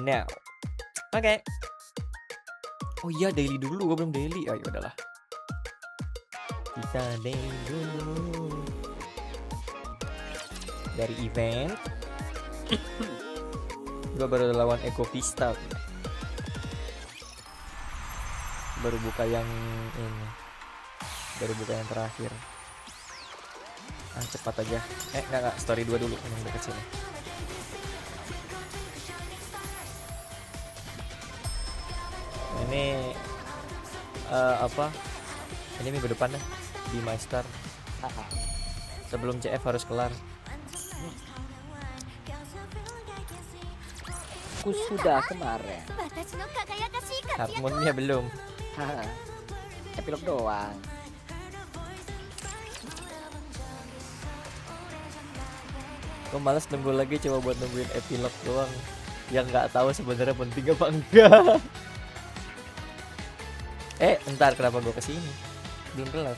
now. Oke. Oh iya, daily dulu, gue belum daily. Oh ya udahlah. Kita daily dulu. Dari event. Gue baru lawan Eko Vista. Baru buka yang ini. Baru buka yang terakhir. Ah, cepat aja. Enggak, story 2 dulu yang deket sini. Ini apa? Ini minggu depan deh di Master. Sebelum CF harus kelar. Aku sudah kemarin. Harmonnya belum. Epilog doang. Gue malas nunggu lagi, coba buat nungguin epilog doang. Yang nggak tahu sebenarnya penting apa enggak. Entar kenapa gue kesini? Belum kelar.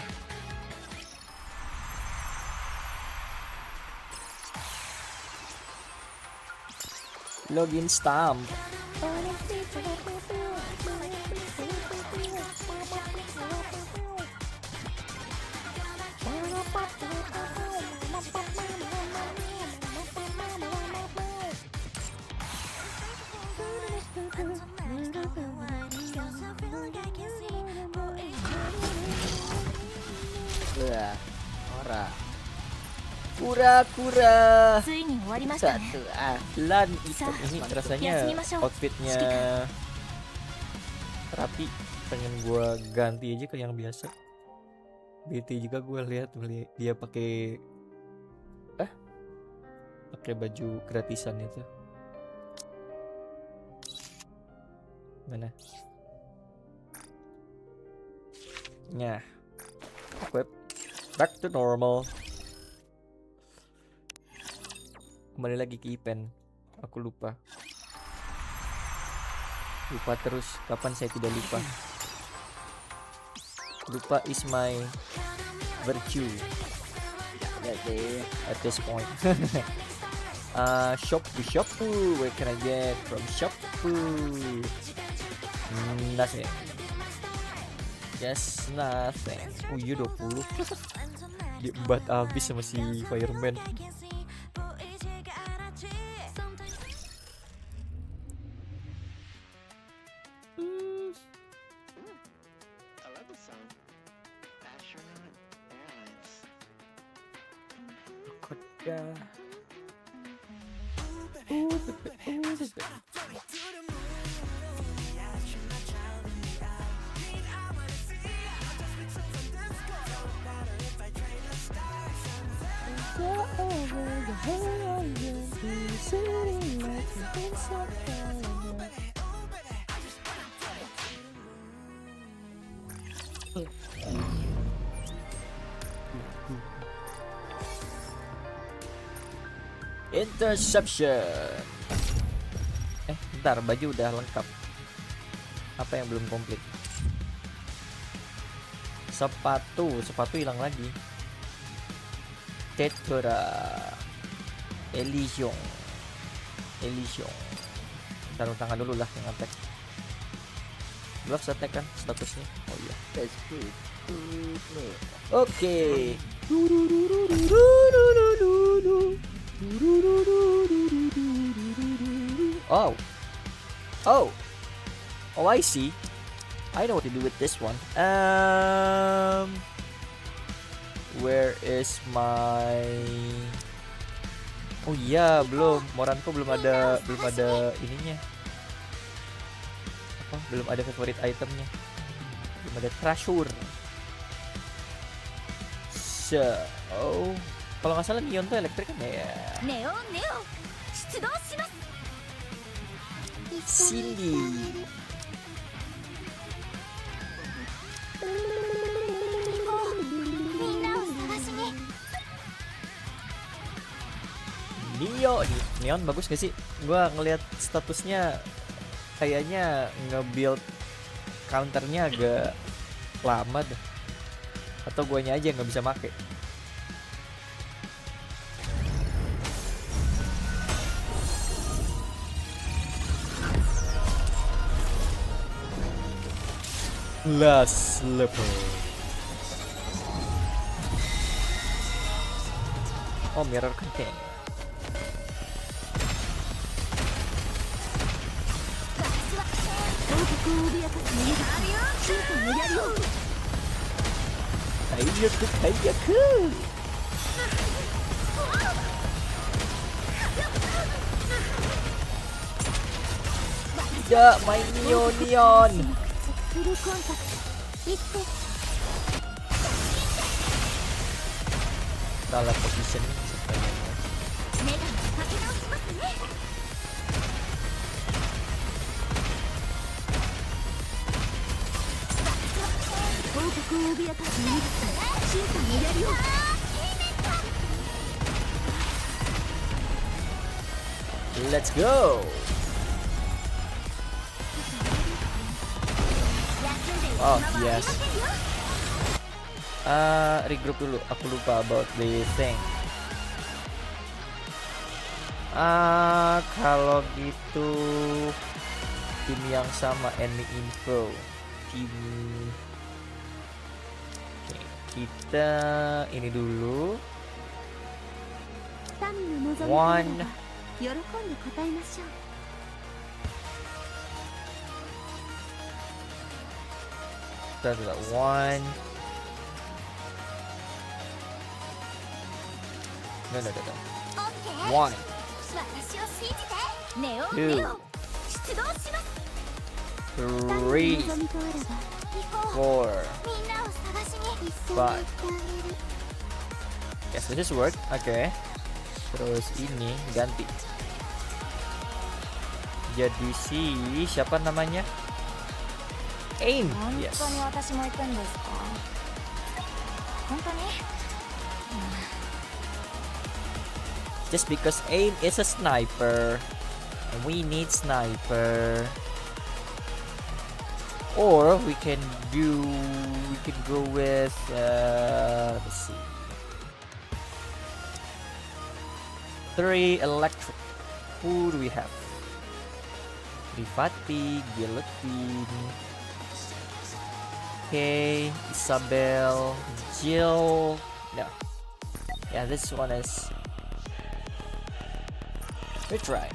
Login stamp. Ora. Kura-kura. ついに終わりましたね。 Satu ah. Lan itu Sa, ini ya, rasanya sumimashou. outfitnya rapi. Pengen gua ganti aja ke yang biasa. BT juga gue lihat dia pakai pakai baju gratisan itu. Mana? Nah, equip back to normal. Kembali lagi ke event. Aku lupa terus. Kapan saya tidak lupa? Lupa is my virtue Jadi at this point. Shop. Where can I get from shop? Nothing. Just nothing. Oh iya 20. Diembat abis sama si fireman. Koda. Interception. Bentar, baju udah lengkap. Apa yang belum komplit? Sepatu hilang lagi. Tetra Elysion. Taruh tangan dulu lah yang attack. Gloves attack kan statusnya. Oh iya. Oke. Oh, I see. I know what to do with this one. Where is my? Oh iya, belum. Moranko belum ada ininya. Belum ada favorite itemnya. Belum ada treasure. So, kalau nggak salah Neon tuh elektrik kan ya. Neo, Shutsudo shimasu. Cindy. Neon bagus gak sih? Gua ngelihat statusnya kayaknya nge-build counternya agak lama deh. Atau guanya aja nggak bisa make. Last level. Oh, mirror contain. Kayaku. Tidak main neon. Salah position Let's go. Oh yes. Regroup dulu. Aku lupa about the thing. Kalau gitu tim yang sama enemy info. Tim. Oke, kita ini dulu. One. One. No. One. 私を信じてネオ Two. ネオ出動します Three. 行こう Four. みんなを探しに Five. Yes, this is work. Oke. Terus ini ganti. Jadi si siapa namanya? Aim. 本 Yes. 当に私も行くんですか本当に Just because Aim is a sniper, and we need sniper. Or we can go with let's see. 3 electric. Who do we have? Rifati, Guillotine. Okay, Isabel, Jill. No. Yeah, this one is. Let's try.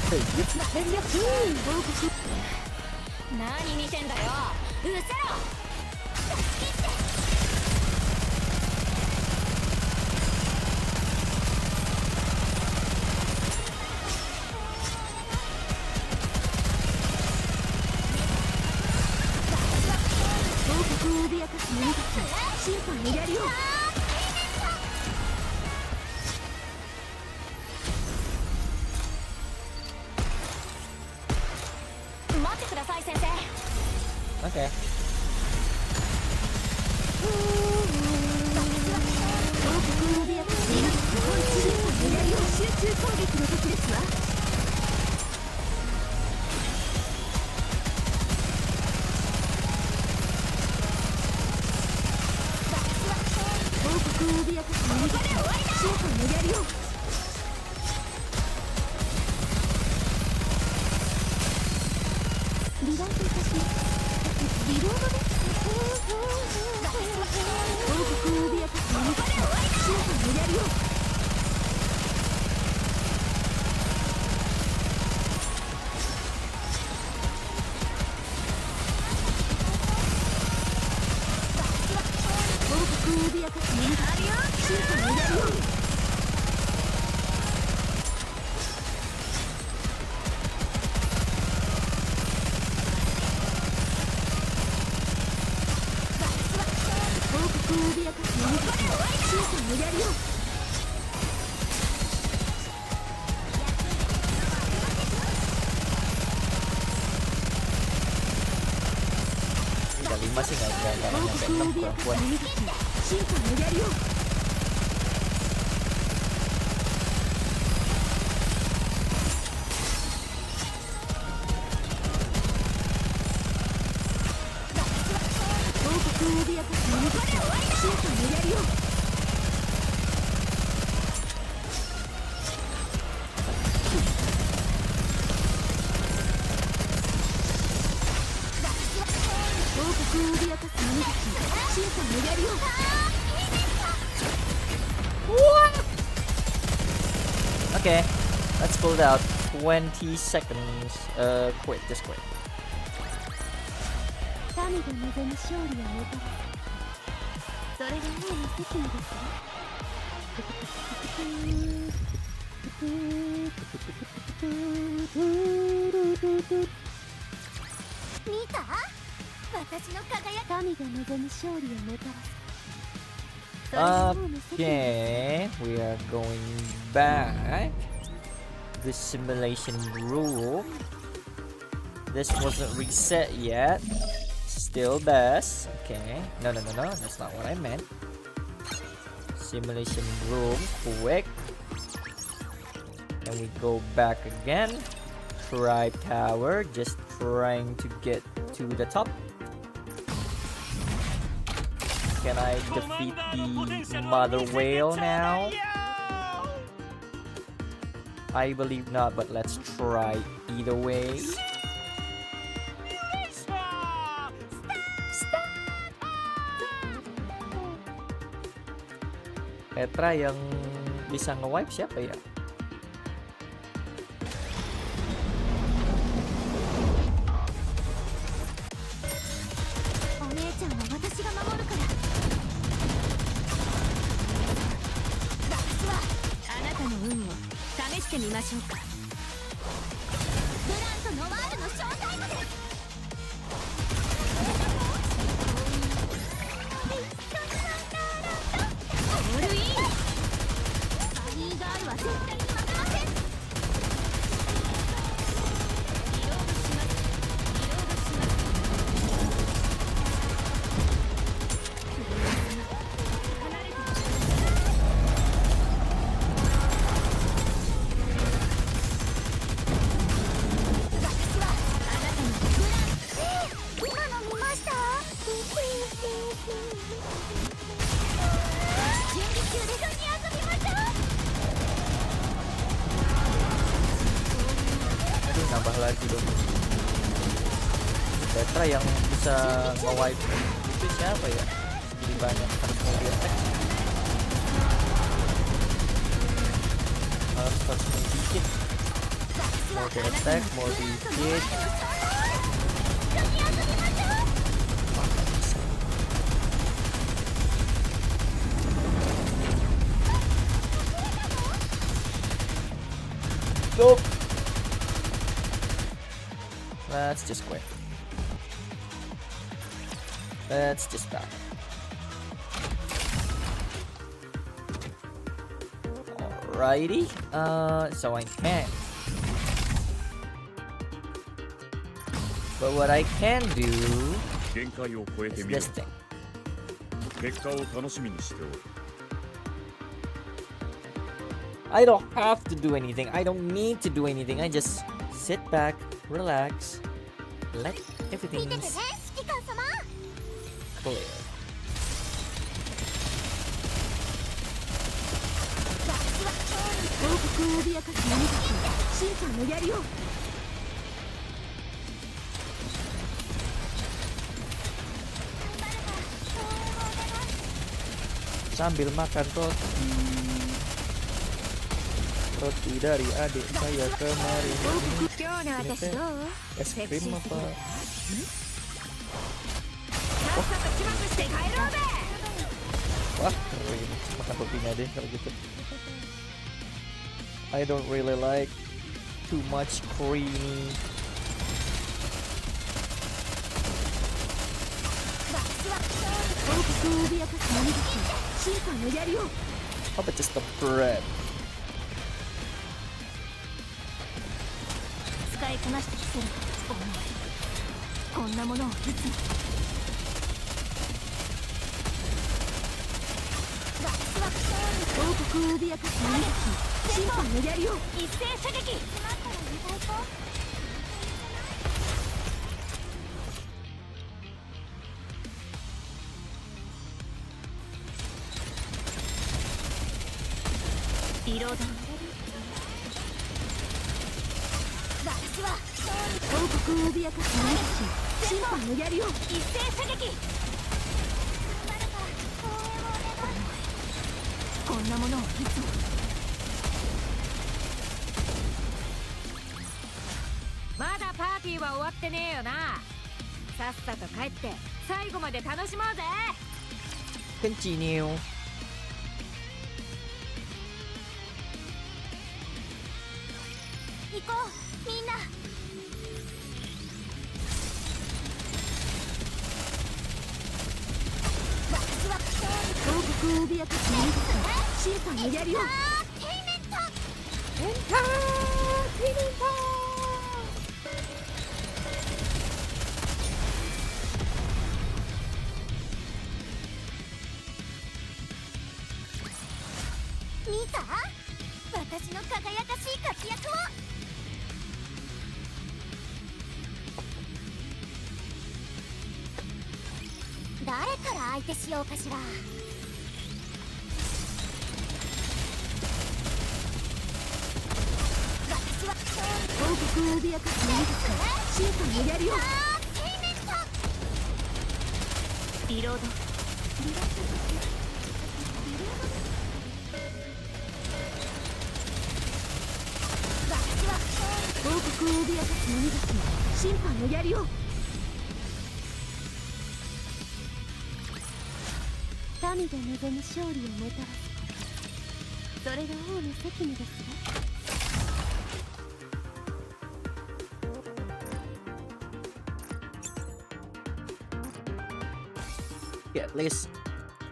Hey, you 何見てんだようせろ待ってください先生 Okay. 5 sih nggak nyampe 6 kurang kuat. Okay, let's pull it out. 20 seconds. Quit, just quit. 神が望む勝利をもたらすそれが王の責務ですね見た？私の輝き。神が望む勝利をもたらす。Okay, we are going back. The simulation room. This wasn't reset yet. Still best. Okay. No. That's not what I meant. Simulation room. Quick. And we go back again. Tribe tower. Just trying to get to the top. Can I defeat the mother whale now? I believe not, but let's try either way. Petra yang bisa nge-wipe siapa ya? Nambah lagi dong. Petra yang bisa nge-wipe itu siapa ya? Jadi banyak harus mau di-attack. Harus mau dikit. Mau di-attack, mau dikit. Stop. Let's just quit. Let's just back. Alrighty. So I can. But what I can do is this thing. I don't have to do anything. I don't need to do anything. I just sit back, relax, let everything clear. Sambil makan roti dari adik saya kemarin. Ini teh es krim apa? Wah keren, makan rotinya deh kalau gitu. I don't really like too much creamy. How about just the bread? 使いこなしてきせる思いこんなものをいつも王国を脅かす何か審判の槍を一斉射撃リロード王国を脅かす何か審判の槍を一斉射撃こんなものをいつもまだパーティーは終わってねえよなさっさと帰って最後まで楽しもうぜ Continue. を脅かす何か審判をやるよ。見た？私の輝かしい活躍を。誰から相手しようかしら。私は王国を脅かす何か審判をやるよ。リロード。王国を脅かす何か審判をやるよ。民が望む勝利をもたらす。それが王の責務ですわ。Yeah, at least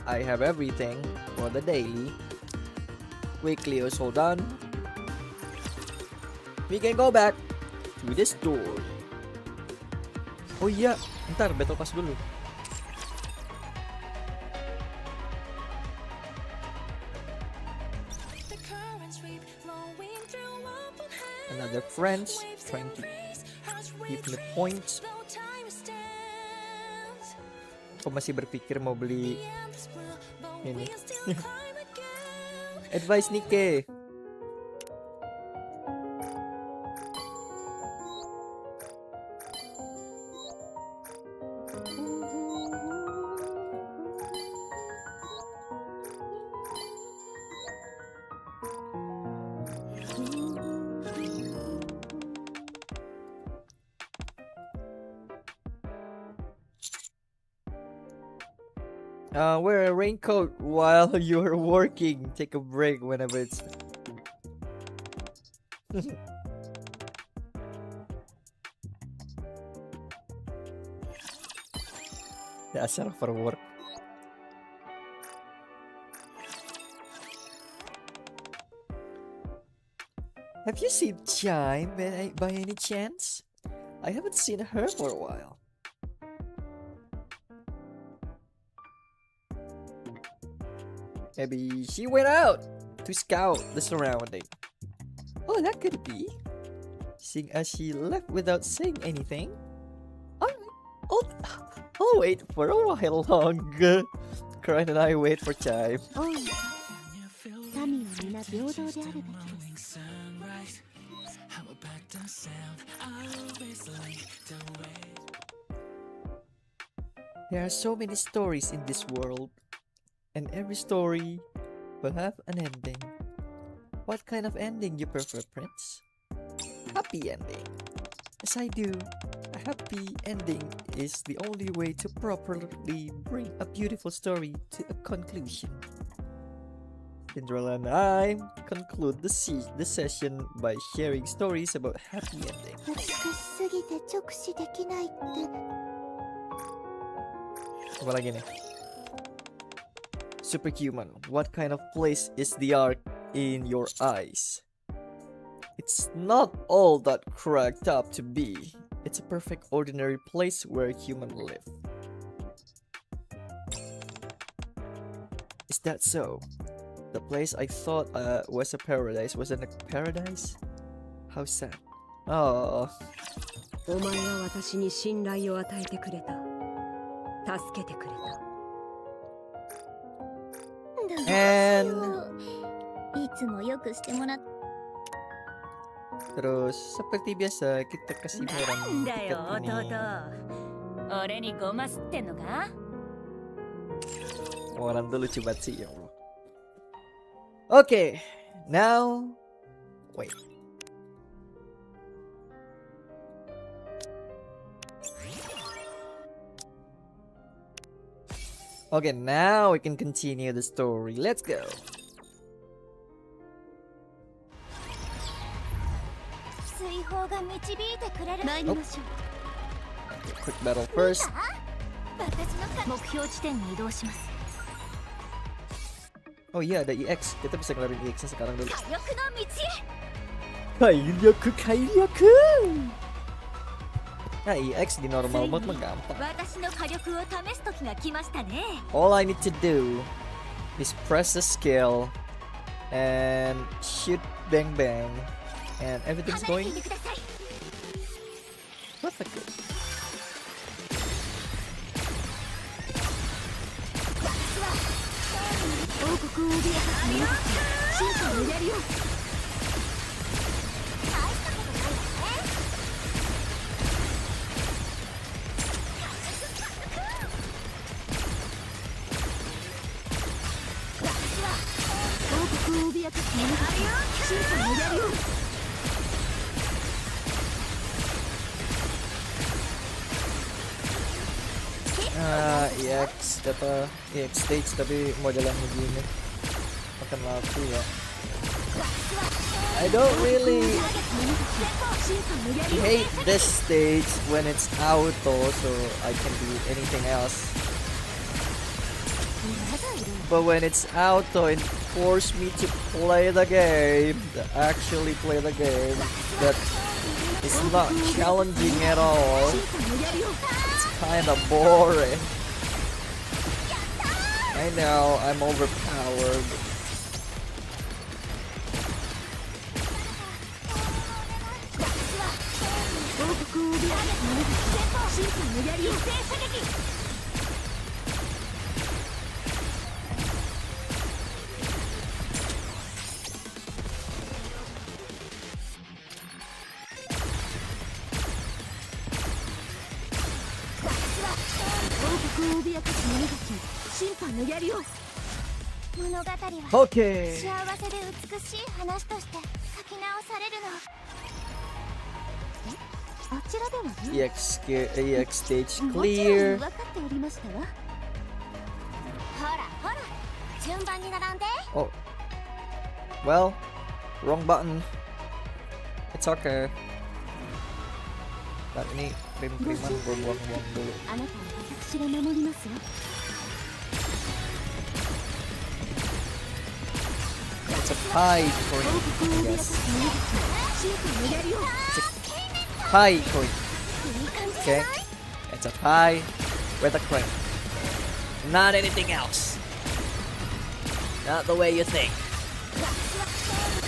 I have everything for the daily. Weekly is all done. We can go back to the store. Oh iya, ntar battle pass dulu. Another friends trying to give me points. Aku masih berpikir mau beli ini. Advice Nikke. Wear a raincoat while you're working. Take a break whenever it's... Dasar for work. Have you seen Chime by any chance? I haven't seen her for a while. Maybe she went out to scout the surrounding. Oh, that could be. Seeing as she left without saying anything. I'll wait for a while longer. Crane and I wait for time. 民は皆平等であるべきです。 There are so many stories in this world, and every story will have an ending. What kind of ending you prefer, Prince? Happy ending. As I do, a happy ending is the only way to properly bring a beautiful story to a conclusion. Cinderella and I conclude the session by sharing stories about happy endings. 美しすぎて直視できないって。 Apa lagi nih? Superhuman. What kind of place is the arc in your eyes? It's not all that cracked up to be. It's a perfect ordinary place where humans live. Is that so? The place I thought was a paradise wasn't a paradise? How sad. Oh. お前は私に信頼を与えてくれた。助けてくれた。 And いつもよくしてもらっ terus seperti biasa kita kasih orang だよ tiket ini. 弟。俺にごますってんのか？ Orang tuh lucu banget sih ya Allah. Okay, now wait. Okay, now we can continue the story. Let's go. Quick battle first. 目標地点に移動します。Oh iya ada EX, kita bisa ngelarin EX nya sekarang dulu. 火力の道へ Kairyoku. Nah EX di normal mode mah gampang. 私の火力を試す時が来ましたね All I need to do is press the skill and shoot bang bang and everything's 離れ going ていてください perfectly. 王国を脅かす者たち進化をやるよ大したことないわね 王国を脅かす者たち進化をやるよ EX apa EX stage tapi modelan begini makan waktu ya. I don't really hate this stage when it's auto, so I can do anything else. But when it's auto, it forces me to play the game, to actually play the game. That is not challenging at all. It's kind of boring. I know, I'm overpowered. Okay. 幸せで美しい話として書き直されるのあちらではね EX stage もちろん clear. 分かっておりましたわほらほら順番に並んで Oh. Well, wrong button. It's okay. Ntar ini krim-kriman gue buang-buang dulu. あなたを私が守りますわ It's a pie coin, 王国を I 脅か guess. す者たち進化をやるよ Pie coin, いい感じ okay? It's a pie with a coin. Not anything else. Not the way you think.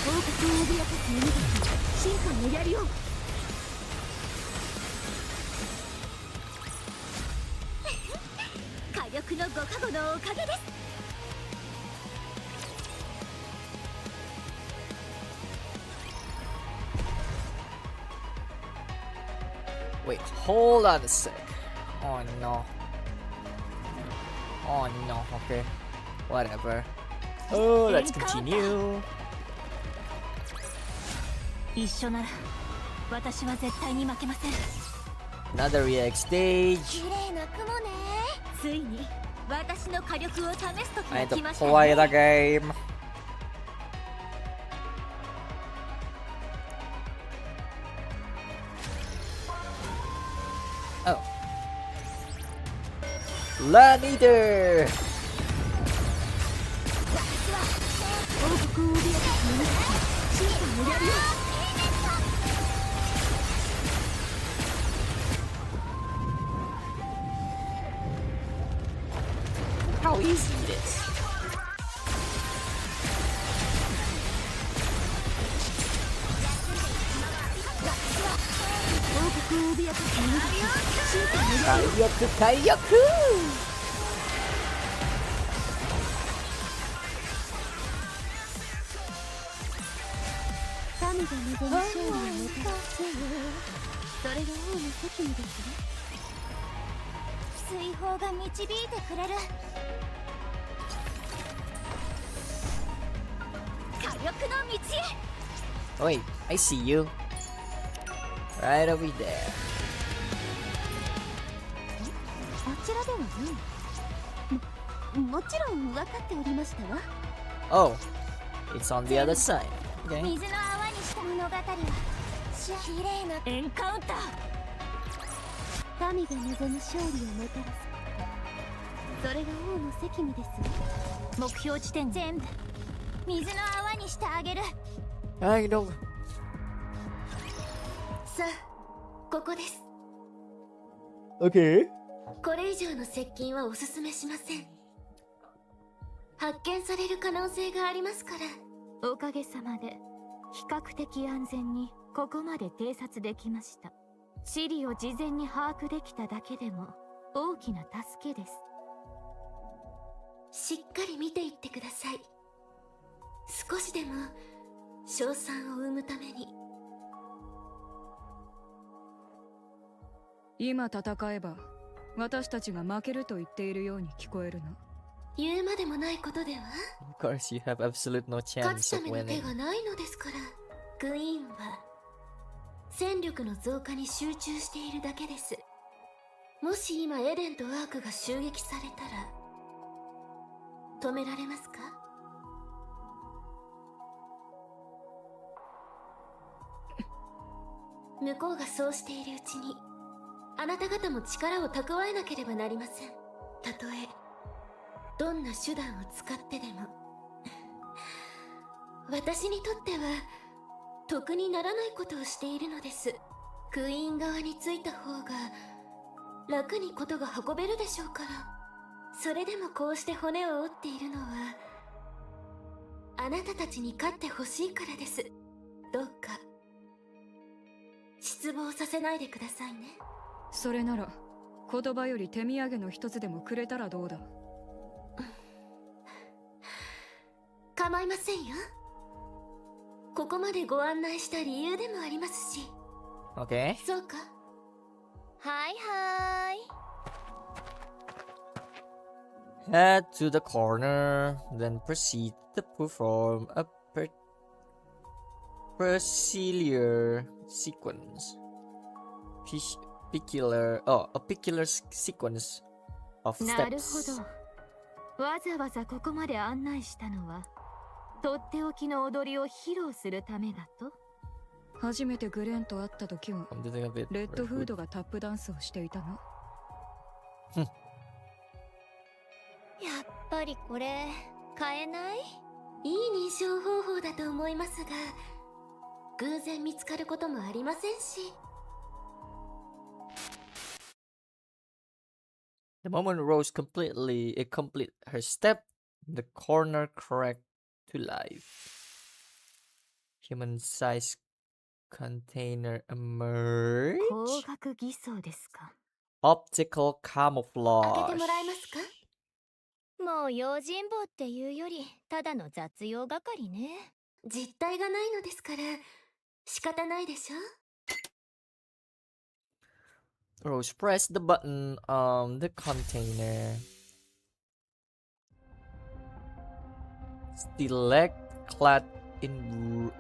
王国を脅かす者たち進化をやるよ 火力のご加護のおかげです Wait, hold on a sec. Oh no. Oh no, okay. Whatever. Oh, let's continue. 一緒なら私は絶対に負けません Another EX stage. 綺麗な雲ねついに私の火力を試す時 I が need to 来ました play the ね game. Oh. Leader. 王国を脅かす者たち進化をやるよ How easy it is. Kairyoku. 神が望む勝利をもたらすそれが王の責務ですね追放が導いてくれる火力の道へ Wait, I see you. Right over there. あちらではねもちろん分かっておりましたわ Oh, it's on the other side. Okay. 水の泡にした物語は綺麗なエンカウンター神が望む勝利をもたらすそれが王の責務ですわ。目標地点全部水の泡にしてあげる。はいどうさあここです。 OK これ以上の接近はおすすめしません。発見される可能性がありますから。おかげさまで比較的安全にここまで偵察できました。地理を事前に把握できただけでも大きな助けです。しっかり見ていってください。少しでも賞賛を生むために。今戦えば私たちが負けると言っているように聞こえるな。言うまでもないことでは。 Of course you have absolute no 勝 chance つた of めの手 winning がないのですから。クイーンは戦力の増加に集中しているだけです。もし今エデンとアークが襲撃されたら止められますか？向こうがそうしているうちにあなた方も力を蓄えなければなりません。たとえどんな手段を使ってでも私にとっては得にならないことをしているのです。クイーン側についた方が楽にことが運べるでしょうから。それでもこうして骨を折っているのはあなたたちに勝ってほしいからです。どうか失望させないでくださいね。それなら言葉より手土産の一つでもくれたらどうだ。構いませんよ。ここまでご案内した理由でもありますし。 OK そうか。はいはーい。 Head to the corner, then proceed to perform a peculiar sequence. A peculiar sequence of なるほ steps. ど。わざわざここまで案内したのはとっておきの踊りを披露するためだと。初めてグレンと会った時は I'm doing a bit レッド very フー good. ドがタップダンスをしていたが、やっぱりこれ変えない？いい認証方法だと思いますが、偶然見つかることもありませんし。 The moment Rose complete her step, the corner cracked to life. Human-sized container 光 emerged. 学偽装ですか。 Optical 開けて camouflage. もらえますか？もう用心棒っていうよりただの雑用係ね。実体がないのですから仕方ないでしょ。 Rose pressed the button on the container. Stilett clad in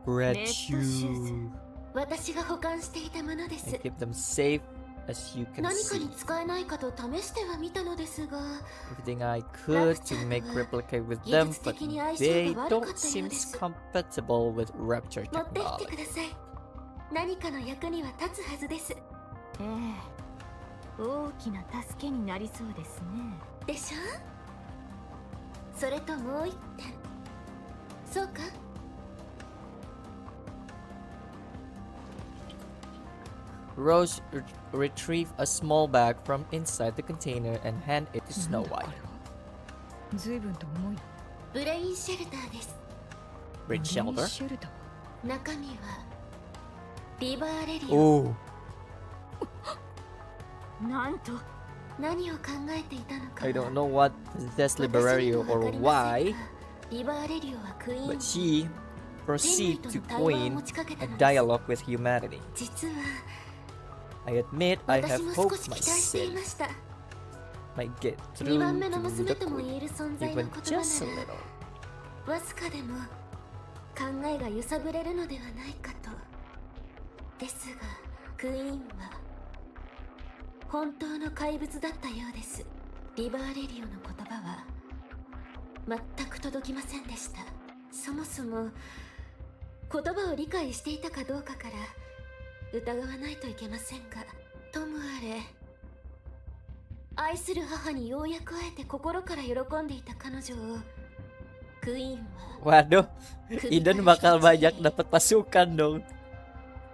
red Red shoes. shoes. 私が保管していたものです。 And keep them safe as you can 何か see. に使えないかと試してはみたのですが、 Everything I could to make replicate with them, but they don't seem compatible with Rapture 持って行って technology. ください。何かの役には立つはずです。ええ、大きな助けになりそうですね。でしょ？それともう一点。そうか？ Rose retrieved a small bag from inside the container and handed it to なん Snow だこ White. れは。随分と重い。ブレインシェルターです。 Bridge ブレイン shelter. シェルター。中身はリバーレリオ。 Oh, なんと何を考えていたのか I don't know what possessed 私には Liberario わ or かりません why, がリバーレリオはクイーン but she 人類 proceeded と to の対話を coin 持ちかけた a のです。 dialogue with humanity. 実は I admit I 私 have も少 hoped し my 期待していま sin した。 might get 2 through 番目の to 娘 the とも言 queen, える存在の even 言葉 just a な little. らわずかでも考えが揺さぶれるのではないかと。ですがクイーンは本当の怪物だったようです。リバーレリオの言葉は全く届きませんでした。そもそも言葉を理解していたかどうかから疑わないといけませんが、ともあれ愛する母にようやく会えて心から喜んでいた彼女をクイーンは Waduh, Eden bakal banyak dapat pasukan dong.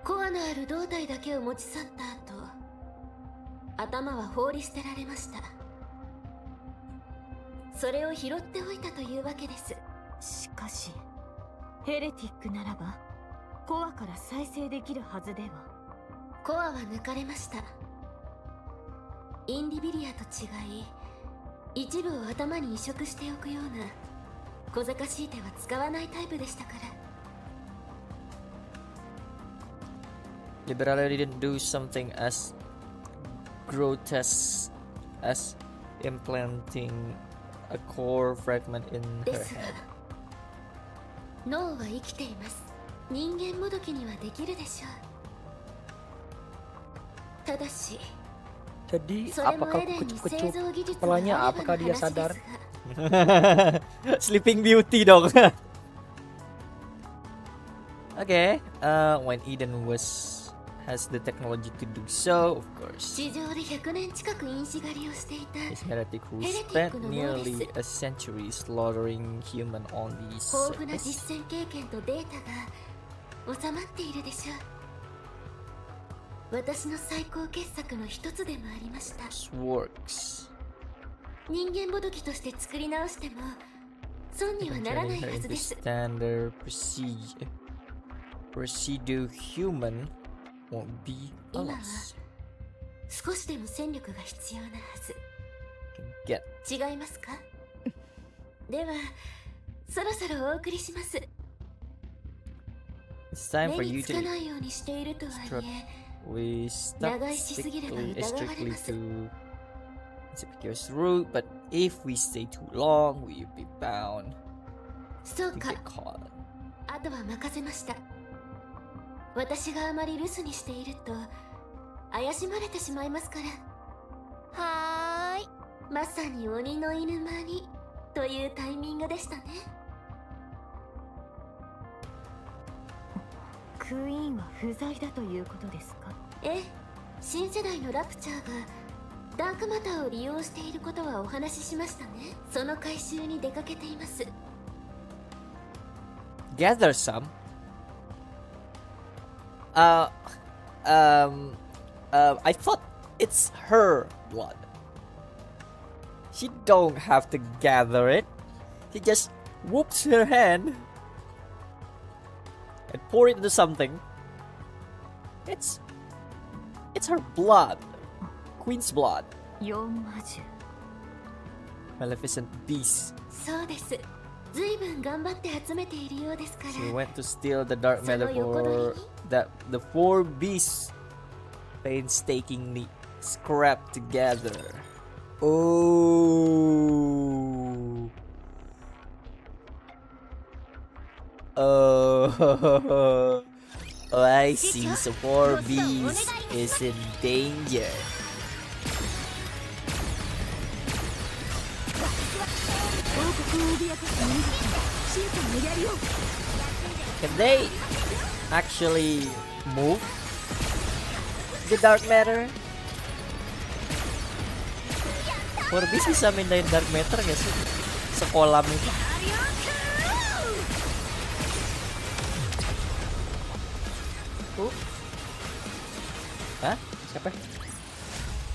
コアのある胴体だけを持ち去った後、頭は放り捨てられました。それを拾っておいたというわけです。しかしヘレティックならばコアから再生できるはずでは。コアは抜かれました。インディビリアと違い、一部を頭に移植しておくような小賢しい手は使わないタイプでしたから。Liberally didn't do something as grotesque as implanting a core fragment in で her すが head. 脳は生きています。人間もどきにはできるでしょう。ただし Jadi それも apakah エレンに製 kucup-kucup 造技術 kepalanya があれば apakah の dia 話で sadar? すが Sleeping Beauty dong. Okay, when Eden has the technology to do so, of course. 地上で100年近く因子狩りをしていた This heretic who Heretic spent の nearly 能力。 a century slaughtering human on the 豊富な surface. 実践経験とデータが収まっているでしょう。私の最高傑作の一つでもありました。 This works. 人間もどきとして作り直しても損にはならない Turning her はず into です。 standard procedure human won't be a 今は loss. 少しでも戦力が必要なはず。 Get 違いますか？ではそろそろお送りします。 it's time 目 for に you つか to ないようにしているとはいえ we stuck 長居しすぎれば strictly 疑われます。 to Insipidous route, but if we stay too long, we'll be bound そう to か、 get caught. あとは任せました。私があまり留守にしていると怪しまれてしまいますから。はーい、まさに鬼の犬間にというタイミングでしたね。クイーンは不在だということですか？ええ、新世代のラプチャーがダークマターを利用していることはお話ししましたね。その回収に出かけています。 Gather some. I thought it's her blood. She don't have to gather it. She just whoops her hand and pour it into something. It's her blood. Queen's blood. 4魔獣。 Maleficent beast. そうです。ずいぶん頑張って集めているようですから。 She went to steal the dark matter その横取り for that the four beasts painstakingly scrapped together. Oh. Oh. Oh, I see. So four beasts is in danger. Can they actually move the dark matter? Forbis bisa mindahin dark matter gak sih? Sekolah itu. Hah? Siapa?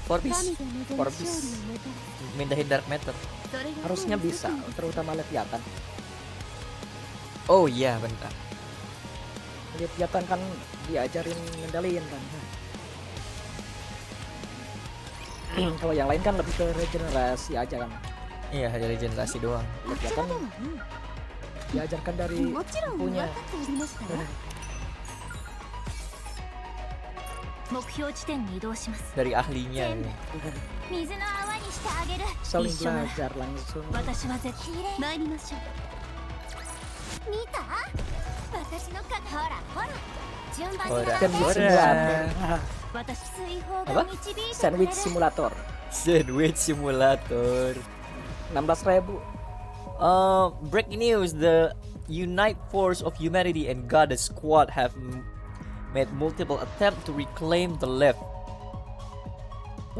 Forbis. Forbis Mindahin dark matter. harusnya bisa, terutama Leviathan. Oh iya, bentar. Leviathan kan diajarin ngendaliin kan. Kalau yang lain kan lebih ke regenerasi aja kan. Iya, dari generasi doang. Leviathan diajarkan dari punya. 目標地点に移動します。 Dari ahlinya. 水の泡にしてあげる。 Saling 一緒なら belajar langsung. 私は絶対参りましょう。見た？私の肩ほらほら。順番に Ora, Sandwich ora. simulator. 私追放 Apa? が導いてくれ Sandwich る。 simulator. Sandwich simulator. 16.000. Breaking news: the Unite Force of Humanity and Goddess Squad have made multiple attempts to reclaim the left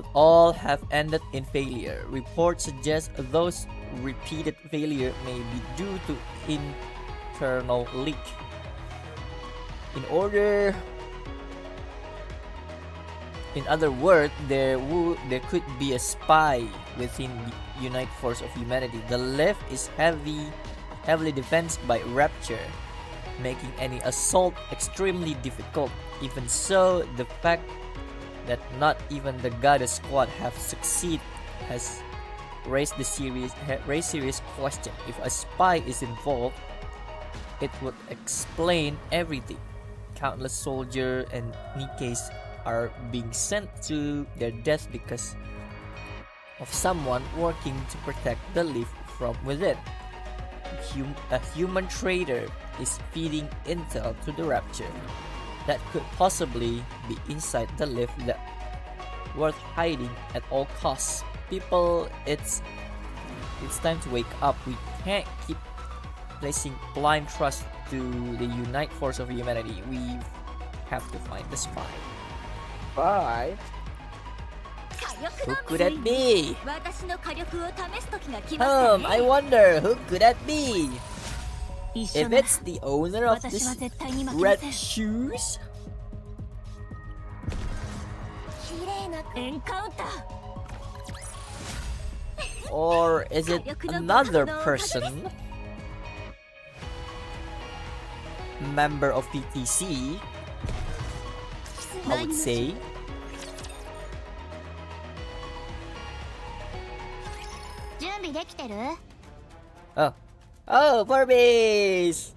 but all have ended in failure. Reports suggest those repeated failure may be due to internal leak. In other words, there could be a spy within the United Force of Humanity. The left is heavily defended by Rapture, making any assault extremely difficult. Even so, the fact that not even the Goddess Squad have succeeded has raised serious question. If a spy is involved, it would explain everything. Countless soldiers and Nikkes are being sent to their death because of someone working to protect the lift from within. A human traitor is feeding intel to the Rapture that could possibly be inside the lift that worth hiding at all costs. People, it's time to wake up. We can't keep placing blind trust to the United Force of Humanity. We have to find the spy. Bye. Who could that be? 私の火力を試す時が来ましたね。 I wonder who could that be? 一緒 If な it's the owner of 私は this 絶対に負けま red せん。 shoes? 綺麗なエンカウンター。 Or is it another person? Member of PTC? I would say. 準備できてる？ Oh, Barbies!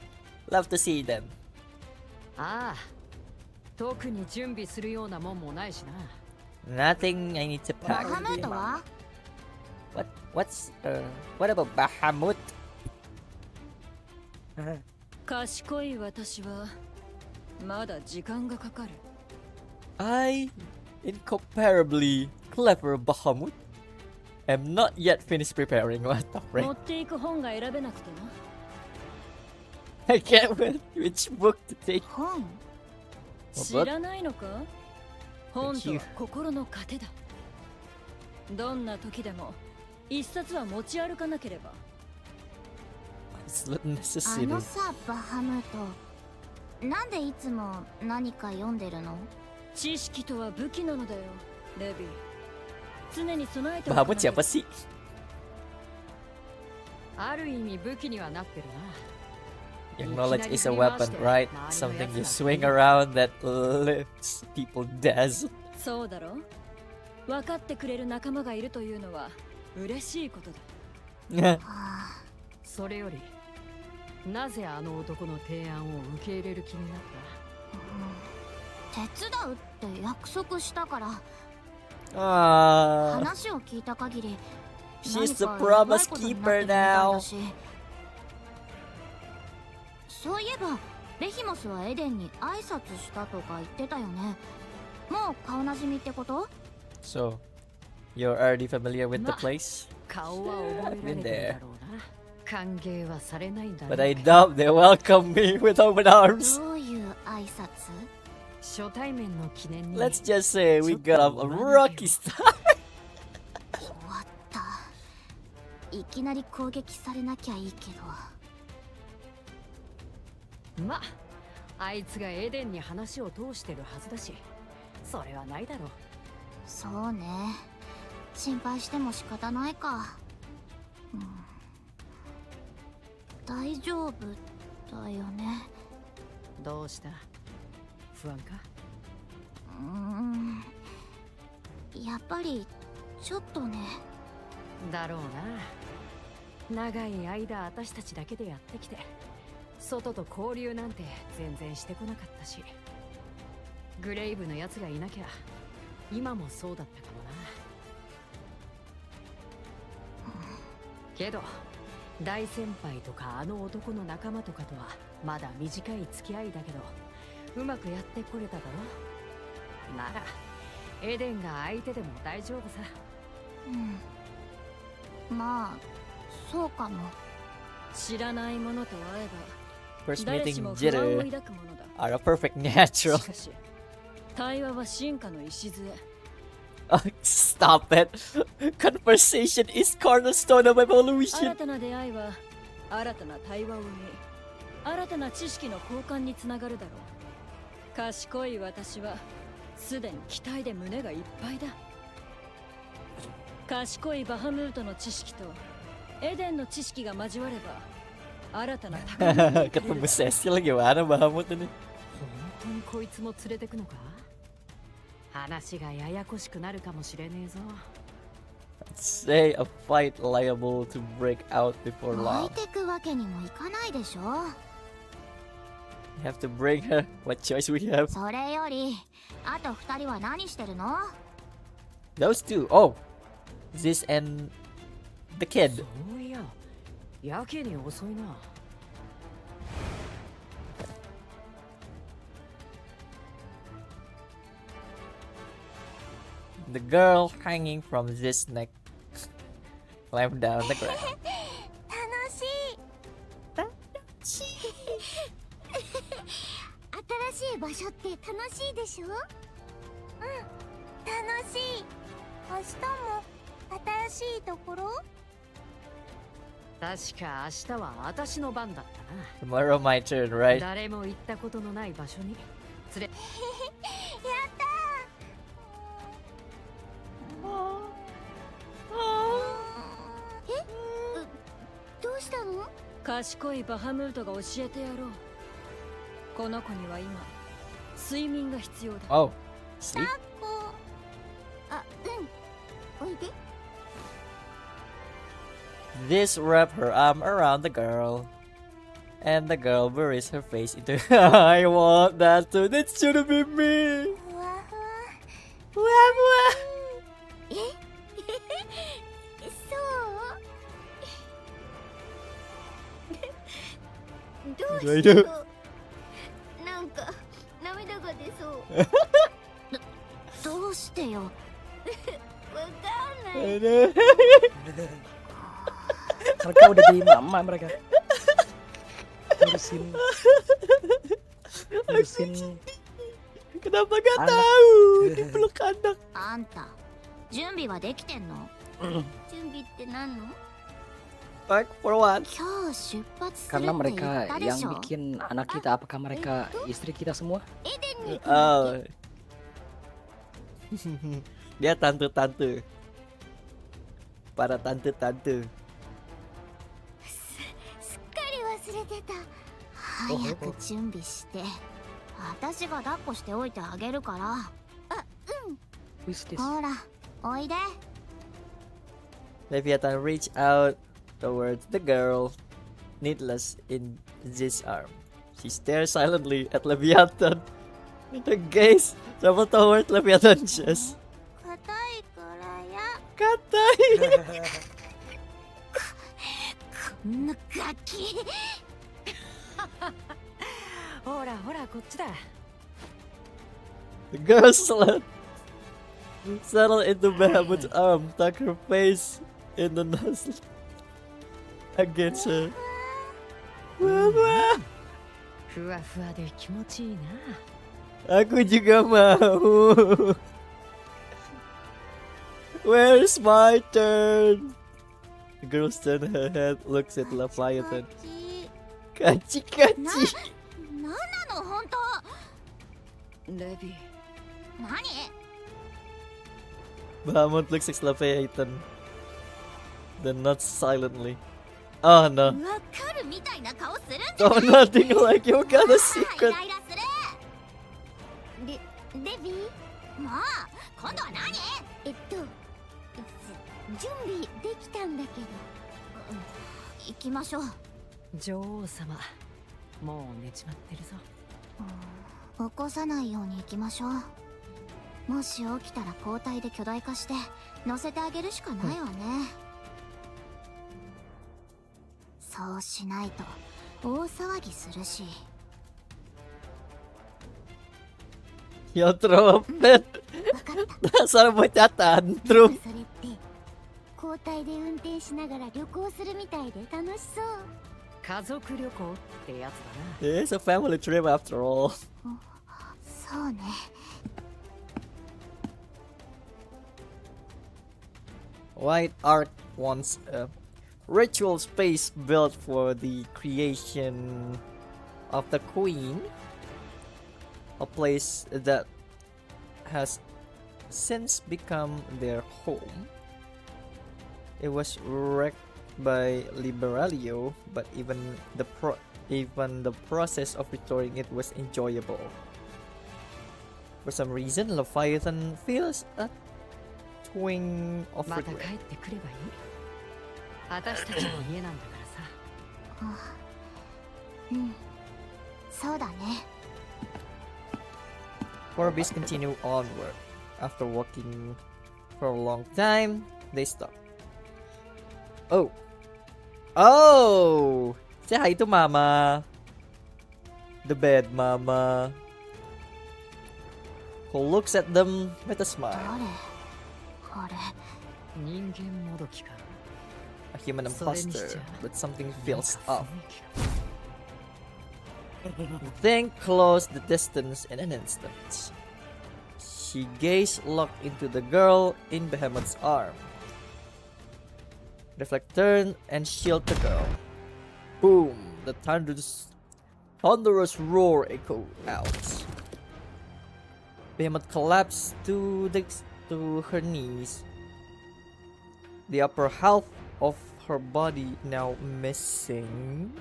Love to see them. ああ、特に準備するようなもんもないしな。 Nothing I need to バ pack. ハムートは？ What about Bahamut? 賢い私はまだ時間がかかる。 I, incomparably clever Bahamut, am not yet finished preparing. What the 持 frick? っていく本が選べなくてな。 I can't wait which book to take. 本？知らないのか？本とは心の糧だ。どんな時でも一冊は持ち歩かなければ。 It's not あ necessary. のさ、バハムート。なんでいつも何か読んでるの？知識とは武器なのだよ、レビー。常に備えておかな Bahamut けれ siapa ば。 sih? ある意味武器にはなってるな。 Your knowledge is a weapon, right? Something you swing around that lifts people dazzle. そうだろ。分かってくれる仲間がいるというのは嬉しいことだ。はあ、それより、なぜあの男の提案を受け入れる気になっ手伝うって約束したから。 Ah, 話を聞いた限り she's the 何かやばい promise ことになってる keeper みたい now. だし。そういえばレヒモスはエデンに挨拶したとか言ってたよね。もう顔なじみってこと？ So, you're already familiar with the Ma. place? た。顔は覚えられてるだろうな。歓迎はされないんだ But I ね。 doubt they welcome me with open arms. どういう挨拶？初対面の記念に。 Let's just say we got off a rocky start. 終わった。いきなり攻撃されなきゃいいけど。ま、あいつがエデンに話を通してるはずだし、それはないだろう。そうね。心配しても仕方ないか。大丈夫だよね。どうした？不安か？やっぱりちょっとね。だろうな。長い間私たちだけでやってきて、外と交流なんて全然してこなかったし、グレイブのやつがいなきゃ今もそうだったかもな。けど大先輩とかあの男の仲間とかとはまだ短い付き合いだけど、うまくやってこれただろ。ならエデンが相手でも大丈夫さ。まあそうかも。知らないものと会え First ば誰し meeting も不安を jitter 抱くものだ。 are a perfect natural. しかし対話は進化の礎。Stop it. Conversation is cornerstone of 新 evolution. たな出会いは新たな対話を生み、新たな知識の交換につながるだろう。賢い私はすでに期待で胸がいっぱいだ。賢いバハムートの知識とエデンの知識が交われば新たな高みに行ける Ketemu Cecil gimana Bahamut ini? 本当にこいつも連れてくのか？話がややこしくなるかもしれねえぞ。 Say a fight liable to break out before 置い long. てくわけにもいかないでしょ。 You have to bring her. What choice we have? それよりあと2人は何してるの？ Those two. Oh, this and the kid. そういや、やけに遅いな。The girl hanging from this neck climbed down the ground. 楽しい。新しい場所って楽しいでしょ？うん、楽しい。明日も新しいところ？確か明日は私の番だったな。 Tomorrow my turn, right? 誰も行ったことのない場所に連れ。やったー。どうしたの？賢いバハムートが教えてやろう。この子には今睡眠が必要だ。 Oh, sleep? あ、うん。おいで。This wrapped her arm around the girl. And the girl buries her face into I want that too. That should be me. ふわふわ。ふわえそうどうしてよ。なんか涙が出そうどうしてよ。わかんない。 Mereka udah di mama mereka. Ngurusin Kenapa gak Anak. tahu? Dipeluk anak. あんた準備はできてんの？準備って何の？ Back for what? 今日出発する karena って言っ mereka たで yang しょ。 bikin anak kita. Apakah mereka istri kita semua? エデンに行くの？ Oh. Dia tante-tante. Para tante-tante. すっかり忘れてた。早く準備して。私が抱っこしておいてあげるから。 Who is this? ほら、おいで。 Leviathan reached out towards the girl, needless in this arm. She stared silently at Leviathan. Her gaze traveled toward Leviathan's chest. 硬いからや。 Katay! こんなガキ。ほらほらこっちだ。 The girl settled into Bahamut's arm, tucked her face in the nuzzle against her. ふわふわで気持ちいいな。 Aku juga mau. Where's my turn? The girl turned her head, looks at Leviathan. な、 Kachi-kachi. なんなの本当？レビー、何？ Bahamut looks at Leviathan, then nods silently. Oh no. わかるみたいな顔するんじゃ Oh, nothing like you got a イ secret. ライラする。レビー、もう今度は何？準備できたんだけど、行きましょう。女王様、もう寝ちまってるぞ。起こさないように行きましょう。もし起きたら交代で巨大化して乗せてあげるしかないわね。そうしないと大騒ぎするし。 You throw a fit. わかった。 Dasar bocah tantrum. それって交代で運転しながら旅行するみたいで楽しそう。家族旅行ってやつだな。 It's a family trip after all. そうね。White Ark wants a ritual space built for the creation of the queen, a place that has since become their home. It was wrecked by Liberalio, but even the process of restoring it was enjoyable. For some reason, Leviathan feels a twinge of また帰 regret. ってくればいい。私たちの家なんだからさ。うん、そうだね。 Four beasts continue onward. After walking for a long time, they stop. Oh! Oh! Say hi to Mama. The bed Mama. Who looks at them with a smile. あれ、人間もどきか。 A human それにし imposter, ちゃ but something なんか feels 雰 off. 囲気が The thing closed the distance in an instant. She gazed locked into the girl in Behemoth's arm. Reflect turned and shielded the girl. Boom! The thunderous roar echoed out. Behemoth collapsed to her knees. The upper half of her body now missing.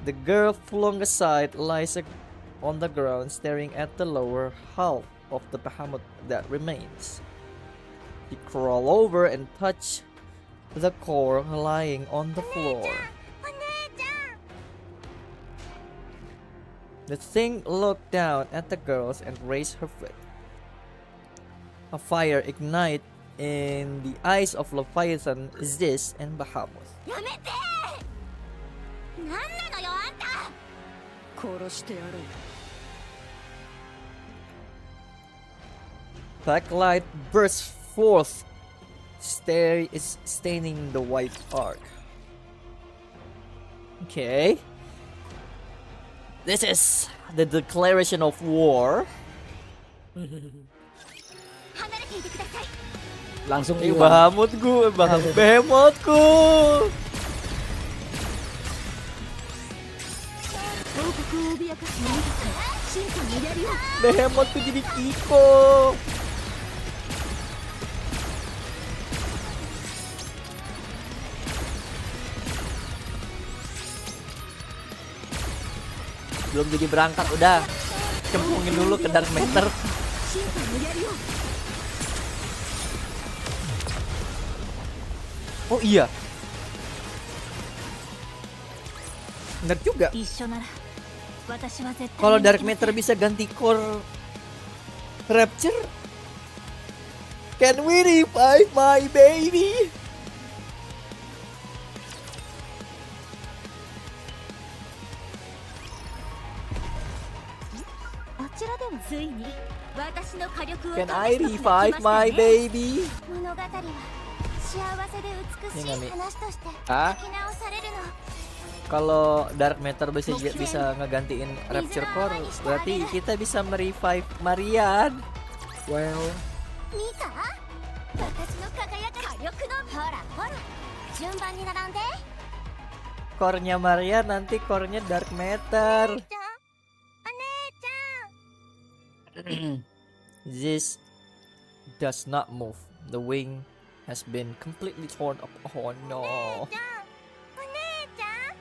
The girl flung aside lies on the ground, staring at the lower half of the behemoth that remains. She crawled over and touched the core lying on the floor. The thing looked down at the girls and raised her foot. A fire ignited in the eyes of Leviathan, Ziz, and Bahamut. やめてなんなのよあんた殺してやろう。 Black light bursts forth, staining the white arc. Okay. This is the declaration of war. 離れていてください Langsung Eh, hilang. Behemothku. 王国を脅かす何か審判をやるよ。 Behemothku jadi Kiko. Belum jadi berangkat udah. Cemplungin dulu ke Dark Matter. 審判をやるよ。 Oh iya. Bener juga. 一緒なら私は絶対 Kalau に Dark 負けません Matter bisa ganti core Rapture, can we revive my baby? あちらでもついに私の火力を Can 試 I す時が revive 来ました my ね baby? 物語は幸せで美しい話としてあ書き直されるの Kalau Dark Matter bisa ngegantiin Rapture Core, berarti kita bisa merevive Marian. Well, 見た私の輝く火力のほらほら順番に並んで Core-nya Marian, nanti core-nya Dark Matter. ちゃんお姉ちゃん This does not move. The wing has been completely torn up. Oh no. ちゃんお姉ちゃん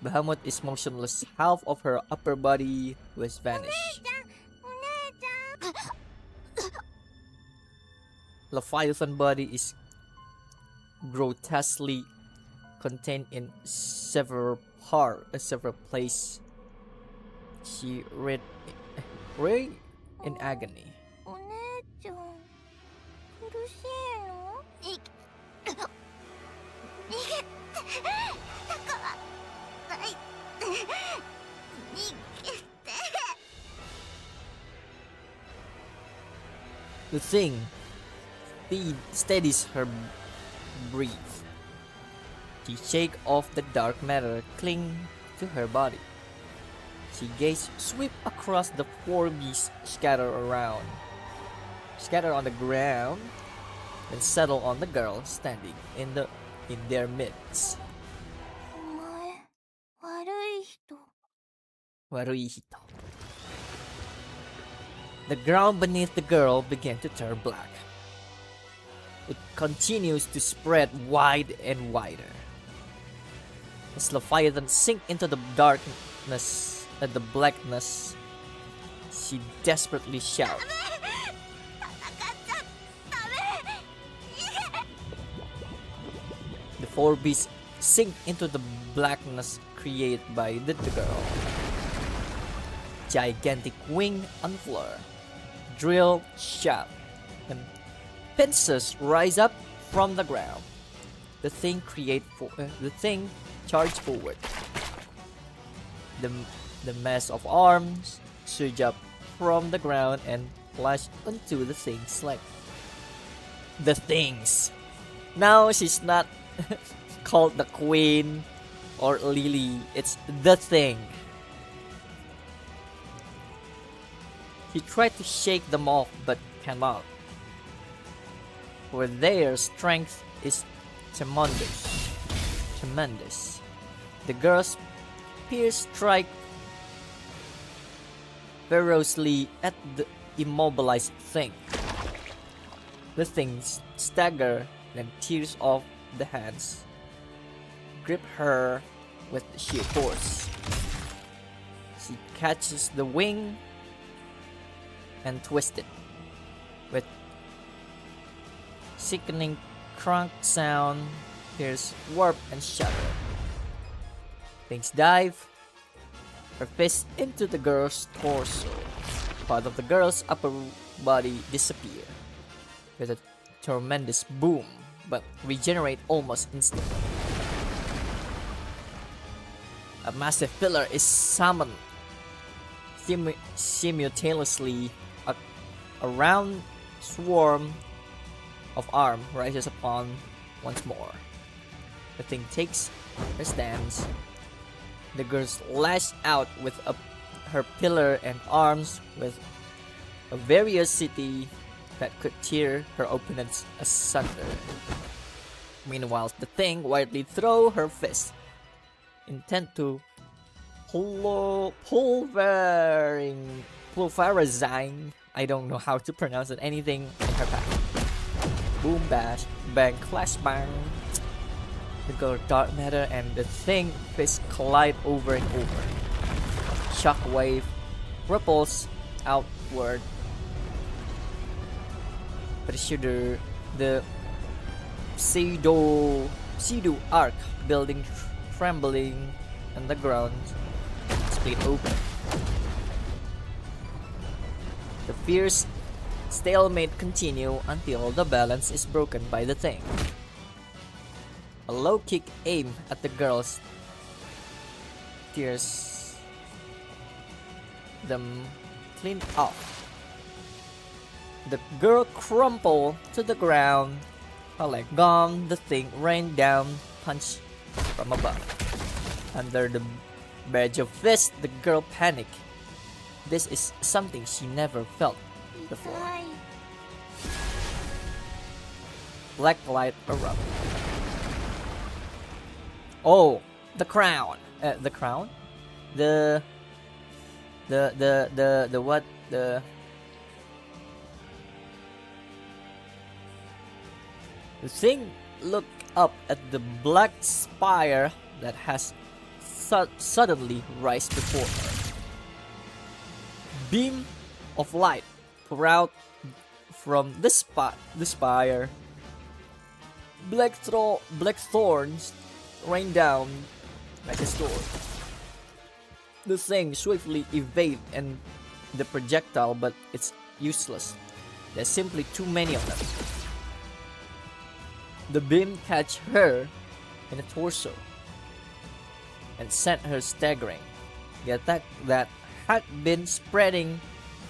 Bahamut is motionless. Half of her upper body was vanished. お姉ちゃん Leviathan body is grotesquely contained in several places. She read in agony. お姉ちゃん苦しいの逃げてだからない逃げて The thing steadies her breath. She shake off the dark matter clinging to her body. She gaze sweep across the four beasts scattered around. scatter on the ground and settle on the girl standing in their midst. お前悪い人。 Waruihito. The ground beneath the girl began to turn black. It continues to spread wide and wider. As Leviathan sink into the darkness and the blackness, she desperately shouts. The four beasts sink into the blackness created by the girl. Gigantic wing on floor, drill shaft, and pincers rise up from the ground. The thing charge forward. The mass of arms surge up from the ground and flash onto the thing's leg. The things. Now she's not called the queen or Lily. It's the thing. He tried to shake them off but cannot. For their strength is tremendous. The girl's spears strike ferociously at the immobilized thing. The thing staggers and tears off the hands, grip her with sheer force. She catches the wing and twists it with sickening crunk sound, pierce, warp, and shatter. Things dive her fist into the girl's torso. Part of the girl's upper body disappear with a tremendous boom, but regenerate almost instantly. A massive pillar is summoned simultaneously. A round swarm of arm rises upon once more. The thing takes her stance. The girl lashes out with her pillar and arms with a ferocity that could tear her opponents asunder. Meanwhile, the thing wildly throws her fist, intent to pulverizing. I don't know how to pronounce it. Anything in her path. Boom, bash, bang, clash, bang. The girl dark matter and the thing fists collide over and over. Shockwave ripples outward. Pressure the pseudo arc building trembling and the ground split open. The fierce stalemate continue until the balance is broken by the thing. A low kick aimed at the girls tears them clean off. The girl crumpled to the ground. Her leg gone, the thing rained down punch from above. Under the badge of fist, the girl panicked. This is something she never felt before. Black light erupt. Oh, the crown. The crown? The what? The thing looked up at the black spire that has suddenly rise before her. Beam of light pour out from the spire. Black thorns rain down like a storm. The thing swiftly evades and the projectile, but it's useless. There's simply too many of them. The beam catch her in the torso and sent her staggering. The attack that had been spreading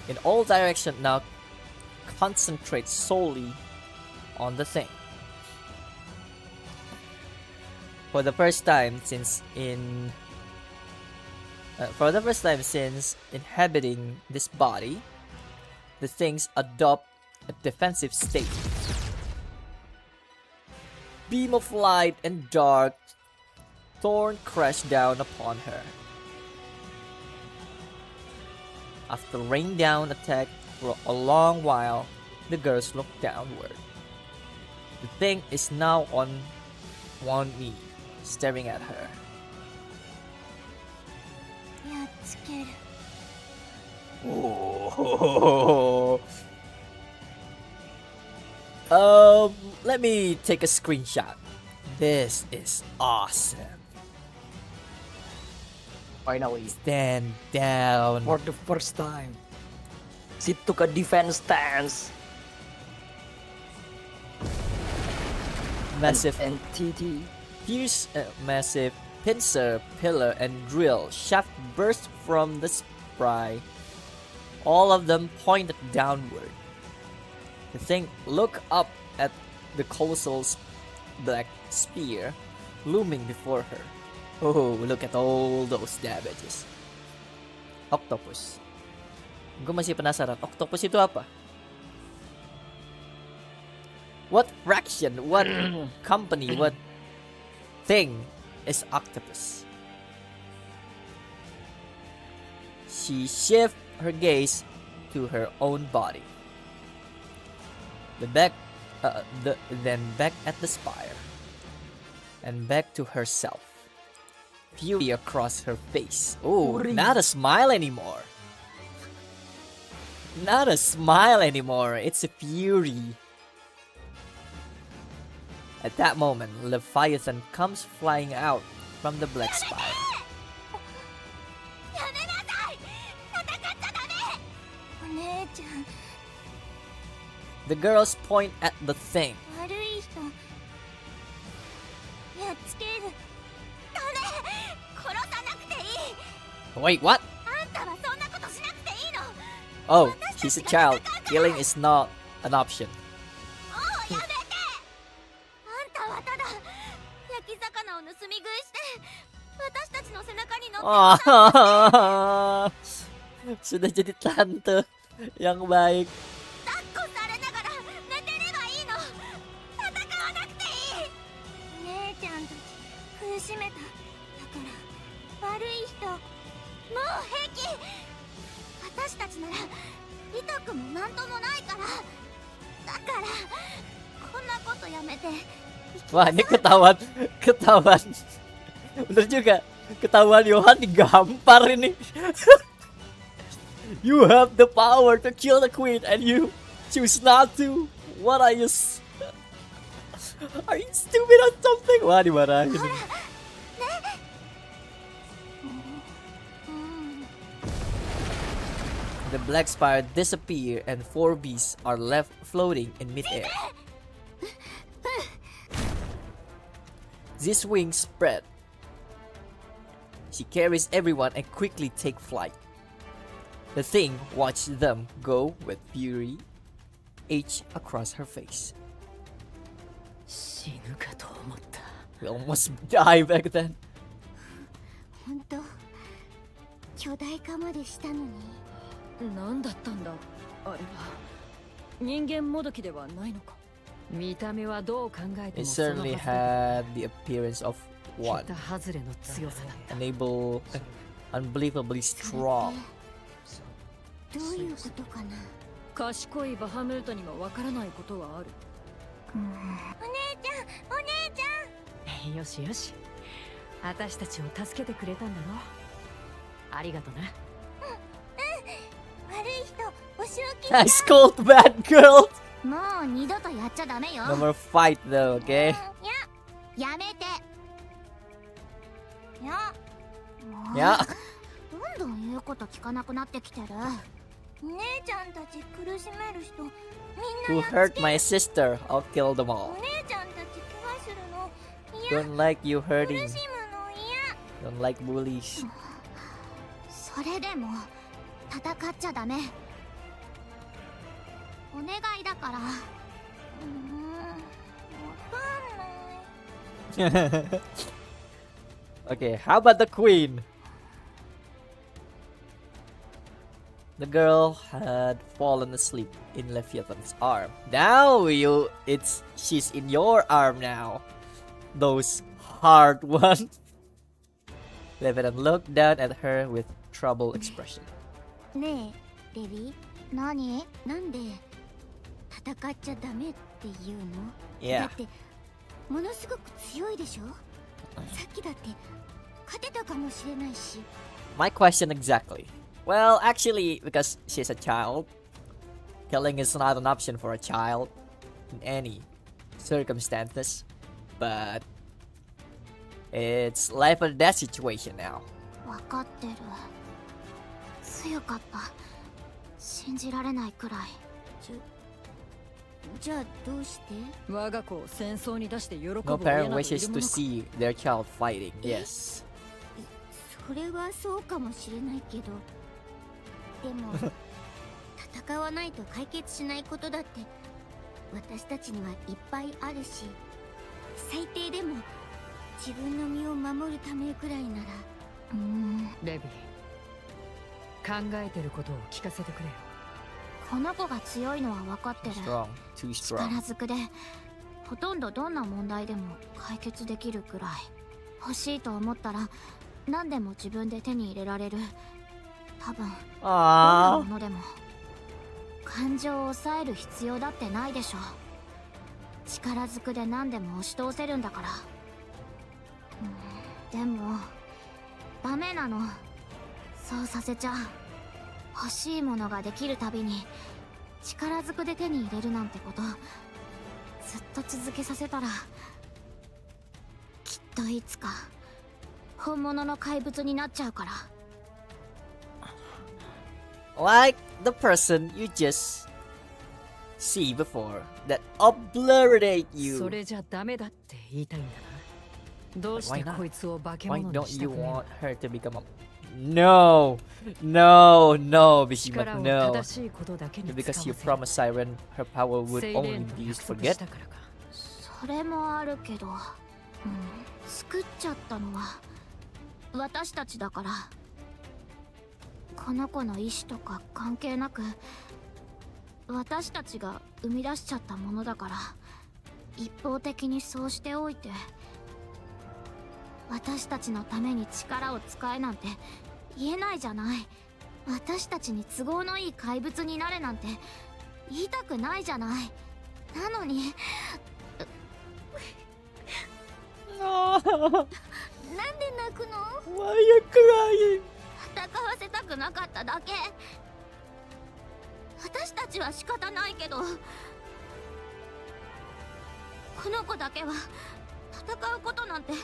in all directions now concentrates solely on the thing. For the first time since inhabiting this body, the things adopt a defensive state. Beam of light and dark thorn crash down upon her. After rain down attack for a long while, the girls look downward. The thing is now on one knee, staring at her. やっつける。 Oh. Let me take a screenshot. This is awesome. Finally, Stand down. for the first time, she took a defense stance. Massive and TT. fierce, massive pincer, pillar, and drill shaft burst from the spry. All of them pointed downward. The thing looked up at the colossal black spear looming before her. Oh, look at all those damages. Octopus. Gue masih penasaran, octopus itu apa? What fraction, what company, what thing is octopus? She shifted her gaze to her own body. Then back at the spire. And back to herself. Fury across her face. Oh, not a smile anymore. Not a smile anymore. It's a fury. At that moment, Leviathan comes flying out from the black spire. やめなさい。戦っちゃダメ。お姉ちゃん、 The girls point at the thing. 悪い人。やっつける。ダメ。殺さなくていい。 Wait, what? あんたはそんなことしなくていいの。 Oh, she's a child. Killing is not an option. もうやめて。あんたはただ焼き魚を盗み食いして私たちの背中に乗って Ah, sudah jadi tante yang baik. 抱っこされながら寝てればいいの。戦わなくていい。姉ちゃんたち苦しめた。だから悪い人もう平気。私たちなら痛くもなんともないから。だからこんなことやめて。 Wah, ini ketahuan. Bener juga. Ketahuan Johan digampar ini. You have the power to kill the queen and you choose not to. What are you? Are you stupid or something? Wah, dimarahin. The black spire disappear and 4 beasts are left floating in midair. These wings spread. She carries everyone and quickly take flight. The thing watched them go with fury etched across her face. 死ぬかと思った。 We almost died back then. 本当巨大化までしたのに。何だったんだあれは。人間もどきではないのか。見た目はどう考えて It もそのはず certainly だ。 had the appearance of one. 桁外れの強さだった。 Unbelievably strong. どういうことかな。賢いバハムートにもわからないことはある。お姉ちゃん、お姉ちゃん。よしよし。私たちを助けてくれたんだろ。ありがとな。悪い人、お仕置き。 I scold bad girl. もう二度とやっちゃダメよ。 No more fight though, okay? やめて。や。もう Yeah. どんどん言うこと聞かなくなってきてる。姉ちゃんたち苦しめる人、みん Who なやっつ hurt け。 my sister? I'll kill them お all. 姉ちゃんたち怪我するの嫌。 Don't like you 苦 hurting. しむの嫌。 Don't like bullies. それでも戦っちゃダメ。お願いだから。わかんない。 Okay, how about the queen? The girl had fallen asleep in Leviathan's arm. Now she's in your arm now. Those hard ones. Leviathan looked down at her with troubled expression. ねえレビー、何なんで戦っちゃダメって言うの？ Yeah. だってものすごく強いでしょ。さっきだって勝てたかもしれないし。 My question exactly. Well, actually, because she's a child, killing is not an option for a child in any circumstances. But it's life or death situation now. わかってる。強かった。信じられないくらい。じゃあどうして？我が子を戦争に出して喜ぶ No 親 parent などい wishes る to ものか。 see their child fighting. Yes. それはそうかもしれないけど、でも戦わないと解決しないことだって私たちにはいっぱいあるし、最低でも自分の身を守るためくらいなら。レビー、考えてることを聞かせてくれよ。この子が強いのは分かってる。 Strong. Too strong. 力ずくでほとんどどんな問題でも解決できるくらい。欲しいと思ったら何でも自分で手に入れられる。多分どんな Aww. ものでも感情を抑える必要だってないでしょ。力ずくで何でも押し通せるんだから。でもダメなの。そうさせちゃ欲しいものができるたびに力ずくで手に入れるなんてことずっと続けさせたら、きっといつか本物の怪物になっちゃうから。 Like the person you just see before that obliterate そ you. れじゃダメだって言いたいんだな。どうし Why て not? こいつを化け Why 物に don't した you くね want her to become a... No, Bishima, 力を no. 正しいことだけに使わ Because せ you る。 promised Siren her power would セイレ only ーンと be 約 used 束 for し good. たからか。それもあるけど、作っちゃったのは私たちだから。この子の意志とか関係なく私たちが生み出しちゃったものだから、一方的にそうしておいて私たちのために力を使えなんて言えないじゃない。私たちに都合のいい怪物になれなんて言いたくないじゃない。なのになんで泣くの？ Why are you crying? 戦わせたくなかっただけ。私たちは仕方ないけど、この子だけは戦うことなんて考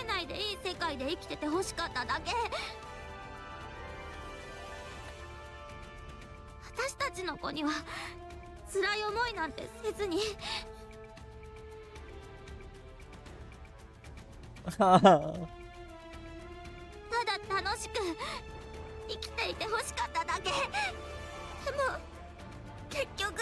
えないでいい世界で生きてて欲しかっただけ。私たちの子には辛い思いなんてせずに、ただ楽しく生きていて欲しかっただけ。でも結局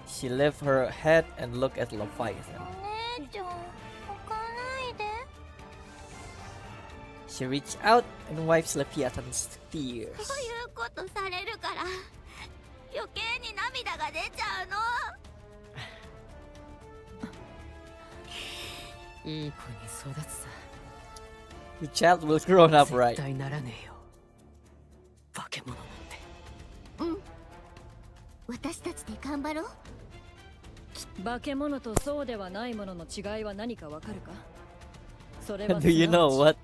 She lifted her head and looked at Leviathan. お姉ちゃん、泣かないで。 She reached out and wipes Leviathan's こ tears. ういうことされるから余計に涙が出ちゃうの。いい子に育つさ。 The child will grow up 絶 right. 対ならねえよ。化け物なんて。私たちで頑張ろう。化け物とそうではないものの違いは何かわかるか？それは Do you すな know わち what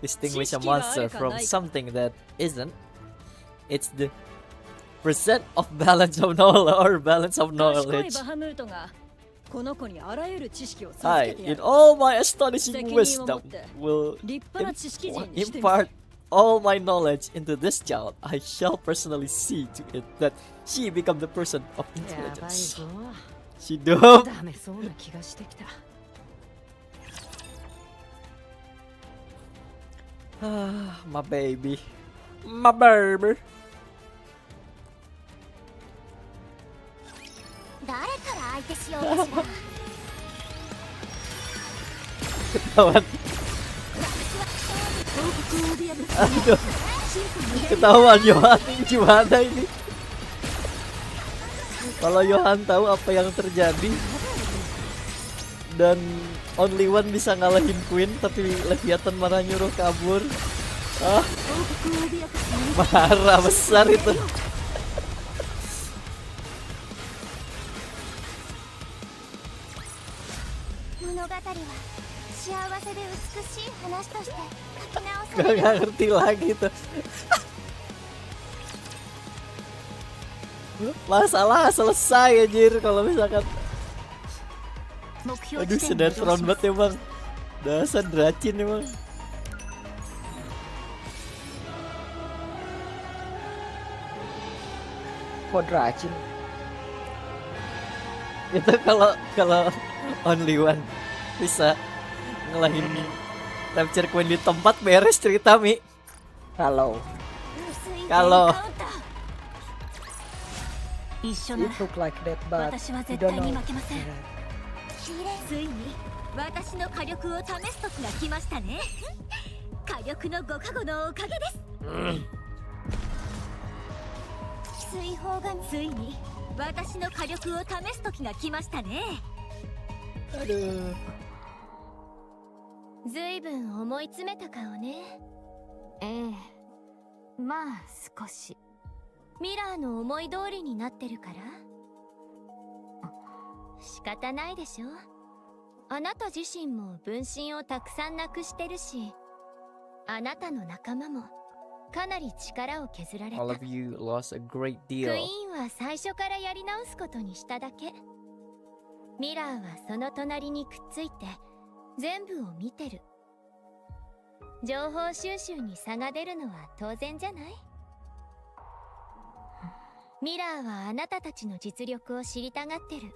distinguishes a 知識があ monster るか from ないか。 something that isn't? It's the percent of balance of knowledge or balance of 賢い knowledge. バハムートがこの子にあらゆる知識を授 I, けてや in る。 all my astonishing 責任を持 wisdom, って will 立派な知識人にしてみせ impart all my knowledge into this child. I shall personally see to it that she become the person of やばい intelligence. ぞ。 She doomed. ダメそうな気がしてきた。 My baby. My baby. 誰から相手しようかしら。Katawan. Aduh, ketahuan Johan gimana ini? Kalau Johan tahu apa yang terjadi dan Only One bisa ngalahin Queen tapi Leviathan malah nyuruh kabur. Ah, marah besar itu. Gak ngerti lagi tuh. Masalah selesai anjir kalau misalkan. Aduh, sinetron banget emang. Dasar dracin emang. Kok dracin? Itu kalau Only One bisa ngelahin capture Queen di tempat, beres cerita Mi. Kalau it look like that, but you don't know. ついに私の火力を試す時が来ましたね。火力のご加護のおかげです。追放がついに私の火力を試す時が来ましたね。Aduh. ずいぶん思い詰めた顔ね。ええ、まあ少し。ミラーの思い通りになってるから。仕方ないでしょ。あなた自身も分身をたくさんなくしてるし、あなたの仲間もかなり力を削られた。 All of you lost a great ク deal. イーンは最初からやり直すことにしただけ。ミラーはその隣にくっついて全部を見てる。情報収集に差が出るのは当然じゃない？ミラーはあなたたちの実力を知りたがってる。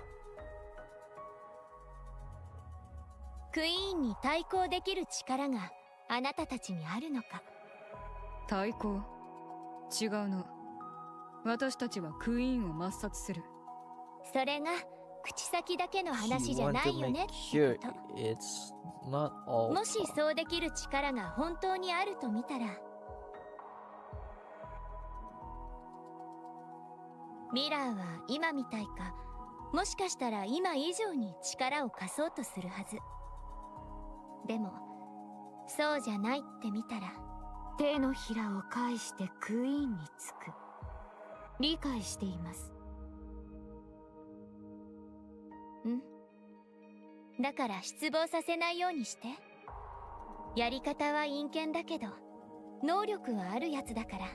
クイーンに対抗できる力があなたたちにあるのか。対抗？違うな。私たちはクイーンを抹殺する。それが口先だけの You 話じゃ want な to いよ make ね sure ってこ it's not all と。もしそうできる力が本当にあると見たら、ミラーは今みたいか、もしかしたら今以上に力を貸そうとするはず。でもそうじゃないって見たら、手のひらを返してクイーンにつく。理解しています。だから失望させないようにして。やり方は陰険だけど能力はあるやつだから、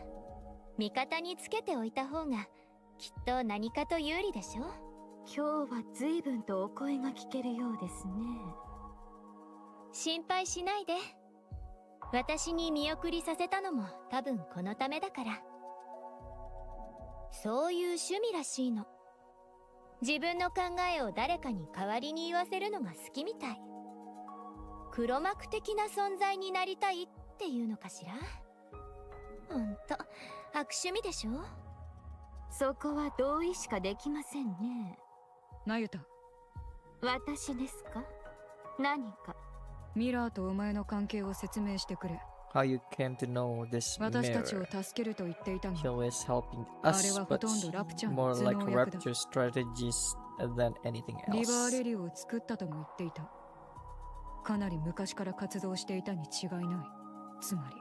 味方につけておいた方がきっと何かと有利でしょ。今日は随分とお声が聞けるようですね。心配しないで。私に見送りさせたのも多分このためだから。そういう趣味らしいの。自分の考えを誰かに代わりに言わせるのが好きみたい。黒幕的な存在になりたいっていうのかしら。ほんと悪趣味でしょ。そこは同意しかできませんね。ナユタ、私ですか？何か。ミラーとお前の関係を説明してくれ。 how you came to know this 私たちを mirror. 助けると言っていたが、 He was helping あ us, れはほ but とんどラプチャーの more 頭 like 脳役だ。 rapture strategies than anything リバー else. レリを作ったとも言っていた。かなり昔から活動していたに違いない。つまり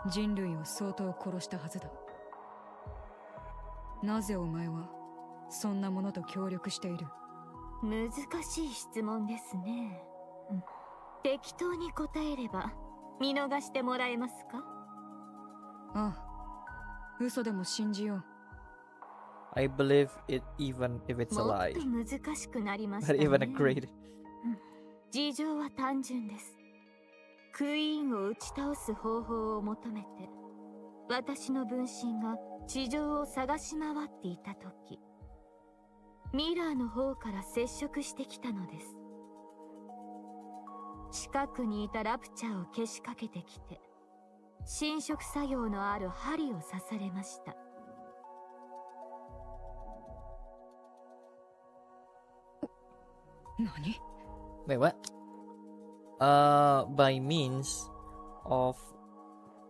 人類を相当殺したはずだ。なぜお前はそんなものと協力している？難しい質問ですね。適当に答えれば見逃してもらえますか？ああ、嘘でも信じよう。I believe it even if it's a もっ lie. と難しくなりました But ね。 even agreed. 事情は単純です。クイーンを打ち倒す方法を求めて、私の分身が地上を探し回っていた時、ミラーの方から接触してきたのです。近くにいたラプチャーをけしかけてきて、侵食作用のある針を刺されました。何？ Wait, what? By means of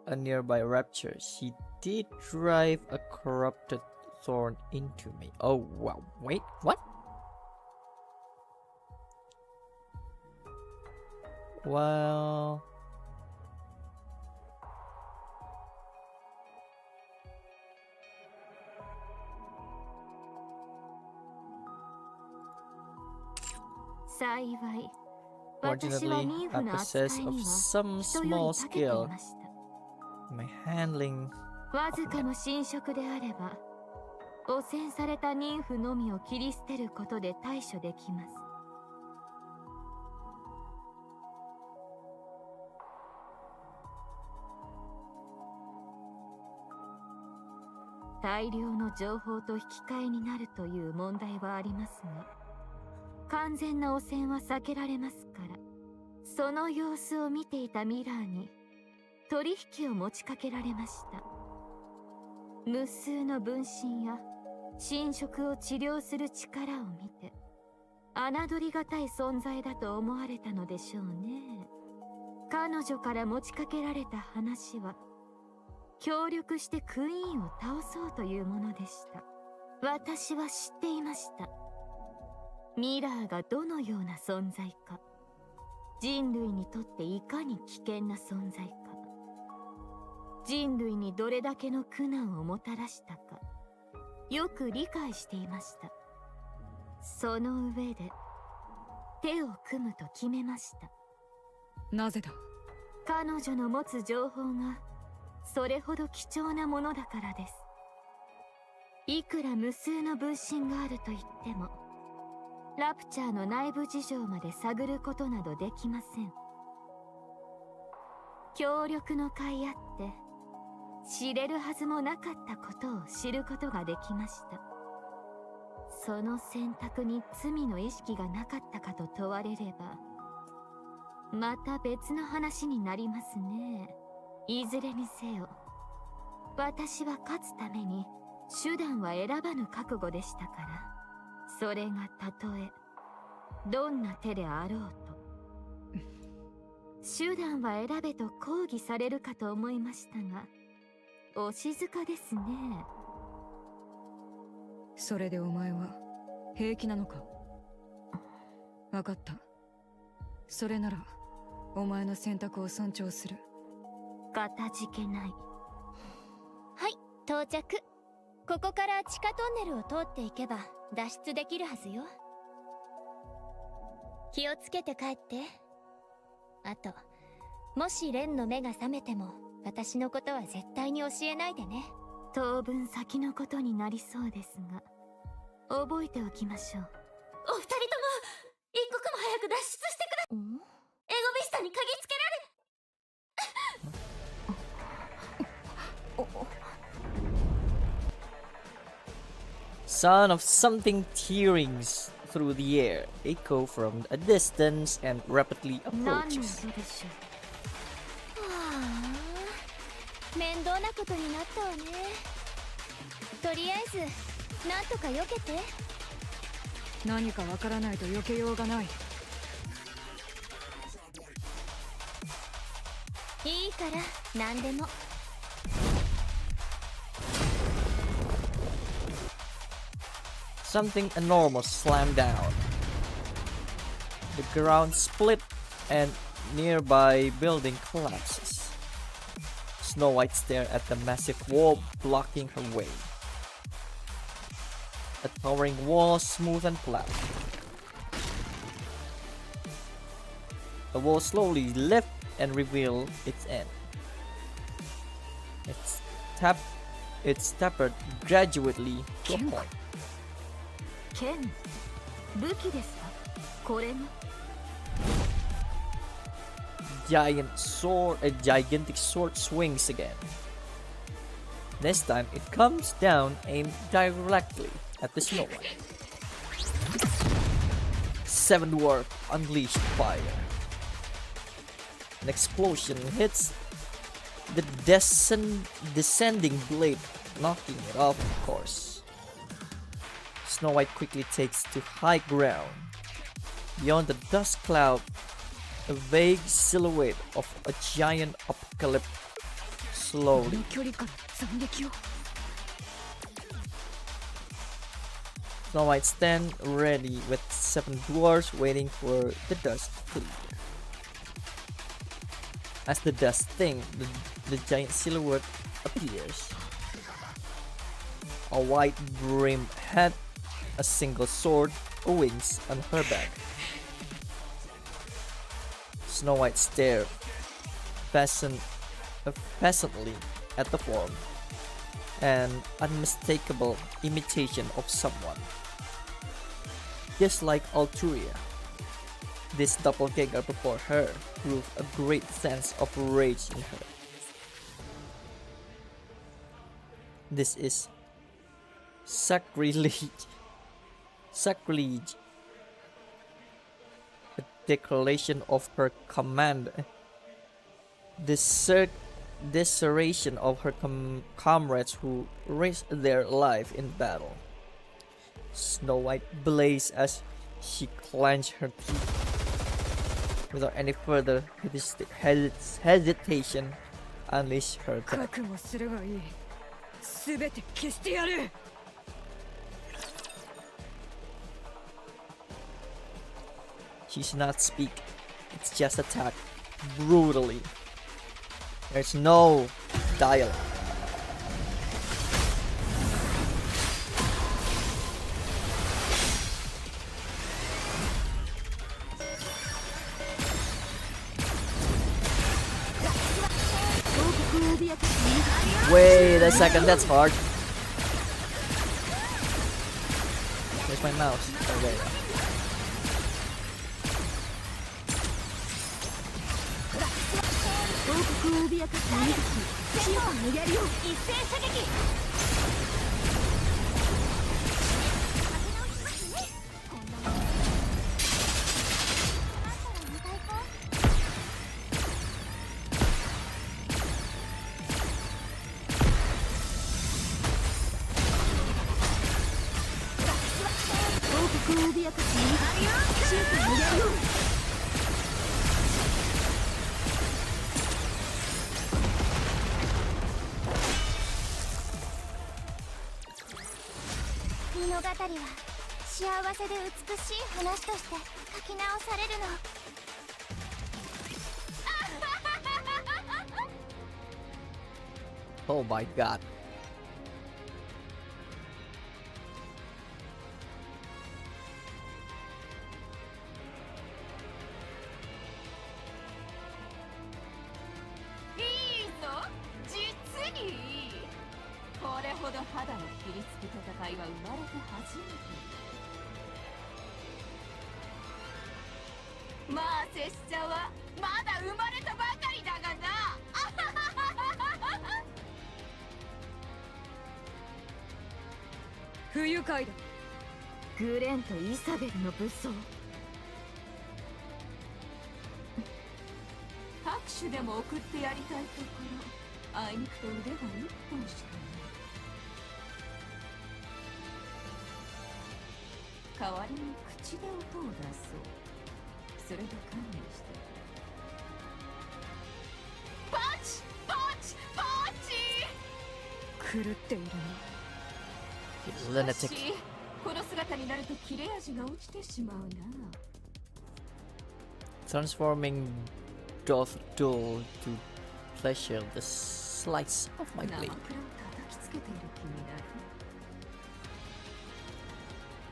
a nearby rapture. She did drive a corrupted thorn into me. Oh wow, wait, what? Well, fortunately, I possess of some small skill. My handling わずかの侵食であれば汚染された妊婦のみを切り捨てることで対処できます。大量の情報と引き換えになるという問題はありますが、完全な汚染は避けられますから、その様子を見ていたミラーに取引を持ちかけられました。無数の分身や侵食を治療する力を見て、侮りがたい存在だと思われたのでしょうね。彼女から持ちかけられた話は、協力してクイーンを倒そうというものでした。私は知っていました。ミラーがどのような存在か、人類にとっていかに危険な存在か、人類にどれだけの苦難をもたらしたか、よく理解していました。その上で手を組むと決めました。なぜだ？彼女の持つ情報がそれほど貴重なものだからです。いくら無数の分身があると言っても、ラプチャーの内部事情まで探ることなどできません。協力の甲斐あって知れるはずもなかったことを知ることができました。その選択に罪の意識がなかったかと問われれば、また別の話になりますね。いずれにせよ、私は勝つために手段は選ばぬ覚悟でしたから、それがたとえどんな手であろうと、手段は選べと抗議されるかと思いましたが、お静かですね。それでお前は平気なのか？分かった。それならお前の選択を尊重する。かたじけない。はい、到着。ここから地下トンネルを通っていけば脱出できるはずよ。気をつけて帰って。あと、もしレンの目が覚めても私のことは絶対に教えないでね。当分先のことになりそうですが、覚えておきましょう。お二人とも一刻も早く脱出してくだ。エゴビスタに嗅ぎつけられ。Sound of something tearing through the air, echo from a distance and rapidly 何の approaches. 音でしょう。はあ、面倒なことになったわね。とりあえずなんとか避けて。何かわからないと避けようがない。いいから何でも。Something enormous slammed down. The ground split and nearby building collapses. Snow White stared at the massive wall blocking her way. A towering wall, smooth and flat. The wall slowly lifted and revealed its end. It's tapered gradually to a point. 剣、武器ですか？これも。A gigantic sword swings again. This time it comes down aimed directly at the Snow White. Seven dwarfs unleashed fire. An explosion hits the descending blade, knocking it off course. Snow White quickly takes to high ground. Beyond the dust cloud A vague silhouette of a giant apocalypse slowly. 距離から斬撃を Snow White stand ready with 7 dwarfs waiting for the dust to clear. As the dust thing, the giant silhouette appears. A white brimmed hat, a single sword, wings on her back. Snow White stared patiently at the form, an unmistakable imitation of someone. Just like Alturia, this doppelganger before her proved a great sense of rage in her. This is sacrilege. Sacrilege. A declaration of her command. Desertion of her comrades who risked their life in battle. Snow White blazed as she clenched her teeth. Without any further hesitation, unleashed her attack. 覚悟するがいい全て消してやる She does not speak, it's just attack brutally. There's no dialogue. Wait a second, that's hard. Where's my mouse? Oh, there you go. Oh my god. Who 不愉快だ。グレンとイサベルの武装。拍手でも送ってやりたいところ、あいにくと腕が一本しかない。代わりに口で音を出そう。それで観念して。パチパチパチ。狂っているな。Lunatic. この姿になると切れ味が落ちてしまうな。Transforming Doth Duel to pleasure the slice of my blade. 生クラを叩きつけている気になる。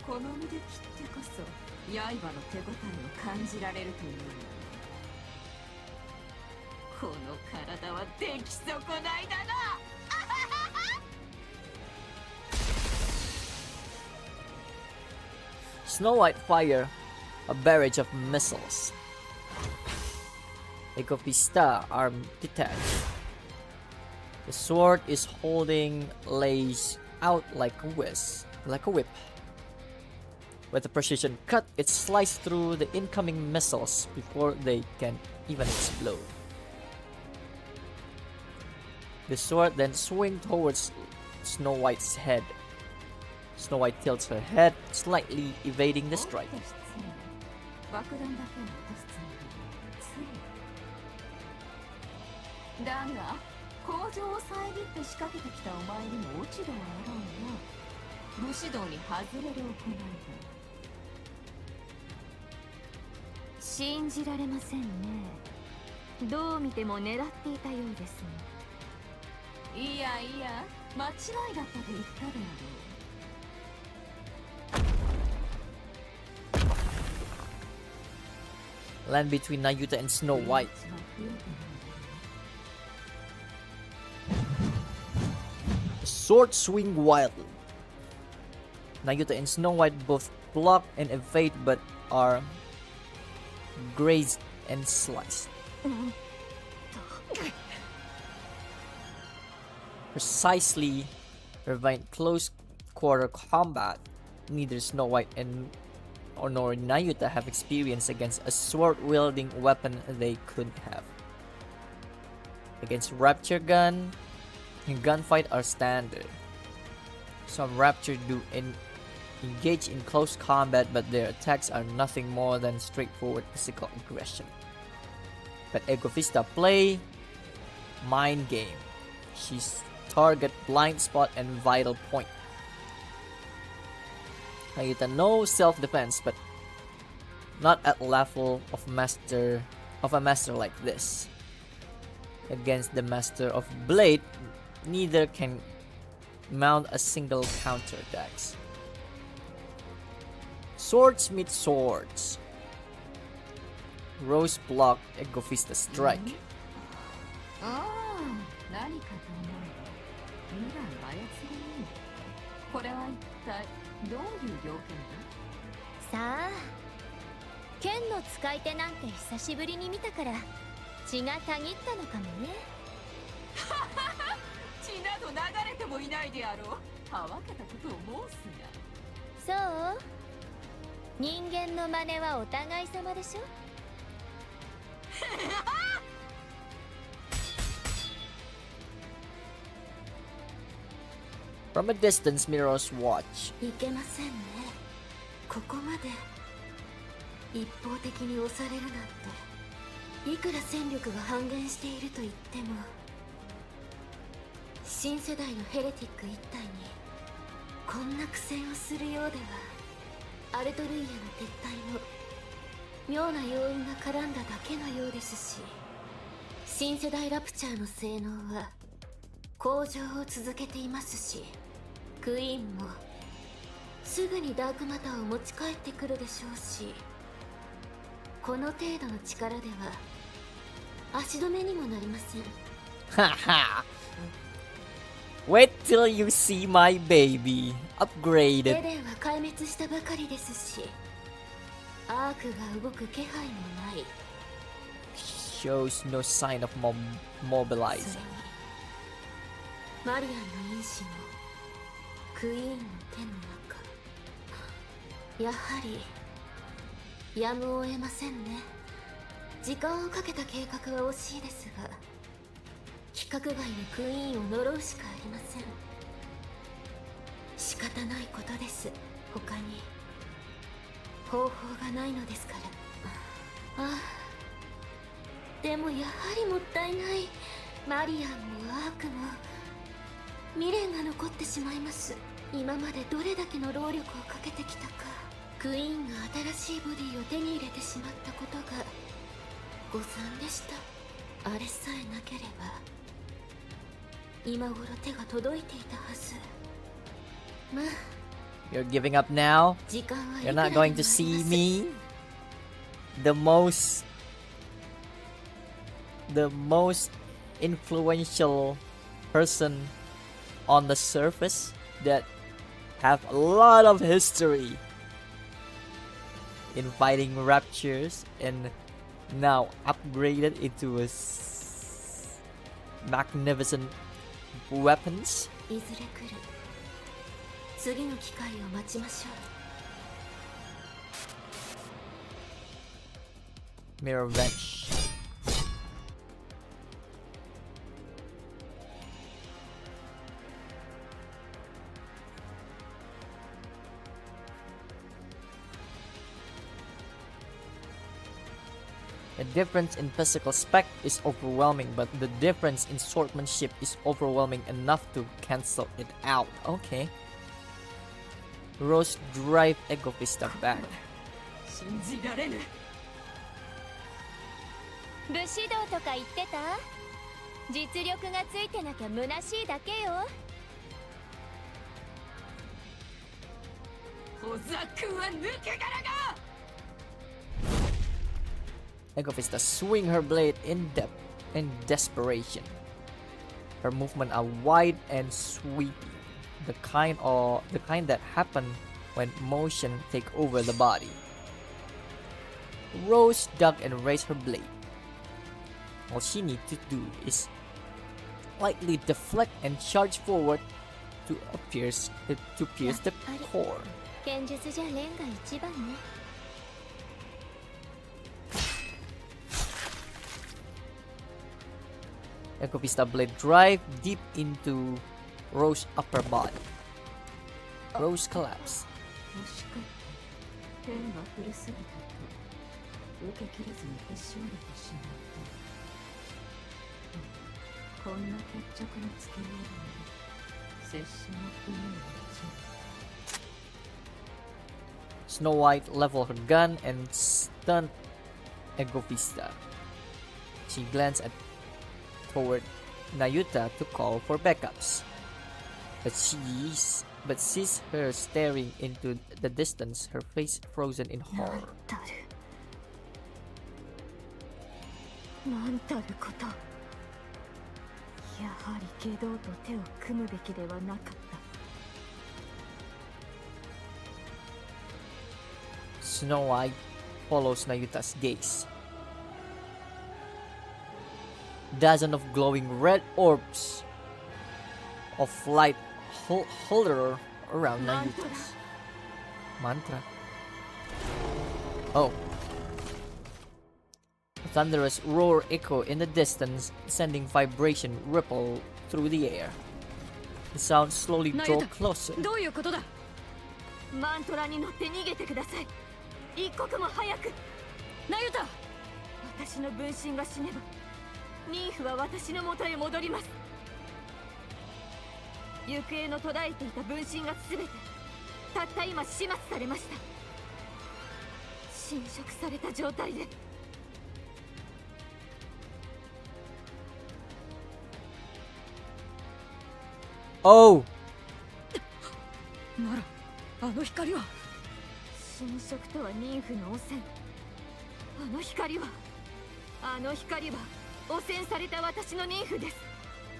この身で切ってこそ刃の手応えを感じられるという。この体は出来損ないだな。Snow White fire a barrage of missiles. Ecopista arm detached. The sword is holding lays out like a whip. With a precision cut, it sliced through the incoming missiles before they can even explode. The sword then swings towards Snow White's head. Snow White tilts her head, slightly evading the strike. だが工場を遮って仕掛けてきたお前にも落ち度はあろうな。武士道に外れる行いだ。信じられませんね。どう見ても狙っていたようですね。いやいや、間違いだったと言ったであろう。Land between Nayuta and Snow White. The sword swing wildly. Nayuta and Snow White both block and evade but are grazed and sliced. Precisely prevent close quarter combat. Neither Snow White nor Nayuta have experience against a sword-wielding weapon they could have. Against Rapture Gun and Gunfight are standard. Some Rapture do engage in close combat, but their attacks are nothing more than straightforward physical aggression. But Egofista play mind game. She's target, blind spot, and vital point. Nayuta no self-defense, but not at level of a master like this. Against the master of blade, neither can mount a single counterattacks. Swords meet swords. Rose block, Egofista strike. ああ、何かと思えば未来操りね。これは一体どういう条件さあ、剣の使い手なんて久しぶりに見たから血がたぎったのかもね。だ。血など流れてもいないであろう。たわけたことを申すそう、人間の真似はお互い様でしょ。From a distance, Miro's watch. いけませんね。ここまで一方的に押されるなんて。いくら戦力が半減していると言っても、新世代のヘレティック一体にこんな苦戦をするようでは、アルトルイヤの撤退も妙な要因が絡んだだけのようですし、新世代ラプチャーの性能は向上を続けていますし、クイーンもすぐにダークマターを持ち帰ってくるでしょうし、この程度の力では足止めにもなりません。Haha. Wait till you see my baby エ upgraded. デンは壊滅したばかりですし、アークが動く気配もない。 Shows no sign of それ mobilizing. にマリアンの因子もクイーンの手の中。やはりやむを得ませんね。時間をかけた計画は惜しいですが、規格外のクイーンを呪うしかありません。仕方ないことです。他に方法がないのですから。ああ、でもやはりもったいない。マリアンもアークも未練が残ってしまいます。今までどれだけの労力をかけてきたか。クイーンが新しいボディを手に入れてしまったことが誤算でした。あれさえなければ今頃手が届いていたはず。まあ You're giving up now? 時間はい You're くら not でもあり going ま to す。 see me? The most influential person on the surface that have a lot of history in fighting raptures and now upgraded into a magnificent weapons. いずれ来る。次の機会を待ちましょう。 Mirror Venge. A difference in physical spec is overwhelming, but the difference in swordsmanship is overwhelming enough to cancel it out. Okay. Rose drive Ego Vista back. 信じられぬ。武士道とか言ってた？実力がついてなきゃ虚しいだけよ。小ザクは抜け殻が。 Ego Vista swing her blade in desperation. Her movements are wide and sweeping, the kind that happen when motion take over the body. Rose ducked and raised her blade. All she needs to do is slightly deflect and charge forward to pierce the core. 剣術じゃレンが一番ね。Ego Vista blade drive deep into Rose's upper body. Rose collapsed. もしかして剣が古すぎたと受けきれずにへし折れてしまった。こんな決着のつけように拙者の国の地。 Snow White leveled her gun and stunned Ego Vista. She glanced toward Nayuta to call for backups, but sees her staring into the distance, her face frozen in horror. なんたること。やはり下道と手を組むべきではなかった。 Snow White follows Nayuta's gaze. Dozens of glowing red orbs of light hover around Nayuta's mantra. Oh. A thunderous roar echo in the distance, sending vibration ripple through the air. The sound slowly drew closer. どういうことだ。マントラに乗って逃げてください。一刻も早く。ナユタ、私の分身が死ねばニーフは私の元へ戻ります。行方の途絶えていた分身が全てたった今始末されました。侵食された状態で。Oh! ならあの光は侵食とはニンフの汚染。あの光は汚染された私のニンフです。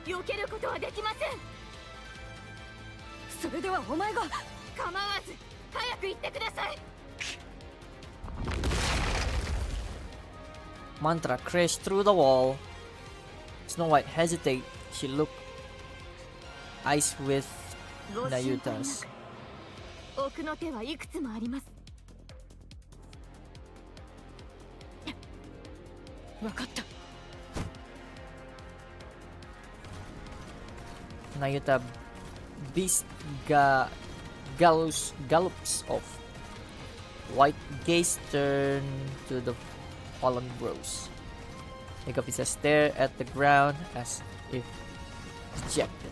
避けることはできません。それではお前が。構わず早く行ってください。 Mantra crashed through the wall. Snow White hesitated. She looked eyes with Nayuta's. 奥の手はいくつもあります。わかった。 Nayuta beast gallops off. White gaze turned to the fallen Rose. Ego Vista stared at the ground as if dejected.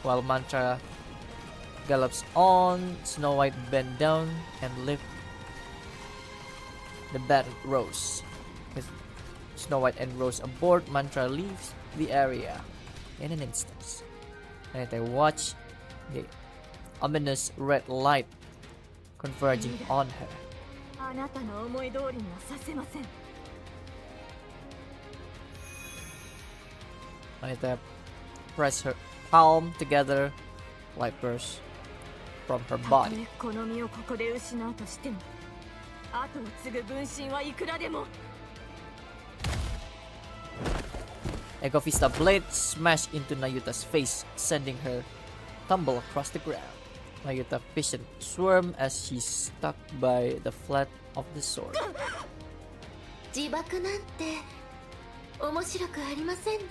While Mantra gallops on, Snow White bent down and lifted the battered Rose. With Snow White and Rose aboard, Mantra leaves the area in an instant. And I watch the ominous red light converging on her. あなたの思い通りにはさせません。 Anita pressed her palm together, light burst from her たと body. えこの身をここで失うとしても、後を継ぐ分身はいくらでも。 Ego Vista blade smashed into Nayuta's face, sending her tumble across the ground. Nayuta vision swarmed as she stuck by the flat of the sword. 自爆なんて面白くありませんね。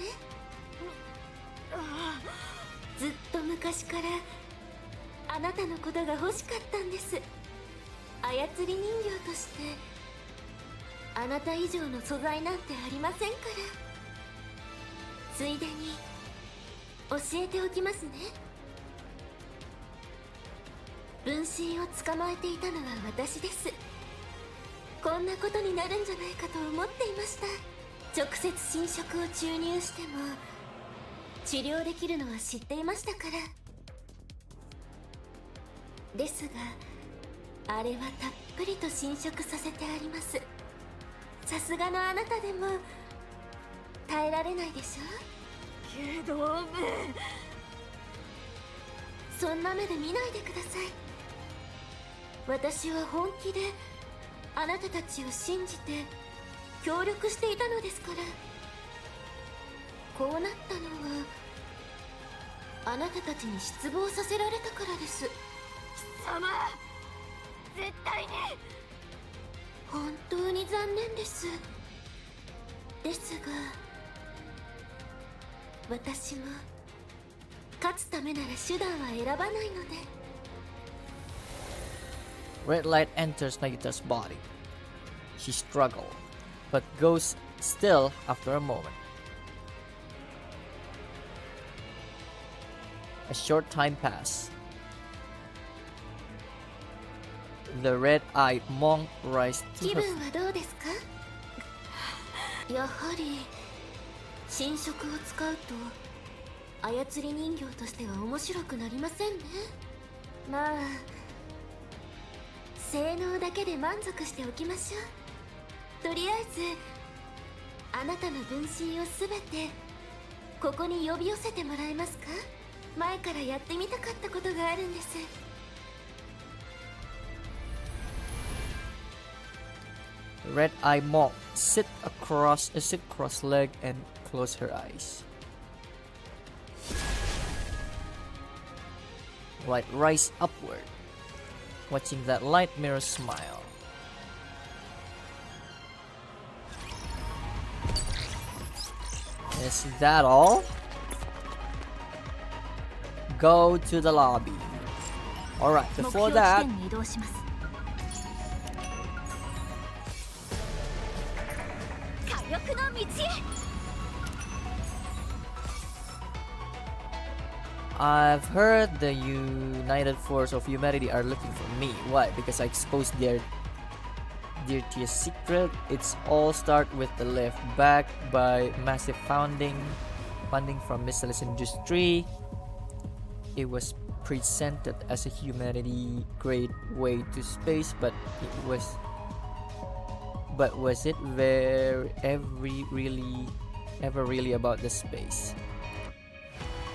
ずっと昔からあなたのことが欲しかったんです。操り人形としてあなた以上の素材なんてありませんから。ついでに教えておきますね。分身を捕まえていたのは私です。こんなことになるんじゃないかと思っていました。直接侵食を注入しても治療できるのは知っていましたから。ですがあれはたっぷりと侵食させてあります。さすがのあなたでも耐えられないでしょ。けどそんな目で見ないでください。私は本気であなたたちを信じて協力していたのですから。こうなったのはあなたたちに失望させられたからです。貴様、絶対に。本当に残念です。ですが私も勝つためなら手段は選ばないので。 Red light enters Nagita's body. She struggles, but goes still after a moment. A short time passes. The red-eyed monk rises to 気 her 分はどうですか？やはり侵食を使うと操り人形としては面白くなりませんね。まあ性能だけで満足しておきましょう。とりあえずあなたの分身をすべてここに呼び寄せてもらえますか？前からやってみたかったことがあるんです。The red-eyed monk sit cross-legged and close her eyes. Light rise upward, watching that light mirror smile. Is that all? Go to the lobby. Alright, before that, 目標地点に移動します。火力の道へ。 I've heard the United Force of Humanity are looking for me. Why? Because I exposed their dirtiest secret. It's all start with the left, backed by massive funding from Missile Industry. It was presented as a humanity great way to space, but was it ever really about the space?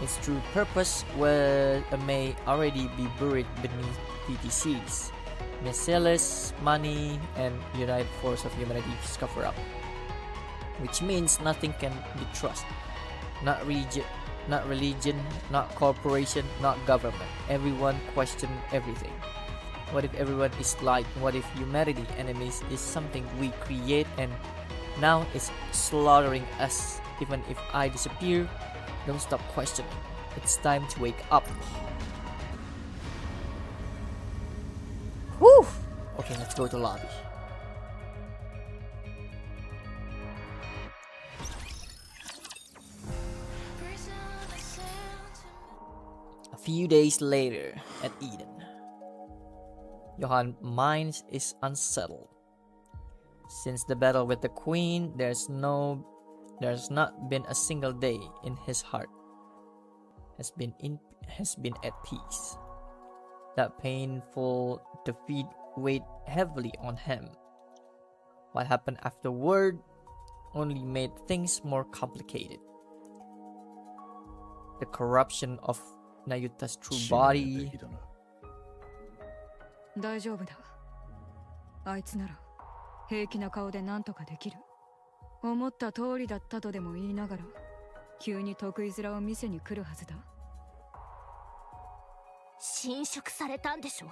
Its true purpose may already be buried beneath PTCs, Missiles, money, and United Force of Humanity's cover-up. Which means nothing can be trusted. Not religion, not corporation, not government. Everyone question everything. What if everyone is like? What if humanity enemies is something we create and now it's slaughtering us? Even if I disappear, don't stop questioning. It's time to wake up. Whew! Okay, let's go to lobby. A few days later at Eden, Johan's mind is unsettled. Since the battle with the Queen, there's not been a single day in his heart has been at peace. That painful defeat weighed heavily on him. What happened afterward only made things more complicated. The corruption of Nayuta's true body. 大丈夫だ。あいつなら平気な顔で何とかできる。思った通りだったとでも言いながら、急に得意面を見せに来るはずだ。侵食されたんでしょ。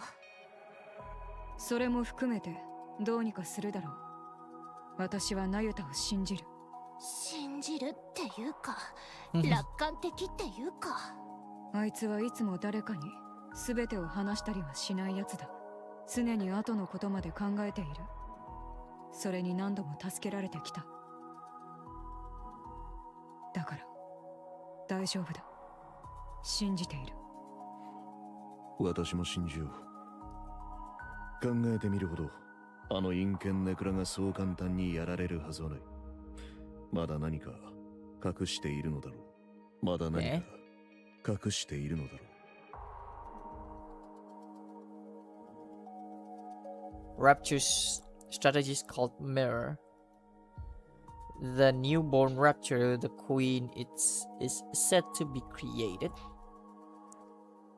それも含めてどうにかするだろう。私はナユタを信じる。信じるっていうか、楽観的っていうか。あいつはいつも誰かに全てを話したりはしないやつだ。常に後のことまで考えている。それに何度も助けられてきた。だから大丈夫だ。信じている。私も信じよう。考えてみるほどあの陰険ネクラがそう簡単にやられるはずはない。まだ何か隠しているのだろう。まだ何か隠しているのだろう。Rapture's strategy is called Mirror. The newborn Rapture, the queen, is said to be created.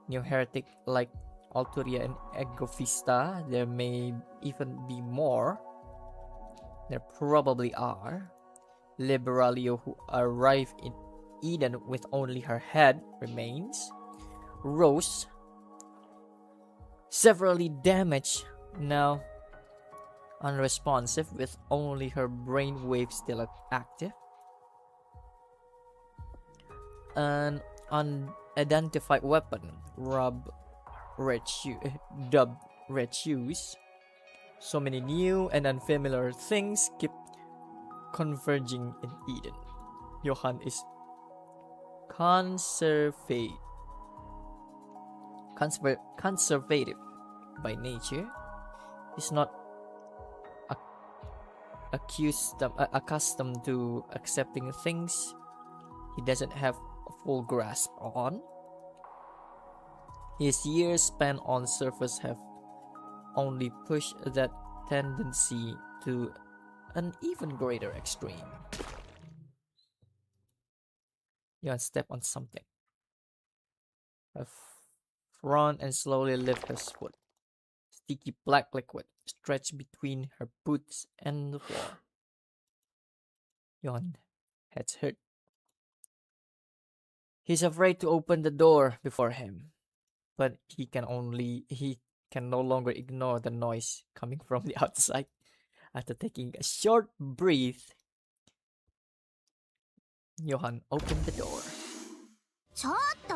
New heretic like Alturia and Egofista, there may even be more. There probably are. Liberalio, who arrived in Eden with only her head remains. Rose, severely damaged, now unresponsive with only her brain waves still active. An unidentified weapon, dubbed Red Shoes. So many new and unfamiliar things keep converging in Eden. Johan is conservative by nature. He's not accustomed to accepting things he doesn't have a full grasp on. His years spent on surface have only pushed that tendency to an even greater extreme. Johan stepped on something. Her front and slowly lift her foot. Sticky black liquid stretched between her boots and the floor. Johan's head's hurt. He's afraid to open the door before him, but he can no longer ignore the noise coming from the outside. After taking a short breath, Johan opened the door. ちょっと、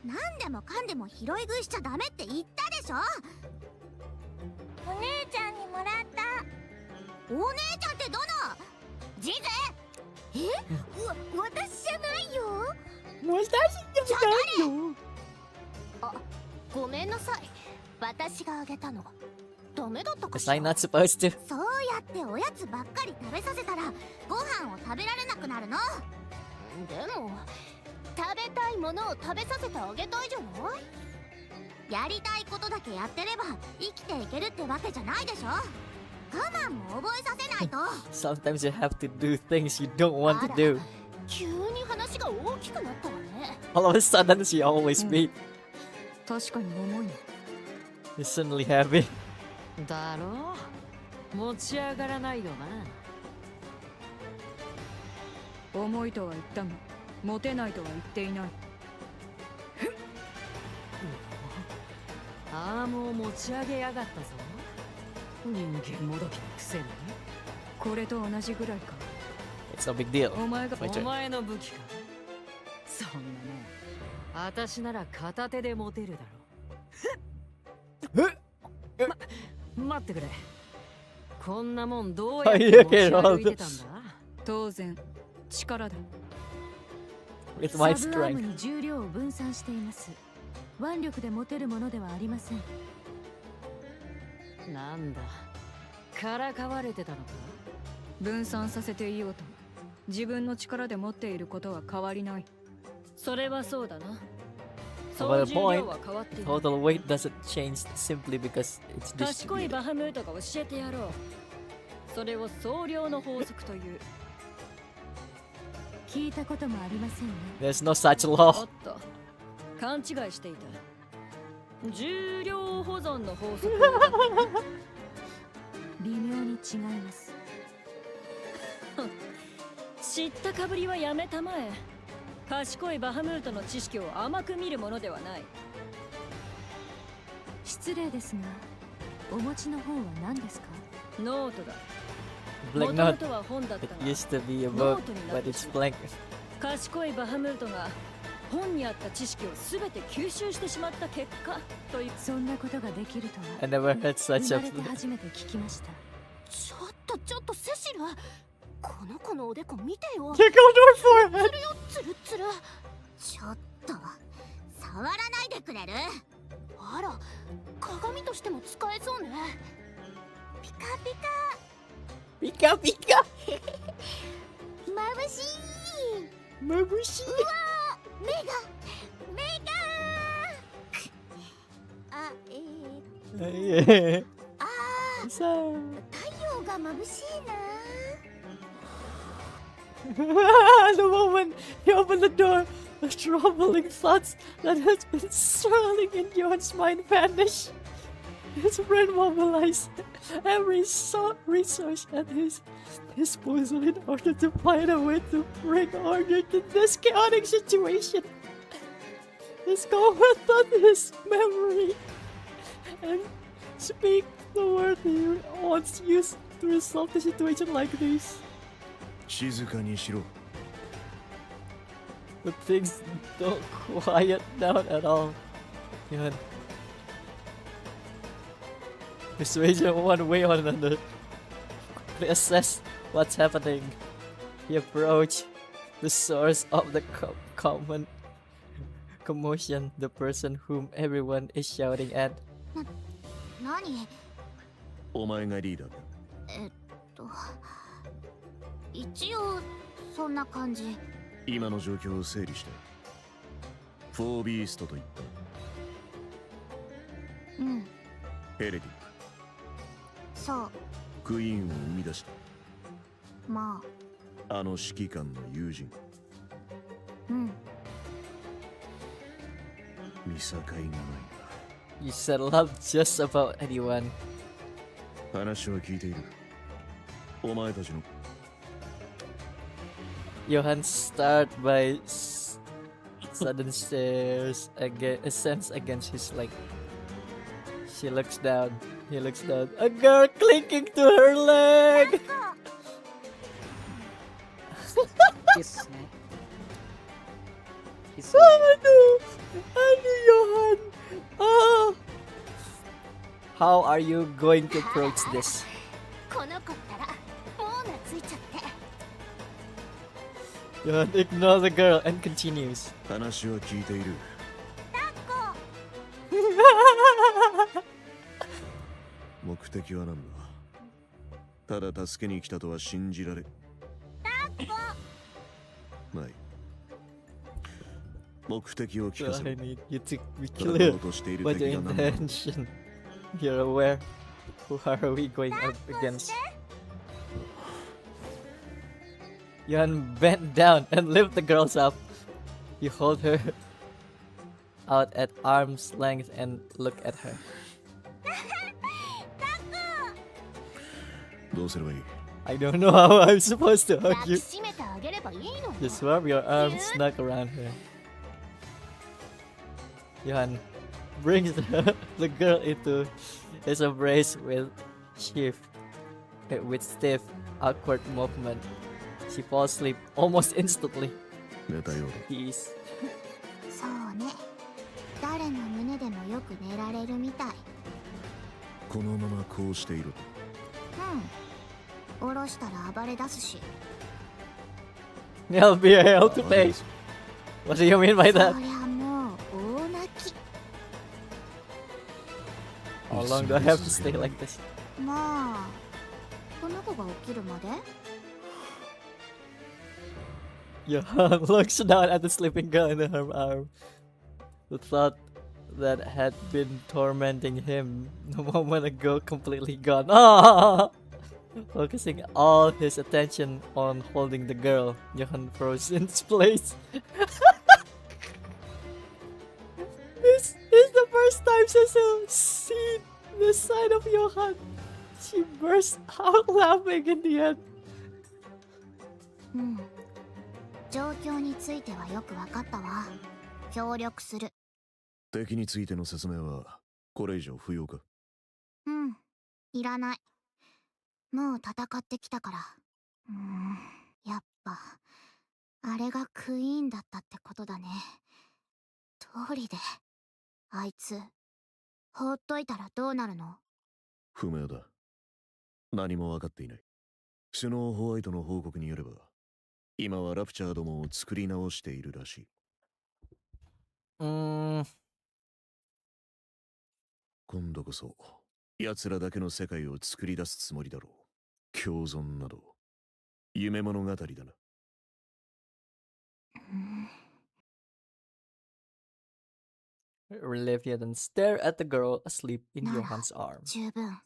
何でもかんでも拾い食いしちゃダメって言ったでしょ。お姉ちゃんにもらった。お姉ちゃんってどの？ジゼ？私じゃないよ。私じゃないよ。あ、ごめんなさい。私があげたの。ダメだったかし Was ら。 I not supposed to? そうやっておやつばっかり食べさせたらご飯を食べられなくなるの。でも食べたいものを食べさせてあげたいじゃない。やりたいことだけやってれば生きていけるってわけじゃないでしょ。我慢も覚えさせないと。 Sometimes you have to do things you don't want to do. 急に話が大きくなったわね。 All of a sudden, she always be 確かに重いね。 suddenly heavy. だろう、持ち上がらないよな。重いとは言ったが持てないとは言っていない。アームを持ち上げやがったぞ。人間もどきのくせに。これと同じぐらいか。 It's no big deal. お前が My turn. お前の武器か。そんなね、私なら片手で持てるだろう。待ってくれ。こんなもんどうやって持ち歩いてたんだ？当然力だ。 With my サブアーム strength. に重量を分散しています。腕力で持てるものではありません。なんだ、からかわれてたのか。分散させていようと自分の力で持っていることは変わりない。それはそうだな。 But the 総重 point, 量は変わっていない。 total weight doesn't change simply because it's 賢い distributed. バハムートが教えてやろう。それを総量の法則という。聞いたこともありませんね。 There's no such お law. っと、勘違いしていた。重量保存の法則は微妙に違います。知ったかぶりはやめたまえ。賢いバハムートの知識を甘く見るものではない。失礼ですが、お持ちの本は何ですか？ノートだ。 Blank もとも note. とは本だった It が、 used to be a ノ book, ートにな but って it's しまう。 blank. 賢いバハムートが本にあった知識をすべて吸収してしまった結果という。そんなことができるとは I never heard 生 such ま a れて初めて聞きました。ちょっとちょっとセシル、この子のおでこ見てよ。 Check out her forehead. ツルツル。ちょっと触らないでくれる？あら、鏡としても使えそうね。ピカピ Pika pika. カ眩しい。 Mabushi. 目があ、Yeah. あ So. 太陽が眩しいな。The moment he opened the door, the troubling thoughts that had been swirling in Johan's mind vanished. His brain mobilized every resource at his disposal in order to find a way to bring order to this chaotic situation. His combat thought his memory and speak the word he once used to resolve a situation like this. 静かにしろ。 But things don't quiet down at all. Yun. Persuasion one way or another. To assess what's happening, he approached the source of the common commotion, the person whom everyone is shouting at. 何？お前がリーダーだ。一応そんな感じ。今の状況を整理して。フォービーストと言った。うん。ヘレディッそう。ククイーンを生み出した。まあの指揮官の友人。あ、うん。見境がないな。 You settle up just about anyone. 話は聞いている。お前たちの Johan start by sudden stares against a sense against his leg. She looks down. He looks down. A girl clinking to her leg. キスね。キス。 Johan. Oh. How are you going to approach this? この子ったらもう懐いちゃって。 Johan ignores the girl and continues. 話は聞いている。目的は何だ。ただ助けに来たとは信じられ。ない。目的を聞 So かせ I ろ。 need you to be 戦お clear うとしている what 敵 your が何だ。 intention. You're aware. Who are we going up against? Johan bent down and lift the girls up. You hold her out at arm's length and look at her. どうすればいい。 I don't know how I'm supposed to 抱 hug き you. しめてあげればいいのよ。 Just wrap your arms snug around her. Johan brings the girl into his embrace with stiff, awkward movement. She falls asleep almost instantly. 寝たようだ。 He's そうね。誰の胸でもよく寝られるみたい。このままこうしていると。うん。下ろしたら暴れ出すし。 I'll be hell to pay. What do you mean by そ that? りゃもう大泣き。 How long do I have to stay like this? まあ、この子が起きるまで。 Johan looks down at the sleeping girl in her arm. The thought that had been tormenting him a moment ago completely gone. Ah! Focusing all his attention on holding the girl, Johan froze in his place. This is the first time Cecil seen this side of Johan. She burst out laughing in the end. うん。状況についてはよくわかったわ。協力する。敵についての説明はこれ以上不要か。うん。いらない。もう戦ってきたから。やっぱ、あれがクイーンだったってことだね。通りで。あいつ、放っといたらどうなるの？不明だ。何も分かっていない。スノーホワイトの報告によれば、今はラプチャーどもを作り直しているらしい。今度こそ、奴らだけの世界を作り出すつもりだろう。共存など、夢物語だな。Olivia then stare at the girl asleep in なら Johan's arm. 十分。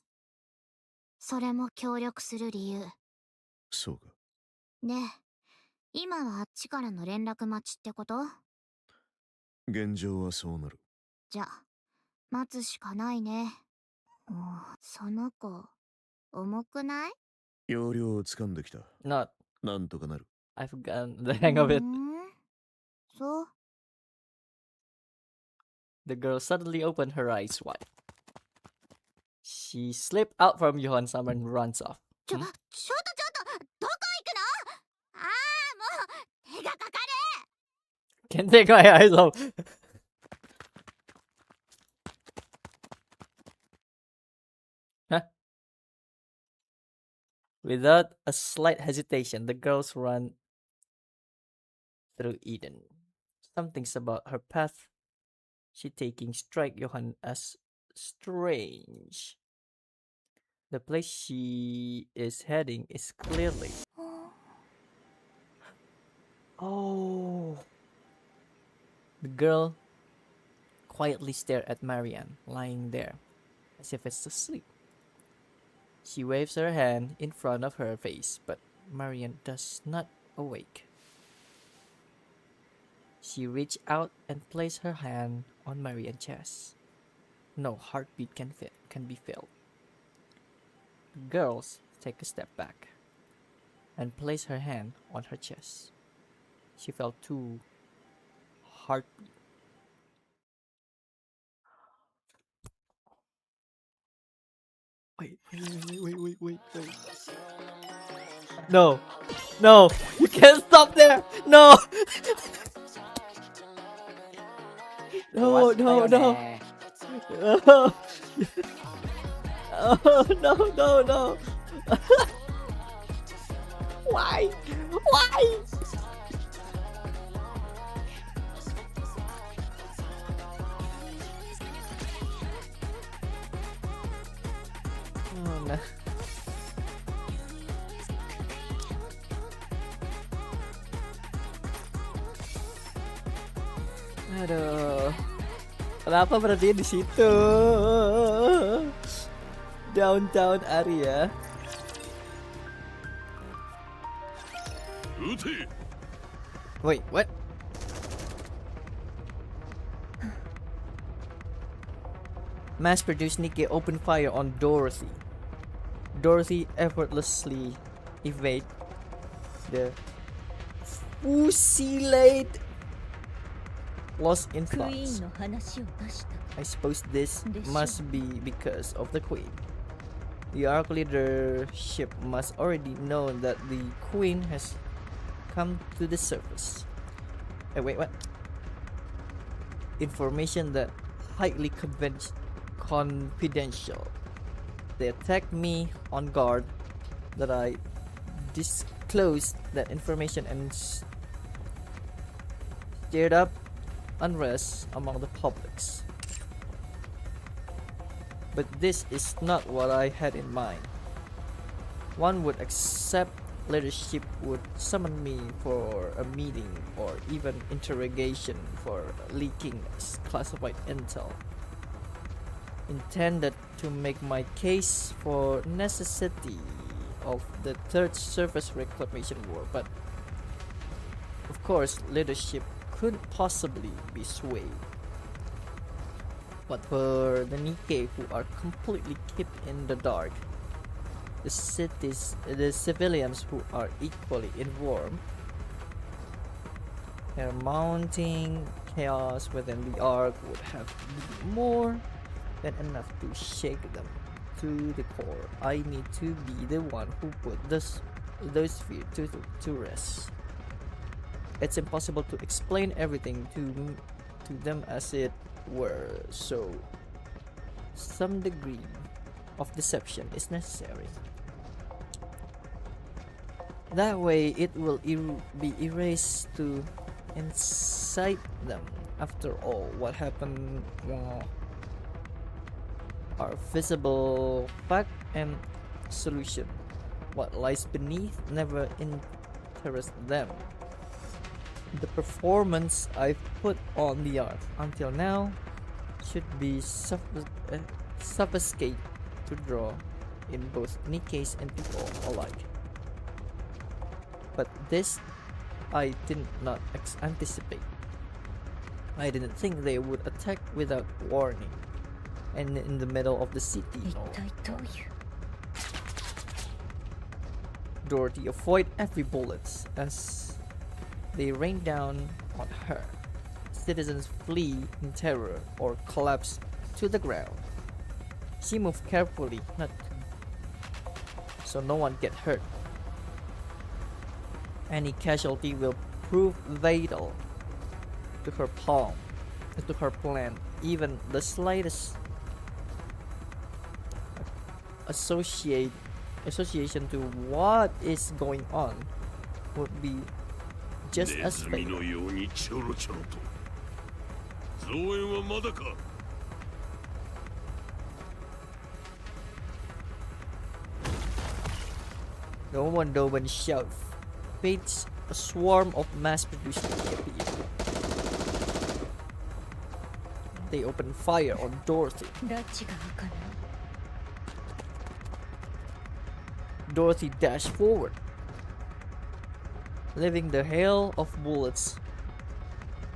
それも協力する理由。そうか。で、今はあっちからの連絡待ちってこと？現状はそうなる。じゃあ、待つしかないね。その子、重くない？要領を掴んできた。Not. なんとかなる。I've gotten the hang of it. そう。The girl suddenly opened her eyes wide. She slipped out from Johan's arm and runs off. ちょっと、どこ行くの？ああ、もう、手がかかる！ Can't take my eyes off. Huh? Without a slight hesitation, the girls run through Eden. Something's about her path she taking strike Johan as strange. The place she is heading is clearly. Oh. The girl quietly stared at Marianne, lying there, as if it's asleep. She waves her hand in front of her face, but Marianne does not awake. She reached out and placed her hand on Marianne's chest. No heartbeat can be felt. The girls take a step back and place her hand on her chest. She felt 2 heartbeats. Wait. No, you can't stop there. No. No. Oh, no. Why? Oh, no. Aduh. Kenapa berhenti di situ? Downtown area. Wait, what? Mass-produced Nikke opened fire on Dorothy. Dorothy effortlessly evade the fusilade. Lost in thoughts. I suppose this must be because of the Queen. The Ark leadership must already know that the Queen has come to the surface. Wait, what? Information that highly confidential. They attacked me on guard that I disclosed that information and stirred up unrest among the publics. But this is not what I had in mind. One would accept leadership would summon me for a meeting or even interrogation for leaking classified intel, intended to make my case for necessity of the third surface reclamation war, but of course leadership couldn't possibly be swayed. But for the Nikke who are completely kept in the dark, the civilians who are equally informed, their mounting chaos within the Ark would have been more than enough to shake them to the core. I need to be the one who put those fears to rest. It's impossible to explain everything to them as it were, so some degree of deception is necessary. That way it will be erased to incite them. After all, what happened are visible fact and solution. What lies beneath never interests them. The performance I've put on the art until now should be sufficient to draw in both Nikke's and people alike. But this I did not anticipate. I didn't think they would attack without warning, and in the middle of the city. Dorothy avoided every bullet as they rained down on her. Citizens flee in terror or collapse to the ground. She moved carefully, so no one get hurt. Any casualty will prove fatal to her plan. Even the slightest association to what is going on would be just as fatal. No one Doban shouts. Fates, a swarm of mass-produced appear. They open fire on Dorothy. Dorothy dashed forward, leaving the hail of bullets.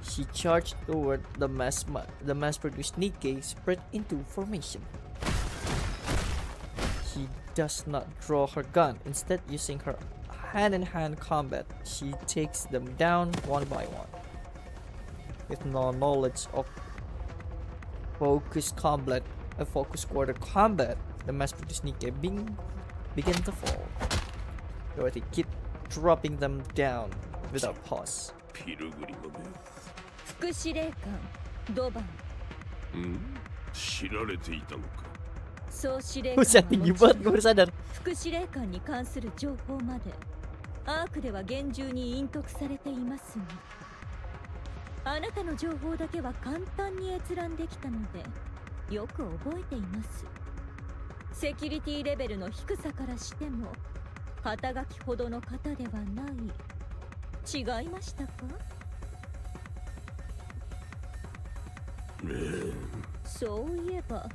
She charged toward the mass-produced Nikke, spread into formation. She does not draw her gun. Instead, using her hand-in-hand combat, she takes them down one by one. With no knowledge of focus quarter combat, the mass-produced Nikke begin to fall. Dorothy keep dropping them down without pause. Buset, tinggi banget, gue baru sadar. 副司令官に関する情報までアークでは厳重に隠匿されていますが、あなたの情報だけは簡単に閲覧できたのでよく覚えています。セキュリティレベルの低さからしても肩書きほどの方ではない。違いましたか？そういえば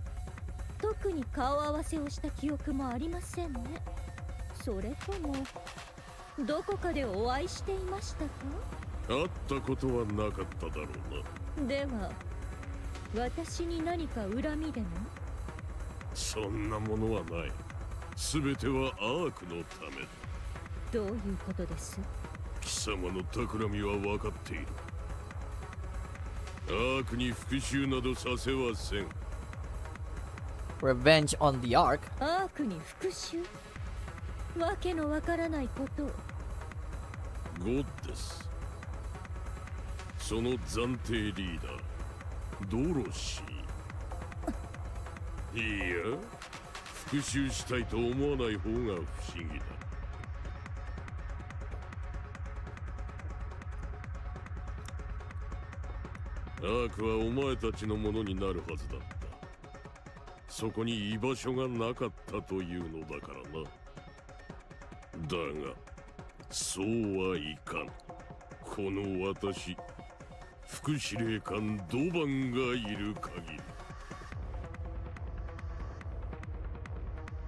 特に顔合わせをした記憶もありませんね。それともどこかでお会いしていましたか？会ったことはなかっただろうな。では私に何か恨みでも？そんなものはない。すべてはアークのためだ。どういうことです？貴様の企みは分かっている。アークに復讐などさせはせん。Revenge on the Ark? アークに復讐？わけのわからないことを。ゴッデス。その暫定リーダー、ドロシー。いや、復讐したいと思わない方が不思議だ。アークはお前たちのものになるはずだった。そこに居場所がなかったというのだからな。だが、そうはいかん。この私、副司令官ドバンがいる限り。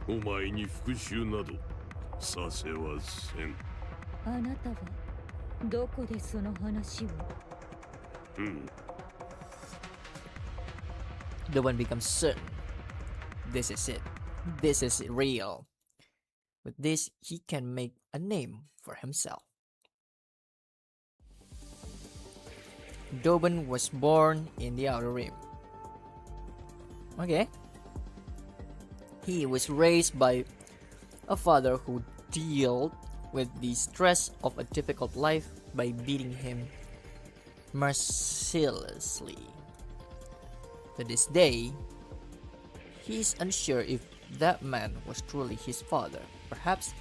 お前に復讐などさせはせん。あなたはどこでその話を？The one becomes certain. This is it. This is real. With this, he can make a name for himself. Doban was born in the Outer Rim. Okay. He was raised by a father who dealt with the stress of a difficult life by beating him mercilessly. To this day, he is unsure if that man was truly his father. Perhaps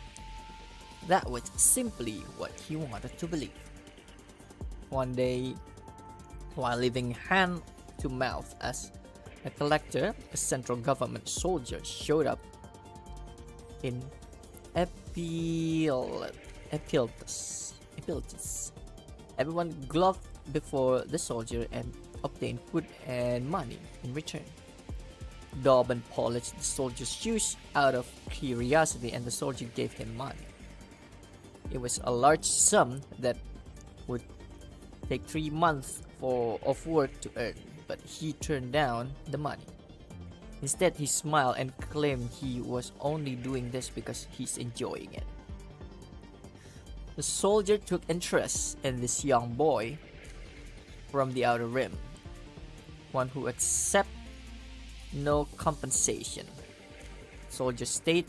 that was simply what he wanted to believe. One day, while living hand to mouth as a collector, a central government soldier showed up in Epiltus. Everyone gloved before the soldier and obtained food and money in return. Doban polished the soldier's shoes out of curiosity, and the soldier gave him money. It was a large sum that would take 3 months of work to earn, but he turned down the money. Instead, he smiled and claimed he was only doing this because he's enjoying it. The soldier took interest in this young boy from the Outer Rim, one who accepted no compensation. Soldier stayed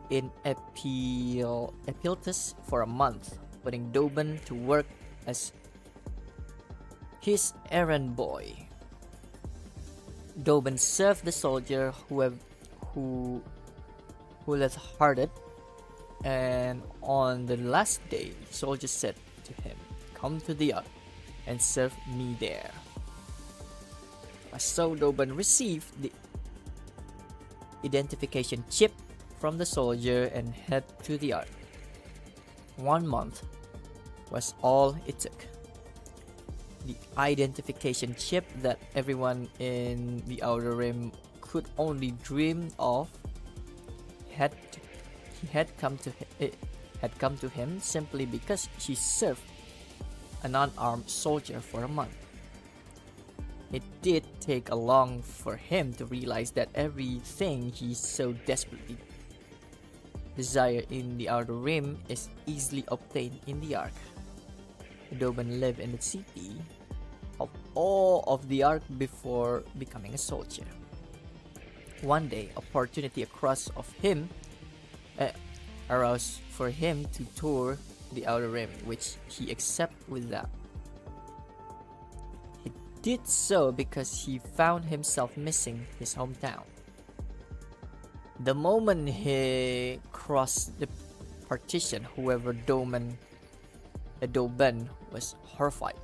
in Epiltus for a month, putting Doban to work as his errand boy. Doban served the soldier who light-hearted, and on the last day, the soldier said to him, "Come to the yard and serve me there." So Doban received the identification chip from the soldier and head to the yard. 1 month was all it took. The identification chip that everyone in the Outer Rim could only dream of had come to him simply because he served an unarmed soldier for a month. It did take a long for him to realize that everything he so desperately desired in the Outer Rim is easily obtained in the Ark. Doban lived in the city of all of the Ark before becoming a soldier. One day, opportunity arose for him to tour the Outer Rim, which he accepted without. He did so because he found himself missing his hometown. The moment he crossed the partition, Doban was horrified.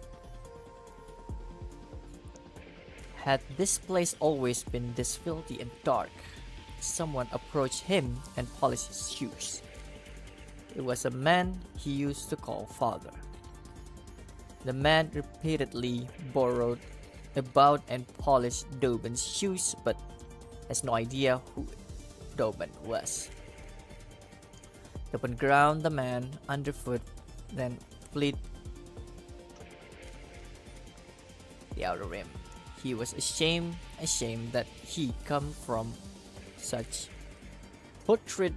Had this place always been this filthy and dark? Someone approached him and polished his shoes. It was a man he used to call father. The man repeatedly borrowed about and polished Doban's shoes, but has no idea who Doban was. Doban ground the man underfoot, then fled the Outer Rim. He was ashamed that he come from such putrid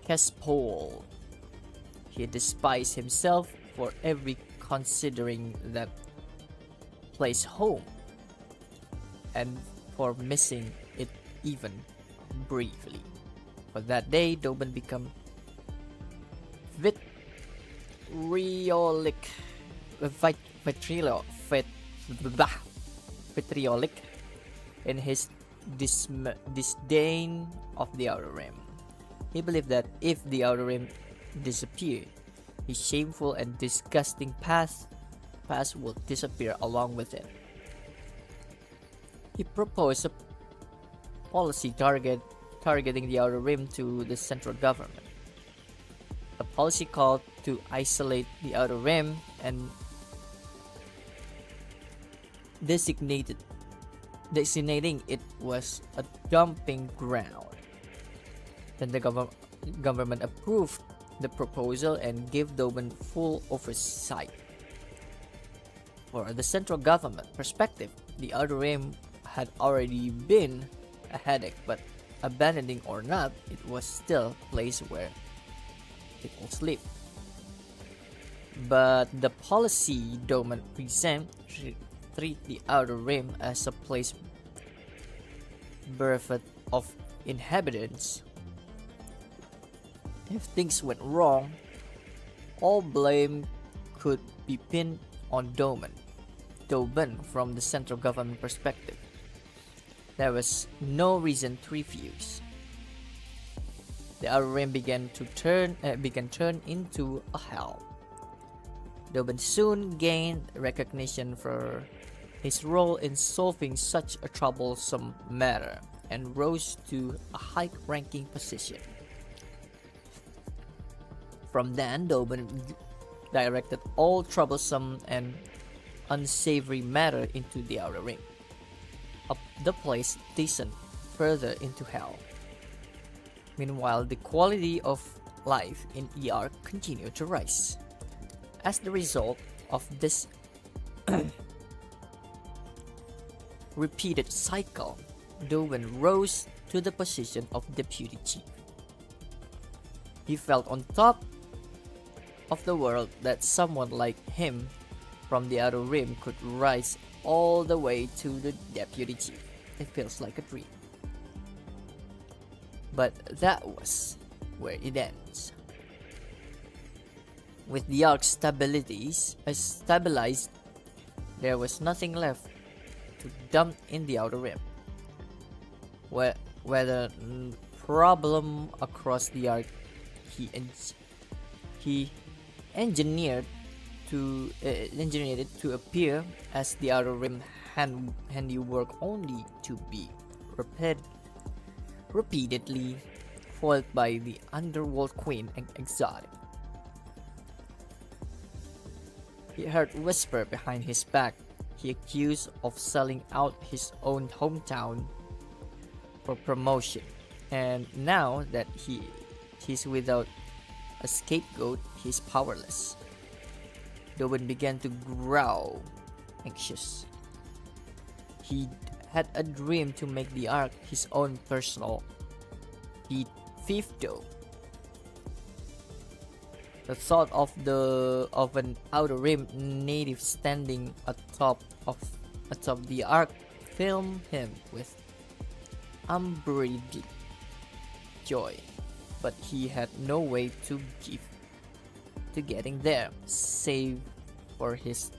Caspol. He despised himself for every considering that place home, and for missing it even briefly. For that day, Doban became vitriolic in his disdain of the Outer Rim. He believed that if the Outer Rim disappeared, his shameful and disgusting past will disappear along with it. He proposed a policy targeting the Outer Rim to the central government. The policy called to isolate the Outer Rim and designating it was a dumping ground. Then the government approved the proposal and gave Doban full oversight. For the central government perspective, the Outer Rim had already been a headache, but abandoning or not, it was still a place where people sleep. But the policy Doban presented treat the Outer Rim as a place bereft of inhabitants. If things went wrong, all blame could be pinned on Doban from the central government perspective. There was no reason to refuse. the outer rim began turn into a hell. Doben soon gained recognition for his role in solving such a troublesome matter and rose to a high-ranking position. From then, Doben directed all troublesome and unsavory matter into the outer rim, up the place descent further into hell. Meanwhile, the quality of life in ER continued to rise. As the result of this repeated cycle, Doben rose to the position of deputy chief. He felt on top of the world that someone like him from the outer rim could rise all the way to the deputy chief. It feels like a dream. But that was where it ends. With the arc stabilized, there was nothing left to dump in the outer rim. Whether problem across the arc, he engineered it to appear as the outer rim handiwork, only to be repeatedly foiled by the underworld queen and exotic. He heard whisper behind his back. He accused of selling out his own hometown for promotion, and now that he's without a scapegoat, he's powerless. Doben began to grow anxious. He had a dream to make the arc his own personal fiefdom. The thought of an outer rim native standing atop the arc filled him with unbridled joy, but he had no way to getting there, save for his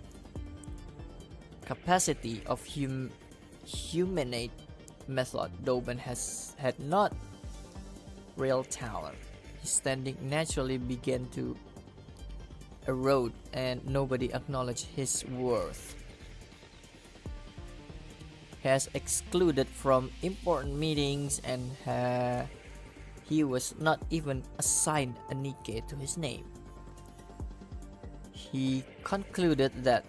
capacity of humanate method. Doben had not real talent. His standing naturally began to erode, and nobody acknowledged his worth. He was excluded from important meetings, and he was not even assigned a Nikke to his name. He concluded that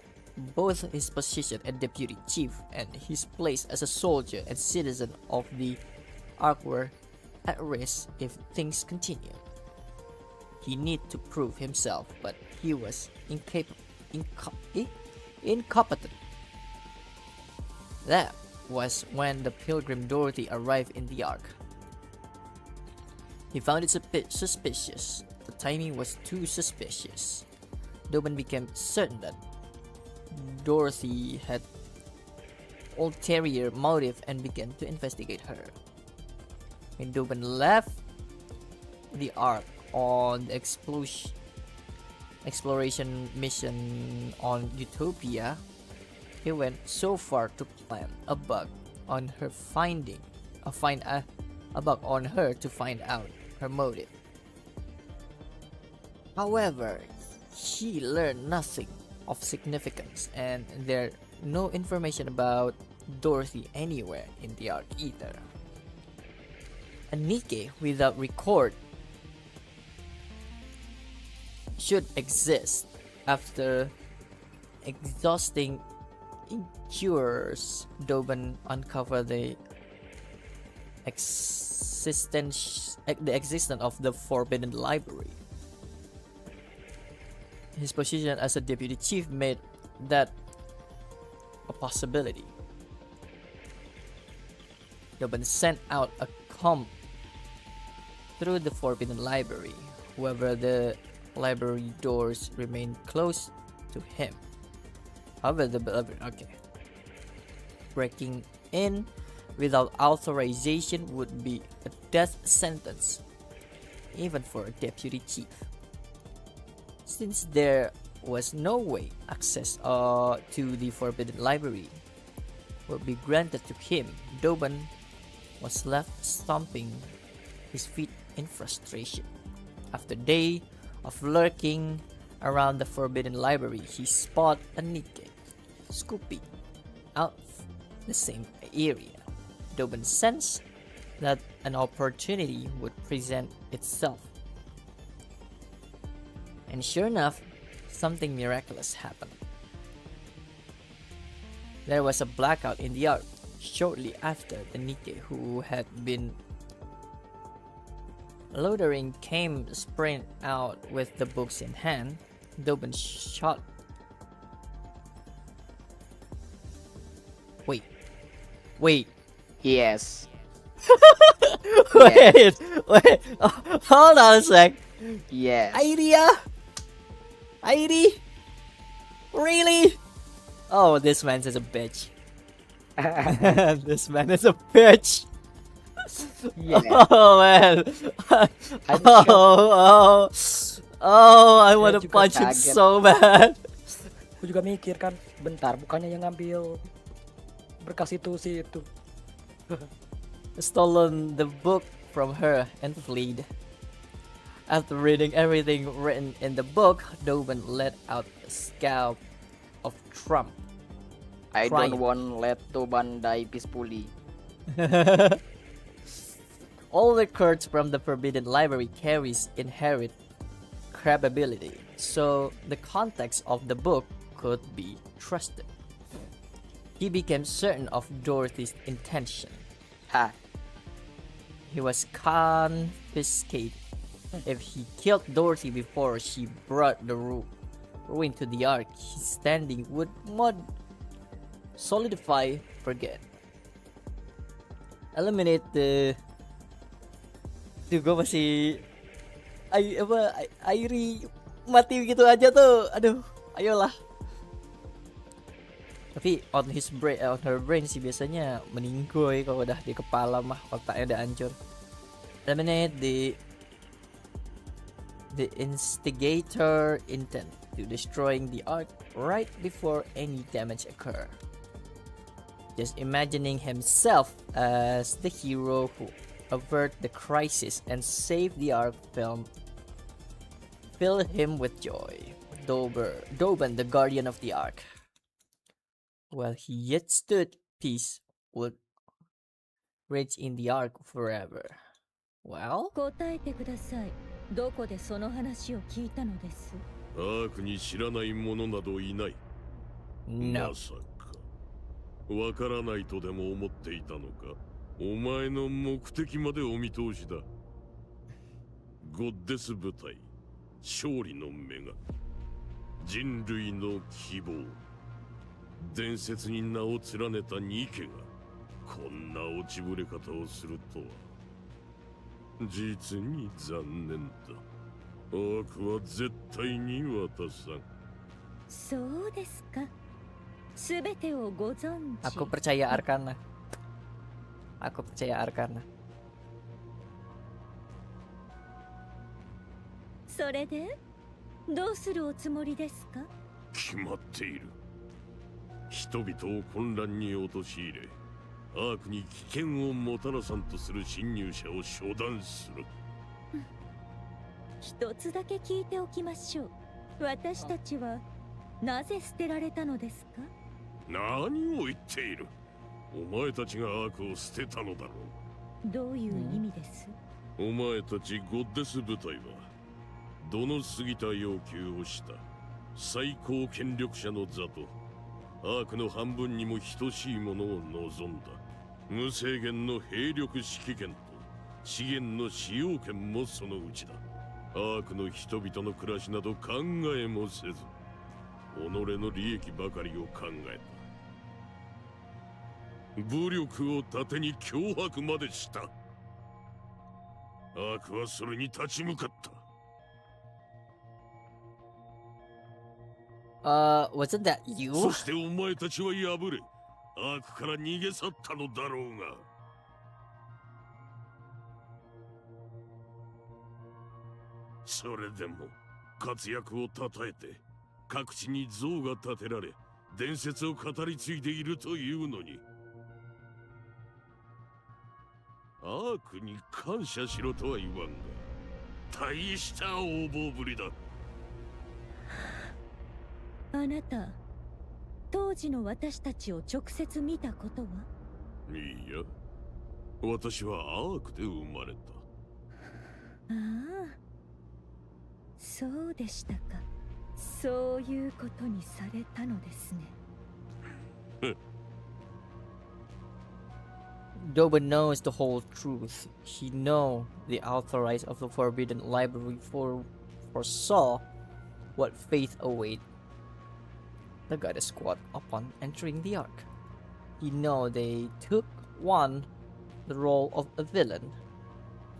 both his position as deputy chief and his place as a soldier and citizen of the Ark were at risk if things continued. He needed to prove himself, but he was incompetent. That was when the pilgrim Dorothy arrived in the Ark. He found it suspicious. The timing was too suspicious. Doben became certain that Dorothy had ulterior motive and began to investigate her. When Doben left the Ark on the exploration mission on Utopia, he went so far to plant a bug on her to find out her motive. However, he learned nothing of significance, and there's no information about Dorothy anywhere in the Ark either. A Nikke without record should exist. After exhausting incures, Doben uncovered the existence of the Forbidden Library. His position as a deputy chief made that a possibility. Doben sent out a comb through the Forbidden Library. However, the library doors remained closed to him. Breaking in without authorization would be a death sentence, even for a deputy chief. Since there was no way access to the Forbidden Library would be granted to him, Doben was left stomping his feet in frustration. After a day of lurking around the forbidden library, he spotted a Nikke scooping out the same area. Doben sensed that an opportunity would present itself. And sure enough, something miraculous happened. There was a blackout in the arc. Shortly after, the Nikke who had been loitering came sprint out with the books in hand. Doben shot. Wait. Yes. Wait. Oh, hold on a sec. Yes. Airi? Really? Oh, this man's is a bitch. This man is a bitch. Yeah. Oh man. I want to juga punch him kaget. so bad. Aku juga mikir kan, bentar, bukannya yang ngambil berkas itu sih itu. Stolen the book from her and fled. After reading everything written in the book, Doben let out a scowl of Trump. I Crying. don't want let Doban die peacefully. All records from the Forbidden Library carries inherent credibility, so the context of the book could be trusted. He became certain of Dorothy's intention. Ha. He was confiscated if he killed Dorothy before she brought the ruin to the Ark. His standing would solidify. Forget. Eliminate the. Tuh gue masih Airi mati gitu aja tuh. Aduh, ayolah. Tapi on her brain sih biasanya meninggoy kalau udah di kepala mah otaknya udah hancur. Eliminate the instigator intent to destroying the Ark right before any damage occur. Just imagining himself as the hero who avert the crisis and save the Ark filled him with joy. Doben, the guardian of the Ark, while he yet stood peace, would rage in the Ark forever. Well? 答えてください。どこでその話を聞いたのです？アークに知らない者などいない。No. まさかわからないとでも思っていたのか。お前の目的までお見通しだ。ゴッデス部隊、勝利の女が、人類の希望、伝説に名を連ねたニケがこんな落ちぶれ方をするとは実に残念だ。アークは絶対に渡さん。そうですか。すべてをご存知。 Aku percaya Arcana. Aku percaya Arcana. それでどうするおつもりですか？決まっている。人々を混乱に陥れ、アークに危険をもたらさんとする侵入者を処断する。一つだけ聞いておきましょう。私たちはなぜ捨てられたのですか？何を言っている。お前たちがアークを捨てたのだろう。どういう意味です？お前たちゴッデス部隊はどの過ぎた要求をした。最高権力者の座とアークの半分にも等しいものを望んだ。無制限の兵力指揮権と資源の使用権もそのうちだ。アークの人々の暮らしなど考えもせず、己の利益ばかりを考えた。武力を盾に脅迫までした。アークはそれに立ち向かった。Wasn't that you? そしてお前たちは敗れ、アークから逃げ去ったのだろうが。それでも活躍をたたえて各地に像が建てられ、伝説を語り継いでいるというのに、アアークに感謝しろとは言わんが、大した横暴ぶりだ。あなた、当時の私たちを直接見たことは？いいや、私はアークで生まれた。ああ、そうでしたか。そういうことにされたのですね。Doben knows the whole truth. He know the authorities of the Forbidden Library foresaw what fate await the Goddess Squad upon entering the Ark. He know they took on the role of a villain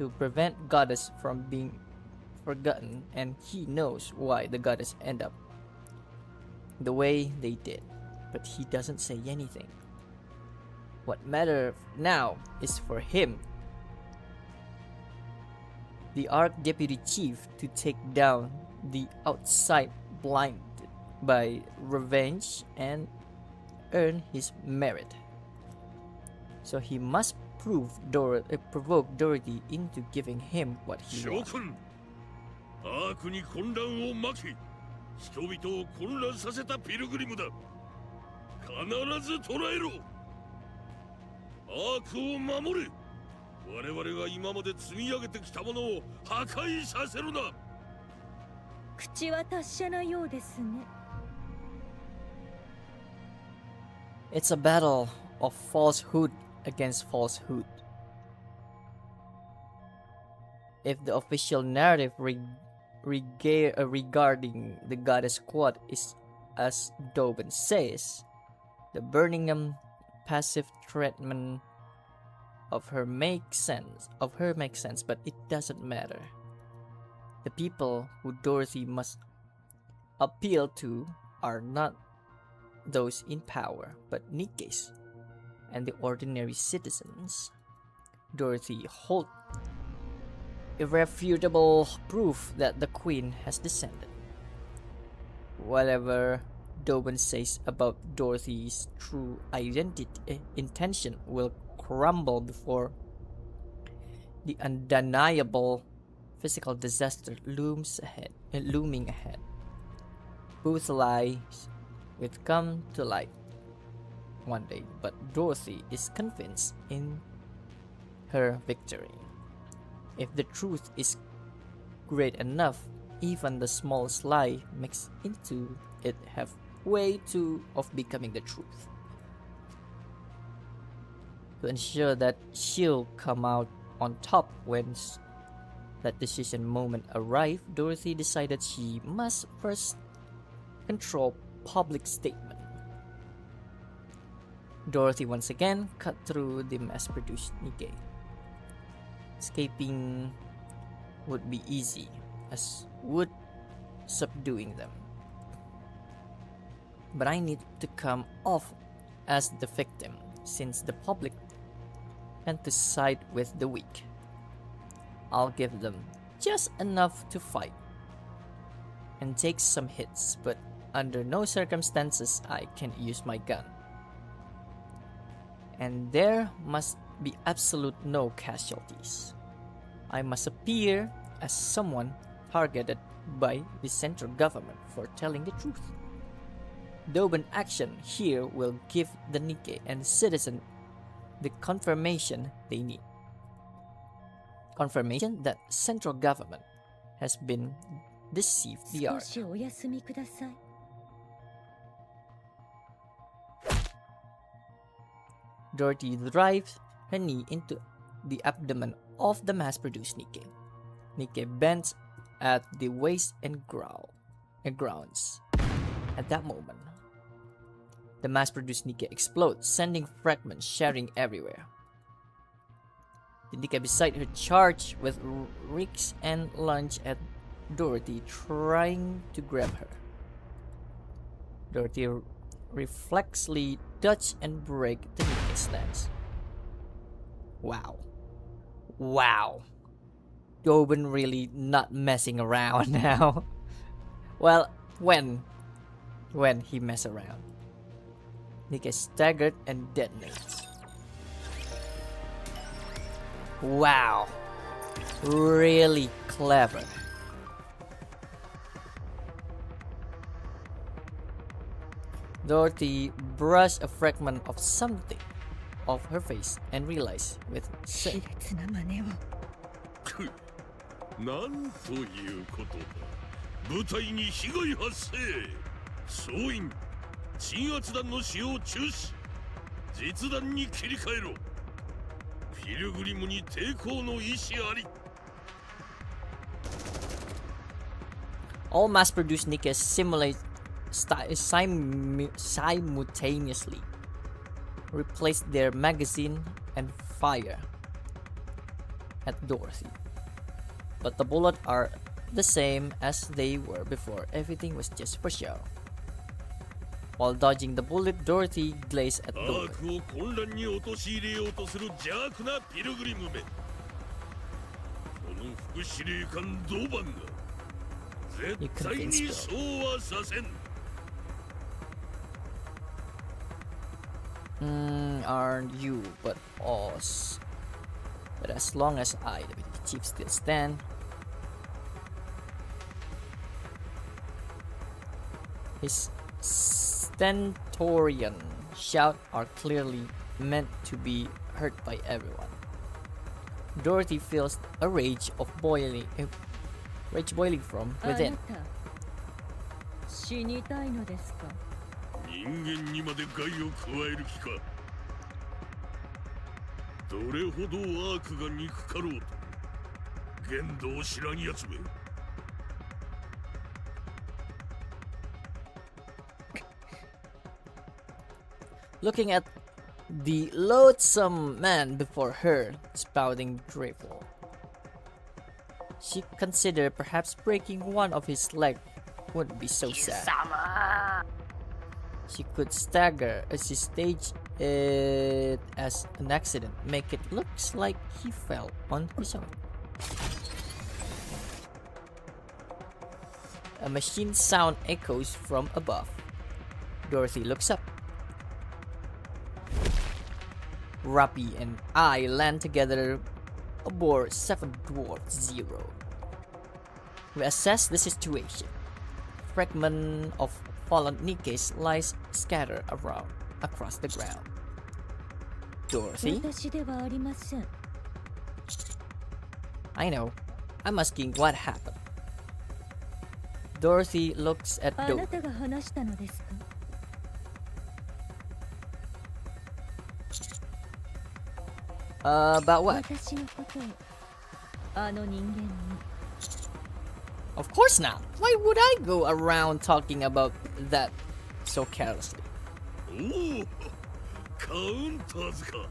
to prevent Goddess from being forgotten, and he knows why the Goddess end up the way they did, but he doesn't say anything. What matters now is for him, the Ark Deputy Chief, to take down the outside blinded by revenge and earn his merit. So he must provoke Dorothy into giving him what he wants. アークに混乱を巻き、人々を混乱させたピルグリムだ。必ず捕らえろ。アークを守れ。我々が今まで積み上げてきたものを破壊させるな。口は達者なようですね。It's a battle of falsehood against falsehood. If the official narrative regarding the Goddess Squad is as Doben says, the Birmingham passive treatment of her makes sense, but it doesn't matter. The people who Dorothy must appeal to are not those in power, but Nikke's and the ordinary citizens. Dorothy holds irrefutable proof that the Queen has descended. Whatever Doben says about Dorothy's true intention will crumble before the undeniable physical disaster looming ahead. Both lies will come to light one day, but Dorothy is convinced in her victory. If the truth is great enough, even the smallest lie mixed into it have way too of becoming the truth. To ensure that she'll come out on top when that decision moment arrived, Dorothy decided she must first control public statement. Dorothy once again cut through the mass-produced Nikke. Escaping would be easy, as would subduing them. But I need to come off as the victim, since the public tend to side with the weak. I'll give them just enough to fight and take some hits, but under no circumstances I can use my gun. And there must be absolute no casualties. I must appear as someone targeted by the central government for telling the truth. Doben action here will give the Nikke and citizen the confirmation they need. Confirmation that central government has been deceived the art. 少しお休みください。Dorothy drives her knee into the abdomen of the mass-produced Nikke. Nikke bends at the waist and grounds. At that moment, the mass-produced Nikke explodes, sending fragments shattering everywhere. The Nikke beside her charge with ricks and lunge at Dorothy, trying to grab her. Dorothy reflexly dodge and break the Nikke's stance. Wow. Doben really not messing around now. Well, when he mess around. Nikke staggered and detonates. Wow. Really clever. Dorothy brushed a fragment of something off her face and realized with shame. なんということだ。部隊に被害発生。総員、鎮圧弾の使用中止。実弾に切り替えろ。ピルグリムに抵抗の意志あり。All mass-produced Nikke simultaneously replaced their magazine and fire at Dorothy. But the bullets are the same as they were before. Everything was just for show. While dodging the bullet, Dorothy gazed at アー Dorothy. クを混乱に陥れようとする邪悪なピルグリムめ。この副司令官ドバンが絶対にそうはさせん。Aren't you but us? But as long as I, the chief, still stand, his stentorian shout are clearly meant to be heard by everyone. Dorothy feels a rage boiling from あな within. た死にたいのですか？人間にまで害を加える気か。どれほどアークが憎かろうと限度を知らんやつめ。Looking at the loathsome man before her, spouting drivel, she considered perhaps breaking one of his legs wouldn't be so sad. She could stagger as she staged it as an accident, make it looks like he fell on his own. A machine sound echoes from above. Dorothy looks up. Rappy and I land together aboard 7 Dwarf Zero. We assess the situation. Fragment of fallen Nikkes lies scattered around across the ground. Dorothy? 私ではありません。 I know. I'm asking what happened. Dorothy looks at あ Dorothy. なたが話したのですか？ About what? 私のことをあの人間に。 Of course not. Why would I go around talking about that so carelessly? おお、カウンターズか。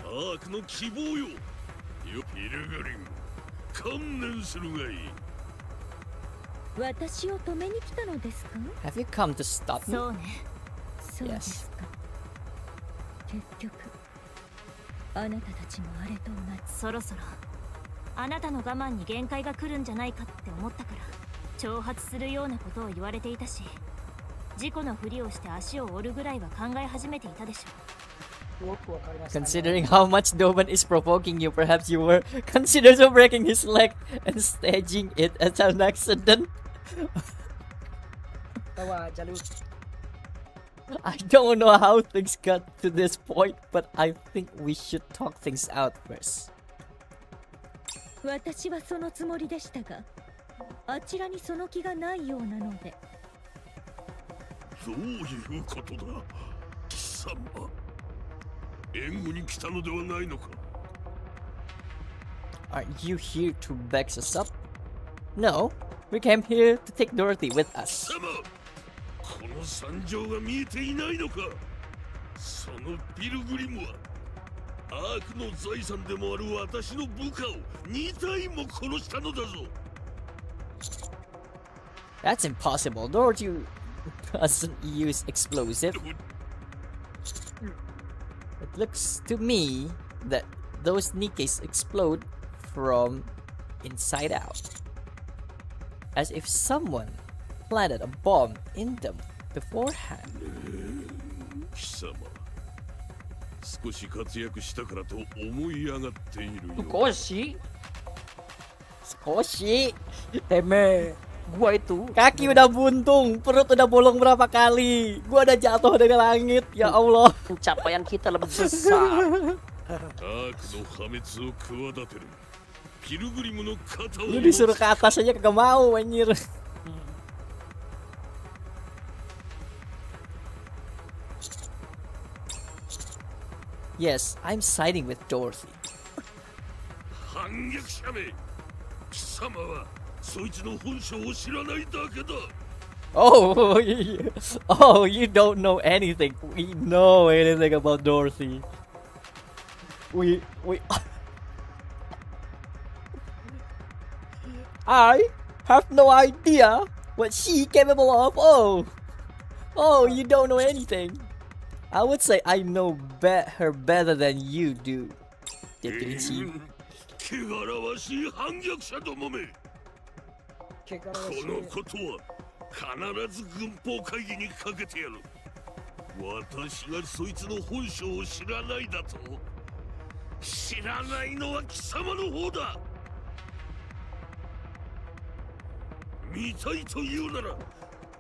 アークの希望よ。よピルグリム、観念するがいい。私を止めに来たのですか？ Have you come to stop me? そうね。そうですか。結局あなたたちもあれと同じ。そろそろあなたの我慢に限界が来るんじゃないかって思ったから挑発するようなことを言われていたし、事故のふりをして足を折るぐらいは考え始めていたでしょう。よくわかりましたね。 Considering how much Doban is provoking you, perhaps you were considered of breaking his leg and staging it as an accident. แต่ว่าจะรู้ I don't know how things got to this point, but I think we should talk things out first. 私はそのつもりでしたが、あちらにその気がないようなので。どういうことだ、貴様。援護に来たのではないのか。 Aren't you here to vex us up? No, we came here to take Dorothy with us. 貴様、この惨状が見えていないのか。そのピルグリムはアークの財産でもある私の部下を2体も殺したのだぞ。 That's impossible. Dorothy doesn't use explosive. It looks to me that those Nikkes explode from inside out, as if someone planted a bomb in them beforehand. 貴様、少し活躍したからと思い上がっているよ。 Koshi Skoshi, Teme gua itu kaki udah buntung, perut udah bolong berapa kali, gua udah jatuh dari langit, ya Allah. pencapaian kita lebih besar. アークの破滅を企てるピルグリムの肩を Lu disuruh ke atas aja kagak mau anjir. Yes, I'm siding with Dorothy. 反逆者め、貴様はそいつの本性を知らないだけだ。 Oh, oh, you don't know anything. We know anything about Dorothy. We I have no idea what she capable of. Oh, you don't know anything. I would say I know her better than you do. って言ってるし。汚らわしい反逆者どもめ。このことは必ず軍法会議にかけてやる。私がそいつの本性を知らないだと。知らないのは貴様の方だ。見たいというなら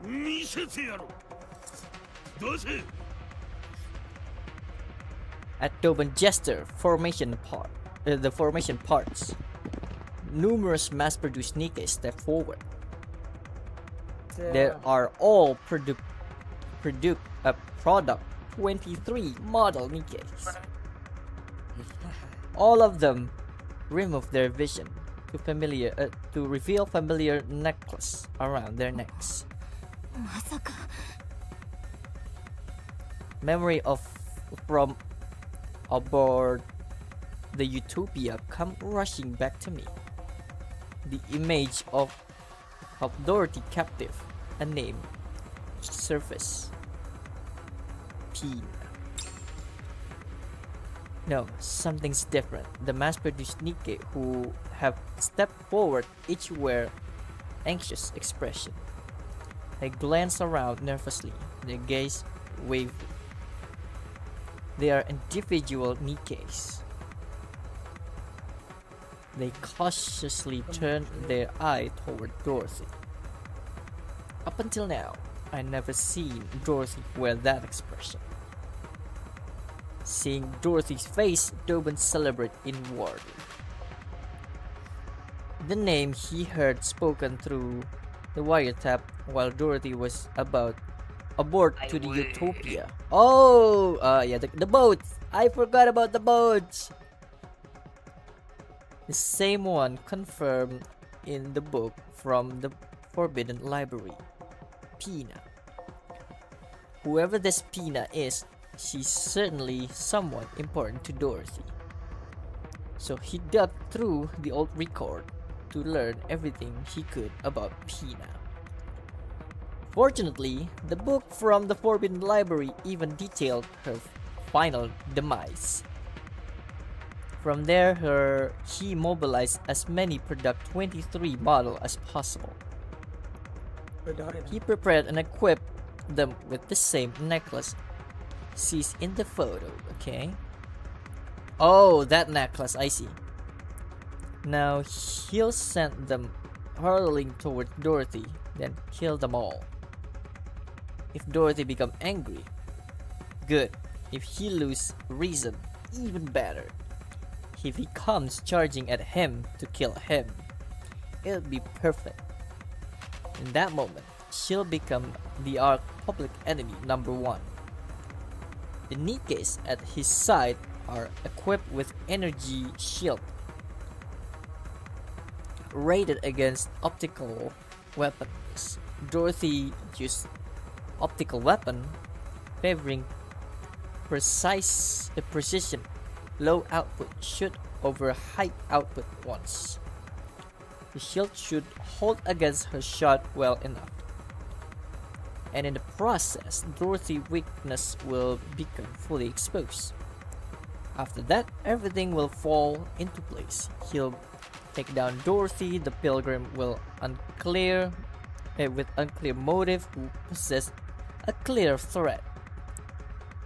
見せてやろう。出せ。 At Doben Jester the formation parts, numerous mass-produced Nikke step forward. There are all product 23 model Nikkes. All of them remove their vision to reveal familiar necklace around their necks. まさか Memory from aboard the Utopia come rushing back to me. The image of Dorothy captive, a name, surface. Peen. No, something's different. The mass-produced Nikke who have stepped forward each wear anxious expression. They glance around nervously, their gaze wavy. They are individual Nikkes. They cautiously turn their eye toward Dorothy. Up until now, I never seen Dorothy wear that expression. Seeing Dorothy's face, Doben celebrate inwardly. The name he heard spoken through the wiretap while Dorothy was aboard to the Utopia. Oh, yeah, the boats. I forgot about the boats. The same one confirmed in the book from the Forbidden Library. Pina. Whoever this Pina is, she's certainly someone important to Dorothy. So he dug through the old record to learn everything he could about Pina. Fortunately, the book from the Forbidden Library even detailed her final demise. From there, he mobilized as many Product 23 model as possible. He prepared and equipped them with the same necklace sees in the photo, okay? Oh, that necklace, I see. Now he'll send them hurtling toward Dorothy, then kill them all. If Dorothy become angry, good. If he lose reason, even better. If he comes charging at him to kill him, it'll be perfect. In that moment, she'll become the Ark public enemy #1. The Nikkes at his side are equipped with energy shield, rated against optical weapons. Dorothy used optical weapon, favoring precision, low output shoot over high output ones. The shield should hold against her shot well enough. And in the process, Dorothy's weakness will become fully exposed. After that, everything will fall into place. He'll take down Dorothy, the pilgrim will with unclear motive who possess a clear threat.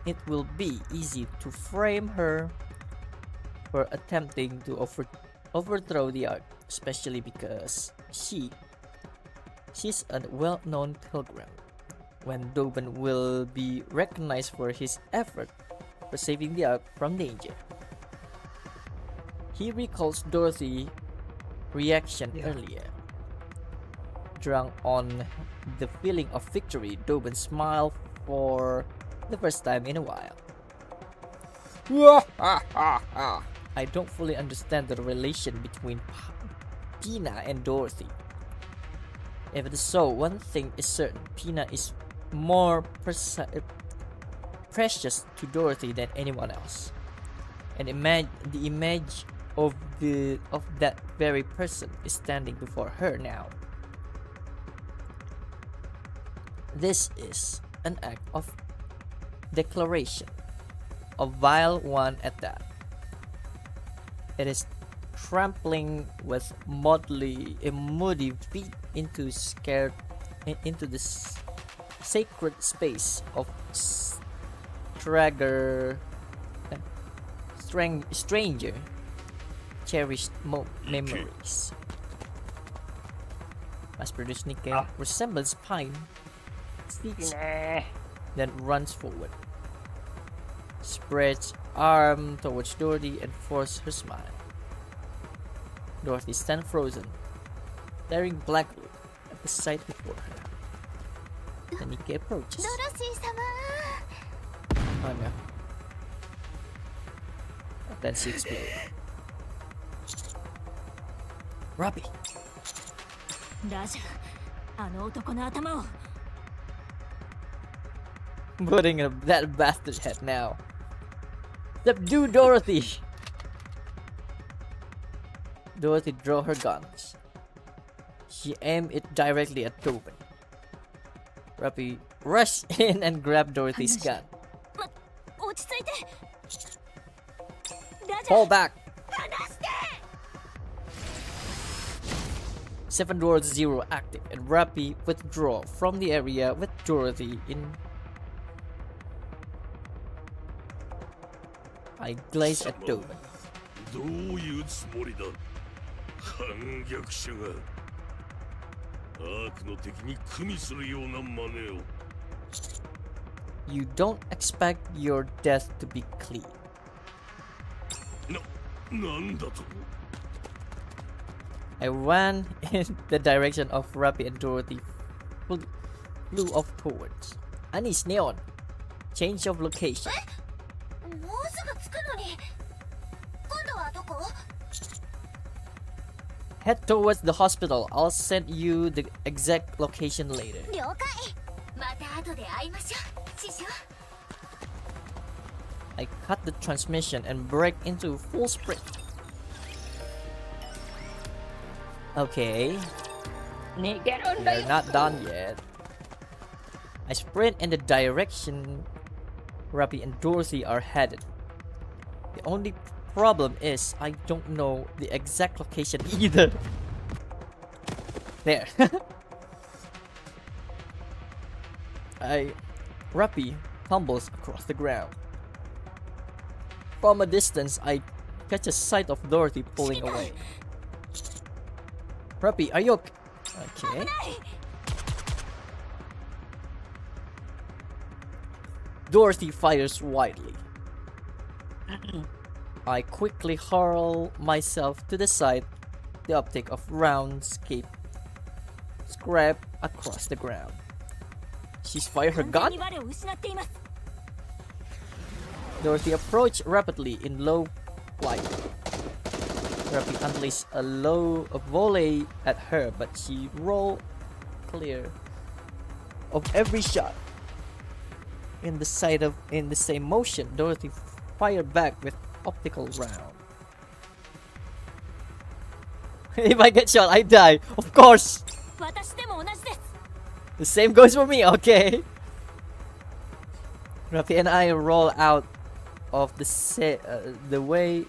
it will be easy to frame her for attempting to overthrow the Ark, especially because she's a well-known pilgrim, when Doben will be recognized for his effort for saving the Ark from danger. He recalls Dorothy's reaction earlier. Drunk on the feeling of victory, Doben smiled for the first time in a while. I don't fully understand the relation between Pina and Dorothy. If it is so, one thing is certain: Pina is more precious to Dorothy than anyone else, and the image of that very person is standing before her now. This is an act of declaration, a vile one at that. It is trampling with moody feet into the sacred space of stranger cherished memories. Mass-produced Nikke resembles Pine, speaks, then runs forward, spreads arm towards Dorothy and forces her smile. Dorothy stands frozen, staring blankly at the sight before her. And Nikke approaches. Oh no. And then she explodes. Robbie! ラジャ、あの男の頭を。 Putting that bastard head now. Subdue Dorothy! Dorothy drew her guns. She aimed it directly at Doben. Robbie rushed in and grabbed Dorothy's gun. 落ち着いて。Fall back! 離して。 7 Dwarves 0 active, and Robbie withdraw from the area with Dorothy in. I glaze at Doben. どういうつもりだ。反逆者がアークの敵に組みするような真似を。You don't expect your death to be clean. なんだと。 I ran in the direction of Robbie and Dorothy flew off towards. Anis Neon. Change of location. もうすぐ着くのに。今度はどこ？ Head towards the hospital. I'll send you the exact location later. 了解。また後で会いましょう、師匠。 I cut the transmission and break into full sprint. Okay. We're not done yet. I sprint in the direction Robbie and Dorothy are headed. The only problem is I don't know the exact location either. There. Robbie tumbles across the ground. From a distance, I catch a sight of Dorothy pulling away. Robbie, are you okay? Dorothy fires wildly. I quickly hurl myself to the side. The optic of roundscape scrap across the ground. She's fired her gun. Dorothy approached rapidly in low flight. Robbie unleashed a volley at her, but she rolled clear of every shot. In the same motion, Dorothy fired back with optical round. If I get shot, I die. Of course. The same goes for me. Okay. Robbie and I roll out of the way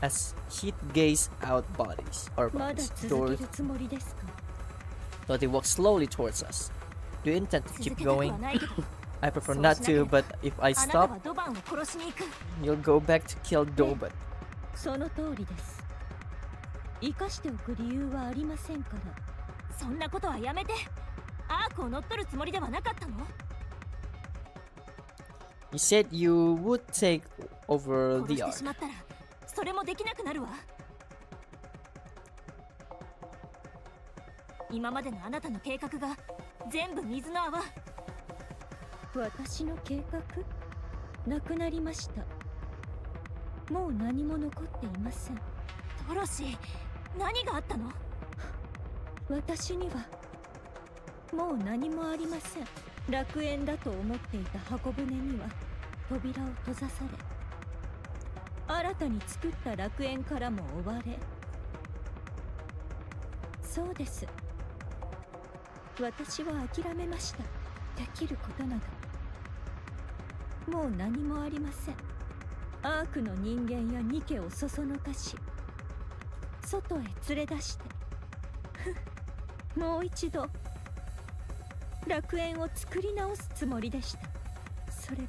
as she gaze out bodies. Dorothy walks slowly towards us. Do you intend to keep going? I prefer not to, but if I あなたは stop, ドバンを殺しに行く。 you'll go back to kill Doban. その通りです。生かしておく理由はありませんから。そんなことはやめて。アークを乗っ取るつもりではなかったの？ You said you would take over 殺 the して Ark. しまったらそれもできなくなるわ。今までのあなたの計画が全部水の泡。私の計画なくなりました。もう何も残っていません。ドロシー、何があったの？私にはもう何もありません。楽園だと思っていた箱舟には扉を閉ざされ、新たに作った楽園からも追われ。そうです、私は諦めました。できることなどもう何もありません。アークの人間やニケをそそのかし、外へ連れ出してもう一度楽園を作り直すつもりでした。それが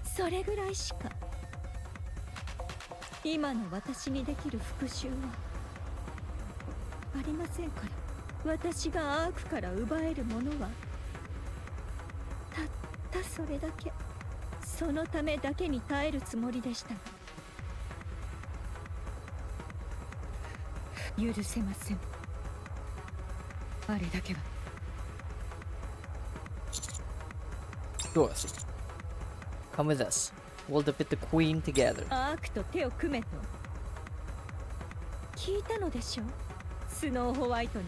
それぐらいしか今の私にできる復讐はありませんから。私がアークから奪えるものはたったそれだけ。そのためだけに耐えるつもりでしたが、許せません。あれだけは。 Dorothy, come with us. We'll defeat the Queen together. アークと手を組めと聞いたのでしょう、スノーホワイトに。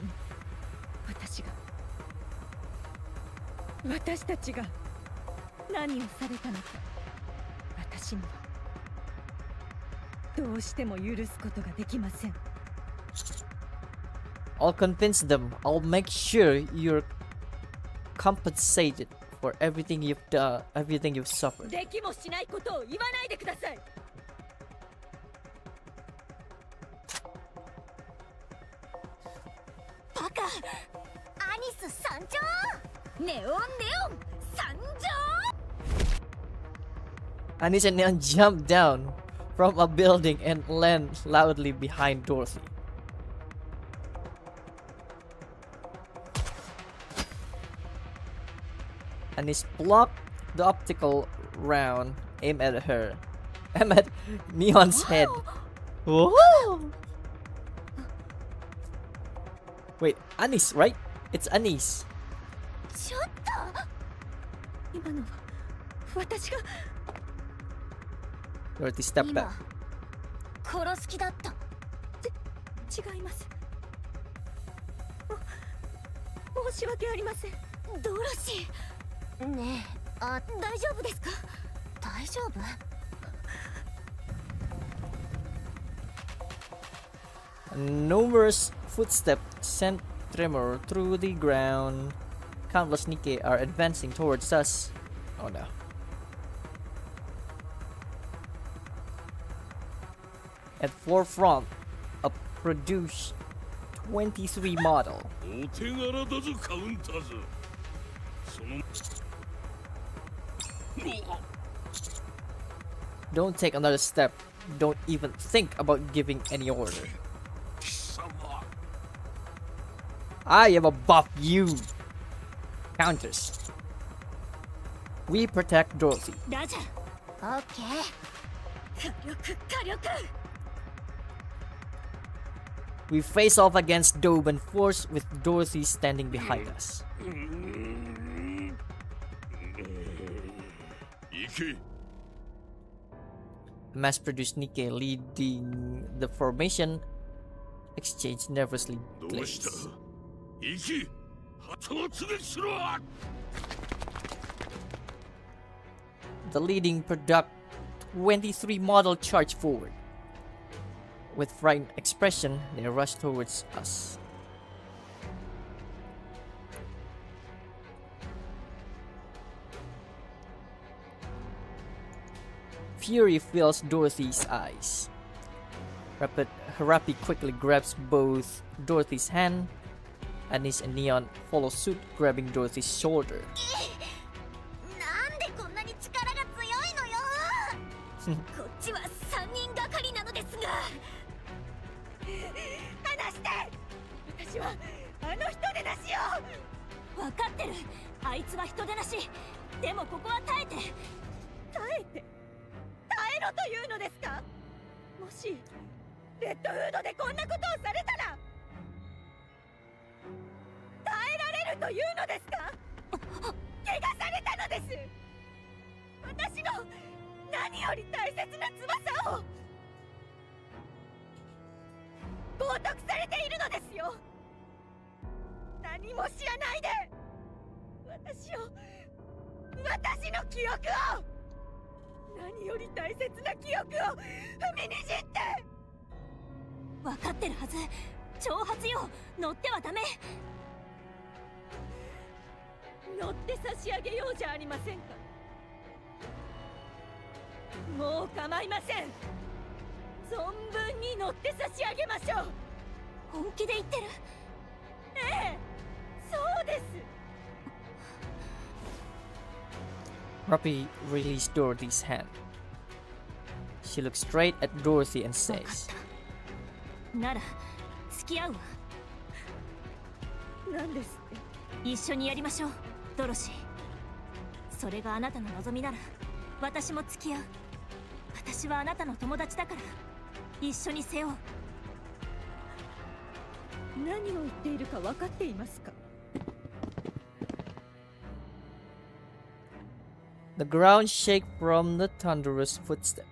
私たちが何をされたのか、私にはどうしても許すことができません。 I'll convince them. I'll make sure you're compensated for everything you've done, everything you've suffered. できもしないことを言わないでください。バカ！アニス参上！ネオンネオン参上！ Anis and Neon jump down from a building and land loudly behind Dorothy. Anis blocked the optical round aimed at her. Aimed at Neon's head. Whoa! Wait, Anis, right? It's Anis. ちょっと！今のは私が。 Dorothy stepped back. 殺す気だった。違います。申し訳ありません。ドロシー。ねえ、大丈夫ですか？大丈夫？Numerous footsteps sent tremor through the ground. Countless Nikke are advancing towards us. Oh no. At forefront, a produced 23 model. お手柄だぞカウンターズ。その Don't take another step. Don't even think about giving any order. I am above you. Counters. We protect Dorothy. ラジャー。オッケー。火力火力。 We face off against Doban force with Dorothy standing behind us. 行け。 Mass-produced Nikke leading the formation. Exchange nervously どうした？ blazed. 行け。発撃しろ。 The leading product 23 model charged forward. With frightened expression, they rushed towards us. Fury fills Dorothy's eyes. Harapi quickly grabs both Dorothy's hand Anis and Neon follow suit, grabbing Dorothy's shoulder. なんでこんなに力が強いのよこっちは3人がかりなのですが離して私はあの人でなしよ分かってるあいつは人でなしでもここは耐えて耐えろというのですかもしレッドフードでこんなことをされたら耐えられるというのですか怪我されたのです私の何より大切な翼を冒涜されているのですよ何も知らないで私の記憶を何より大切な記憶を踏みにじって分かってるはず挑発よ乗ってはダメ乗って差し上げようじゃありませんかもう構いません存分に乗って差し上げましょう本気で言ってるええそうです Ruppy released Dorothy's hand. She looks straight at Dorothy and says, なら付き合うわ何ですって一緒にやりましょうドロシーそれがあなたの望みなら私も付き合う私はあなたの友達だから一緒に背負う何を言っているか分かっていますか The ground shake from the thunderous footstep.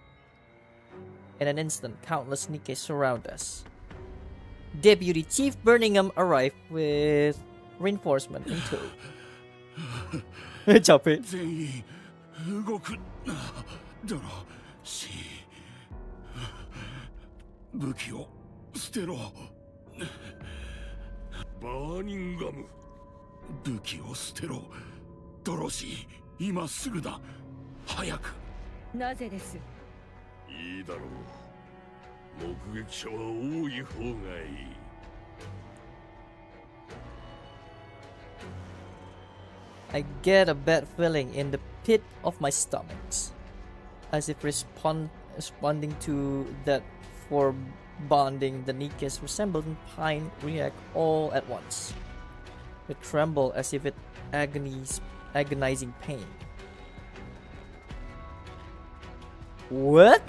In an instant, countless Nikke surround us. Deputy Chief Birmingham arrived with reinforcement in tow. Chop it. 全員動くなドロシー武器を捨てろバーニンガム武器を捨てろドロシー今すぐだ早くなぜですいいだろう目撃者は多い方がいい I get a bad feeling in the pit of my stomach, as if responding to that foreboding. The Nikke's resembling pine react all at once. They tremble as if it agonizing pain. What?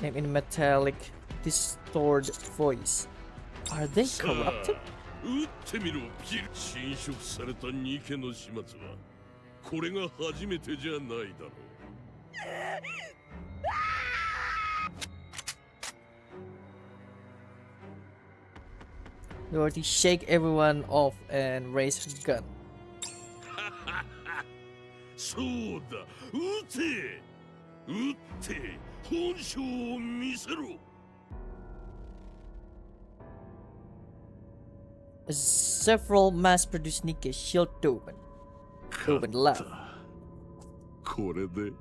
Name in metallic, distorted voice. Are they corrupted? 撃ってみろピル侵食されたニケの始末はこれが初めてじゃないだろう Dorothy shake everyone off and raise her gun. そうだ撃て撃って本性を見せろ Several mass-produced Nikke shield Tobin. Tobin laughed. これで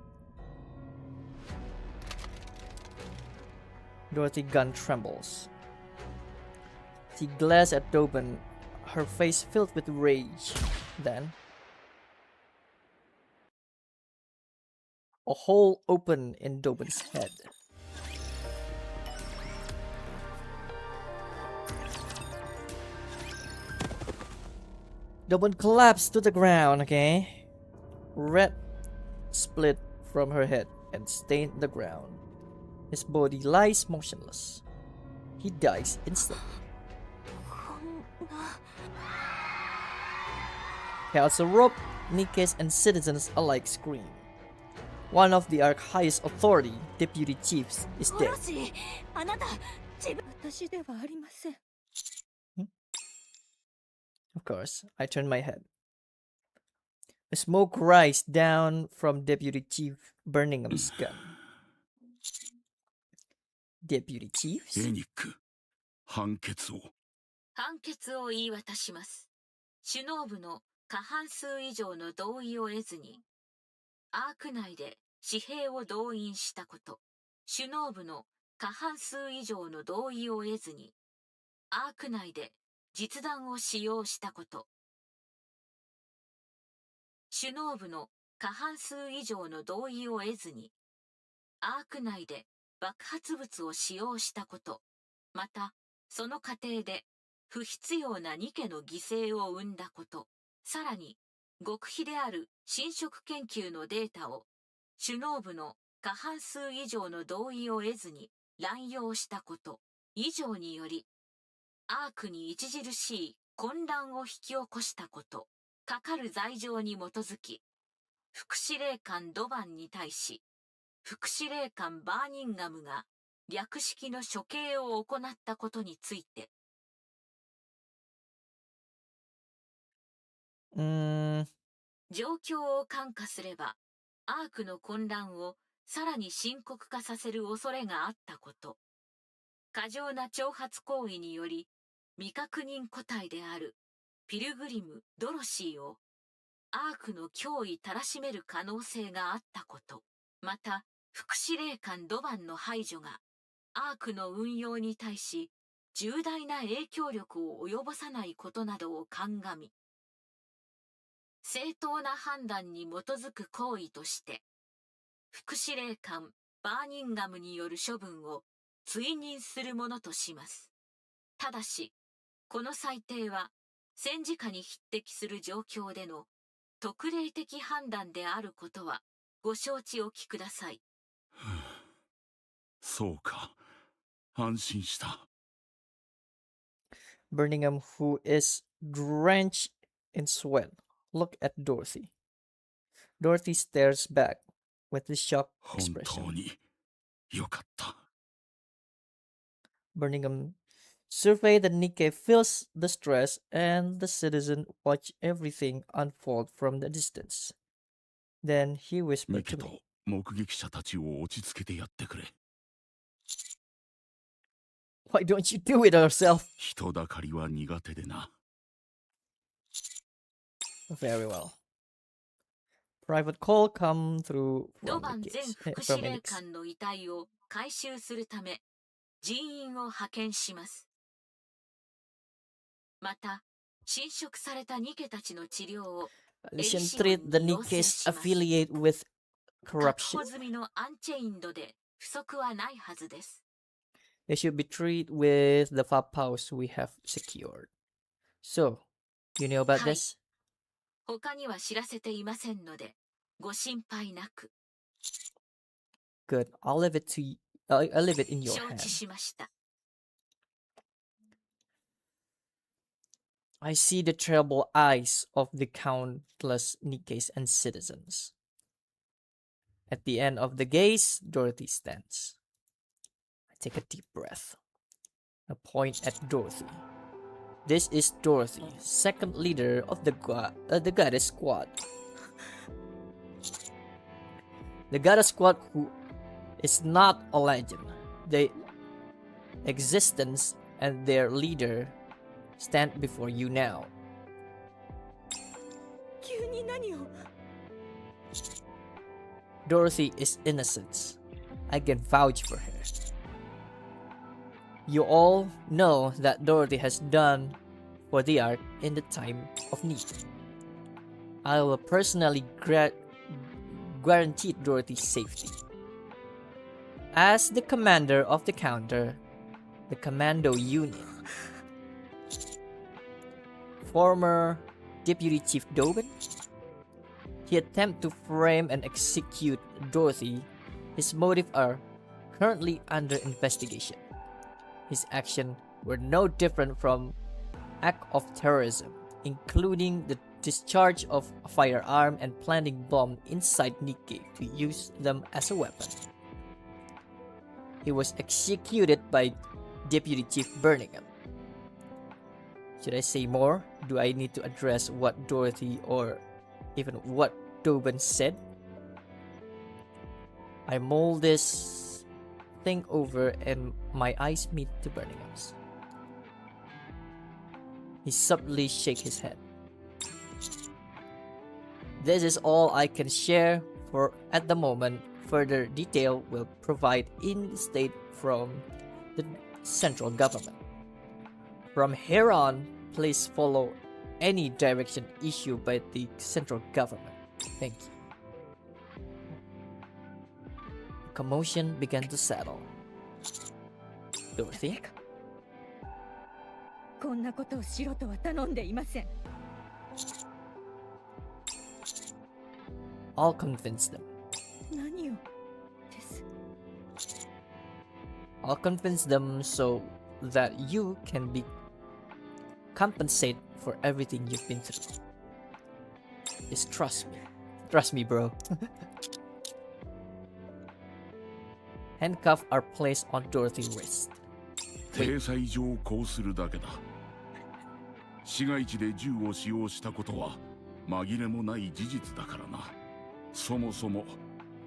Dorothy's gun trembles. She glares at Tobin, her face filled with rage. Then, a hole opened in Tobin's head. Tobin collapsed to the ground, okay? Red split from her head and stained the ground. His body lies motionless. He dies instantly. Council rope, Nikkes and citizens alike scream. One of the Ark's highest authority, deputy chiefs, is dead. あなた私ではありません Of course, I turn my head. The smoke rises down from Deputy Chief Burningham's gun. Deputy Chiefs? エニック判決を言い渡します。首脳部の過半数以上の同意を得ずに、アーク内で紙兵を動員したこと、首脳部の過半数以上の同意を得ずに、アーク内で実弾を使用したこと。首脳部の過半数以上の同意を得ずに、アーク内で爆発物を使用したこと、また、その過程で不必要なニケの犠牲を生んだこと、さらに、極秘である侵食研究のデータを、首脳部の過半数以上の同意を得ずに乱用したこと、以上により、アークに著しい混乱を引き起こしたこと、かかる罪状に基づき、副司令官ドバンに対し、副司令官バーニンガムが略式の処刑を行ったことについて。状況を看過すれば、アークの混乱をさらに深刻化させる恐れがあったこと。過剰な挑発行為により、未確認個体であるピルグリム・ドロシーをアークの脅威たらしめる可能性があったこと。また、副司令官ドバンの排除がアークの運用に対し重大な影響力を及ぼさないことなどを鑑み、正当な判断に基づく行為として、副司令官バーニンガムによる処分を追認するものとします。ただし、この裁定は戦時下に匹敵する状況での特例的判断であることはご承知おきください。そうか。安心した。Birmingham, who is drenched in sweat, look at Dorothy. Dorothy stares back with a shocked 本 expression. 当によかった。Birmingham survey the Nikke, feels the stress, and the citizen watch everything unfold from the distance. Then he ニ whispered ケ to と me, 目撃者たちを落ち着けてやってくれ。 "Why don't you do it yourself?" 人だかりは苦手でな。 Very well. Private call come through ド from バ the ン case, 前副 from 司令 Enix. 官の遺体を回収するため人員を派遣します。また、侵食されたニケたちの治療を Alicia エリシオ treat ン the に要請 Nikke's します。 affiliate with 確 corruption. 保済みのアンチェインドで不足はないはずです。 They should be treated with the fab house we have secured. So, you know about はい。 this? 他には知らせていませんので、ご心配なく。 Good. I'll leave it to you. I'll leave it in your 承知 hand. しました。 I see the terrible eyes of the countless Nikkes and citizens. At the end of the gaze, Dorothy stands. I take a deep breath. I point at Dorothy. This is Dorothy, second leader of the Goddess Squad. The Goddess Squad, who is not a legend. Their existence and their leader stand before you now. 急に何を。 Dorothy is innocent. I can vouch for her. You all know that Dorothy has done for the Ark in the time of need. I will personally guarantee Dorothy's safety. As the commander of the counter, the Commando Union, former Deputy Chief Doben, he attempted to frame and execute Dorothy. His motives are currently under investigation. His actions were no different from acts of terrorism, including the discharge of a firearm and planting bombs inside Nikke to use them as a weapon. He was executed by Deputy Chief Birmingham. Should I say more? Do I need to address what Dorothy or even what Doben said? I mull this thing over and my eyes meet to Birmingham's. He subtly shakes his head. This is all I can share for at the moment Further detail will provide in the state from the central government. From here on, please follow any direction issued by the central government. Thank you. Commotion began to settle. Dorothy? こんなことをしろとは頼んでいません。 I'll convince them. 何をです。 I'll convince them so that you can be compensated for everything you've been through. Just trust me. Trust me, bro. Handcuffs are placed on Dorothy's wrist. 体裁上こうするだけだ。市街地で銃を使用したことは紛れもない事実だからな。そもそも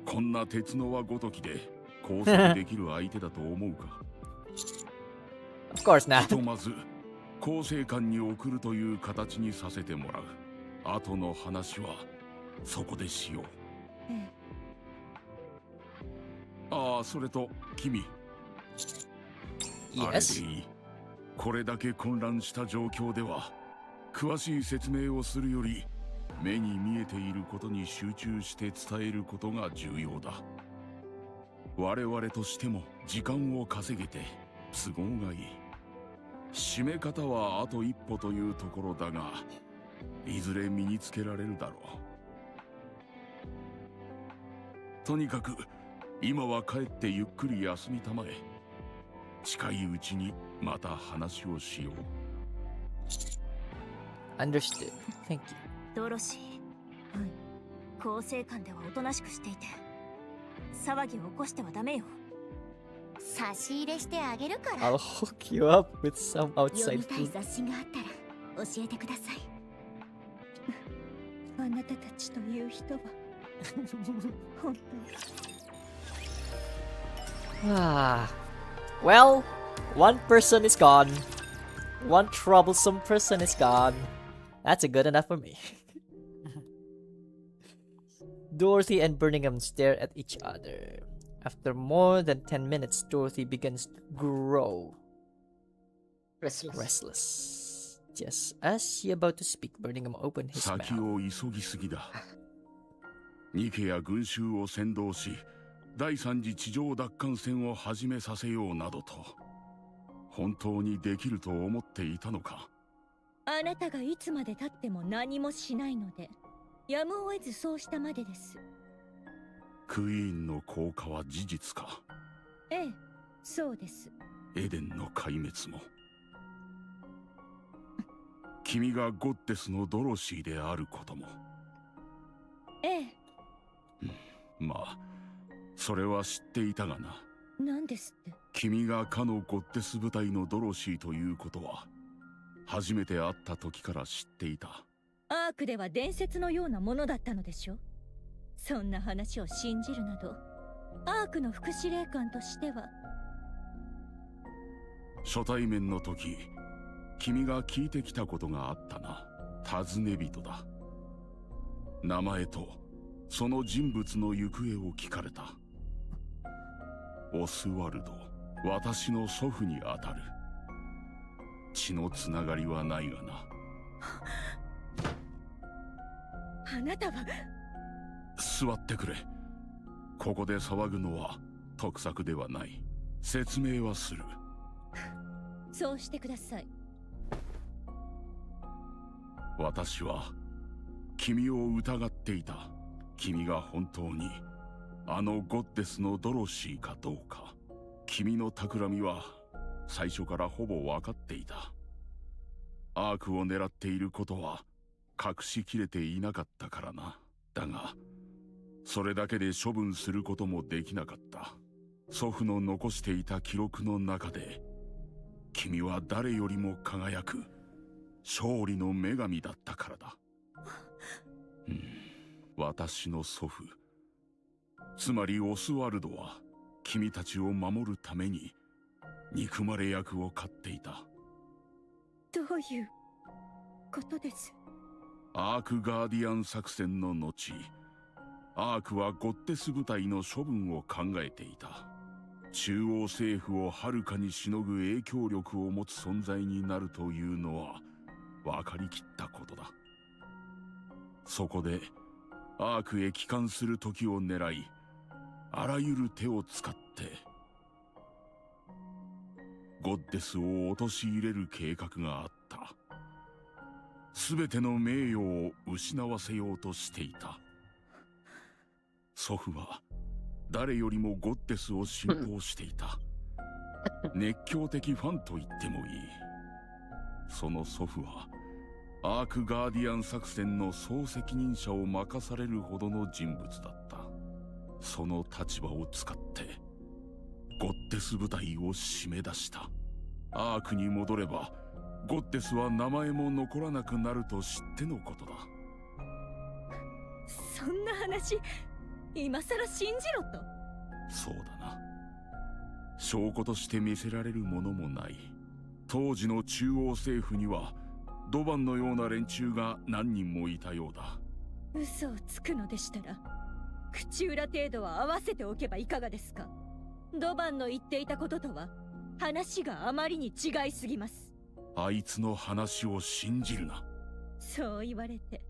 こんな鉄の輪ごときで拘束できる相手だと思うか。Of course not. ひとまず構成官に送るという形にさせてもらう。後の話はそこでしよう。ああ、それと君。あれでいい。これだけ混乱した状況では詳しい説明をするより目に見えていることに集中して伝えることが重要だ。我々としても時間を稼げて都合がいい。締め方はあと一歩というところだが、いずれ身につけられるだろう。とにかく今は帰ってゆっくり休みたまえ。近いうちにまた話をしよう。Understood. Thank you. ドロシー。はい。構成官ではおとなしくしていて、騒ぎを起こしてはダメよ。差し入れしてあげるから。 I'll hook you up with some 読 outside みたい food. 雑誌があったら教えてください。あなたたちという人は本当。Ah. Well, one person is gone. One troublesome person is gone. That's a good enough for me. Dorothy and Birmingham stare at each other. After more than 10 minutes, Dorothy begins to grow restless. Just as she about to speak, Birmingham opened う。 his 先 mouth. を急ぎすぎだ。ニケや群衆を先導し、第三次地上奪還戦を始めさせようなどと本当にできると思っていたのか。あなたがいつまで経っても何もしないので、やむを得ずそうしたまでです。クイーンの降下は事実か。ええ、そうです。エデンの壊滅も。君がゴッデスのドロシーであることも。ええ。まあそれは知っていたがな。何ですって。君がかのゴッデス部隊のドロシーということは初めて会った時から知っていた。アークでは伝説のようなものだったのでしょ。そんな話を信じるなど、アークの副司令官としては。初対面の時君が聞いてきたことがあったな。尋ね人だ。名前とその人物の行方を聞かれた。オスワルド、私の祖父にあたる。血のつながりはないがな。あなたは。座ってくれ。ここで騒ぐのは得策ではない。説明はする。そうしてください。私は君を疑っていた。君が本当にあのゴッデスのドロシーかどうか。君の企みは最初からほぼ分かっていた。アークを狙っていることは隠しきれていなかったからな。だがそれだけで処分することもできなかった。祖父の残していた記録の中で君は誰よりも輝く勝利の女神だったからだ。私の祖父、つまりオスワルドは君たちを守るために憎まれ役を買っていた。どういうことです？アークガーディアン作戦の後、アークはゴッテス部隊の処分を考えていた。中央政府をはるかにしのぐ影響力を持つ存在になるというのは分かりきったことだ。そこでアークへ帰還する時を狙い、あらゆる手を使ってゴッデスを陥れる計画があった。全ての名誉を失わせようとしていた。祖父は誰よりもゴッデスを信奉していた。熱狂的ファンと言ってもいい。その祖父はアークガーディアン作戦の総責任者を任されるほどの人物だった。その立場を使ってゴッデス部隊を締め出した。アークに戻ればゴッデスは名前も残らなくなると知ってのことだ。そんな話今さら信じろと。そうだな。証拠として見せられるものもない。当時の中央政府にはドバンのような連中が何人もいたようだ。嘘をつくのでしたら口裏程度は合わせておけばいかがですか。ドバンの言っていたこととは話があまりに違いすぎます。あいつの話を信じるな。そう言われて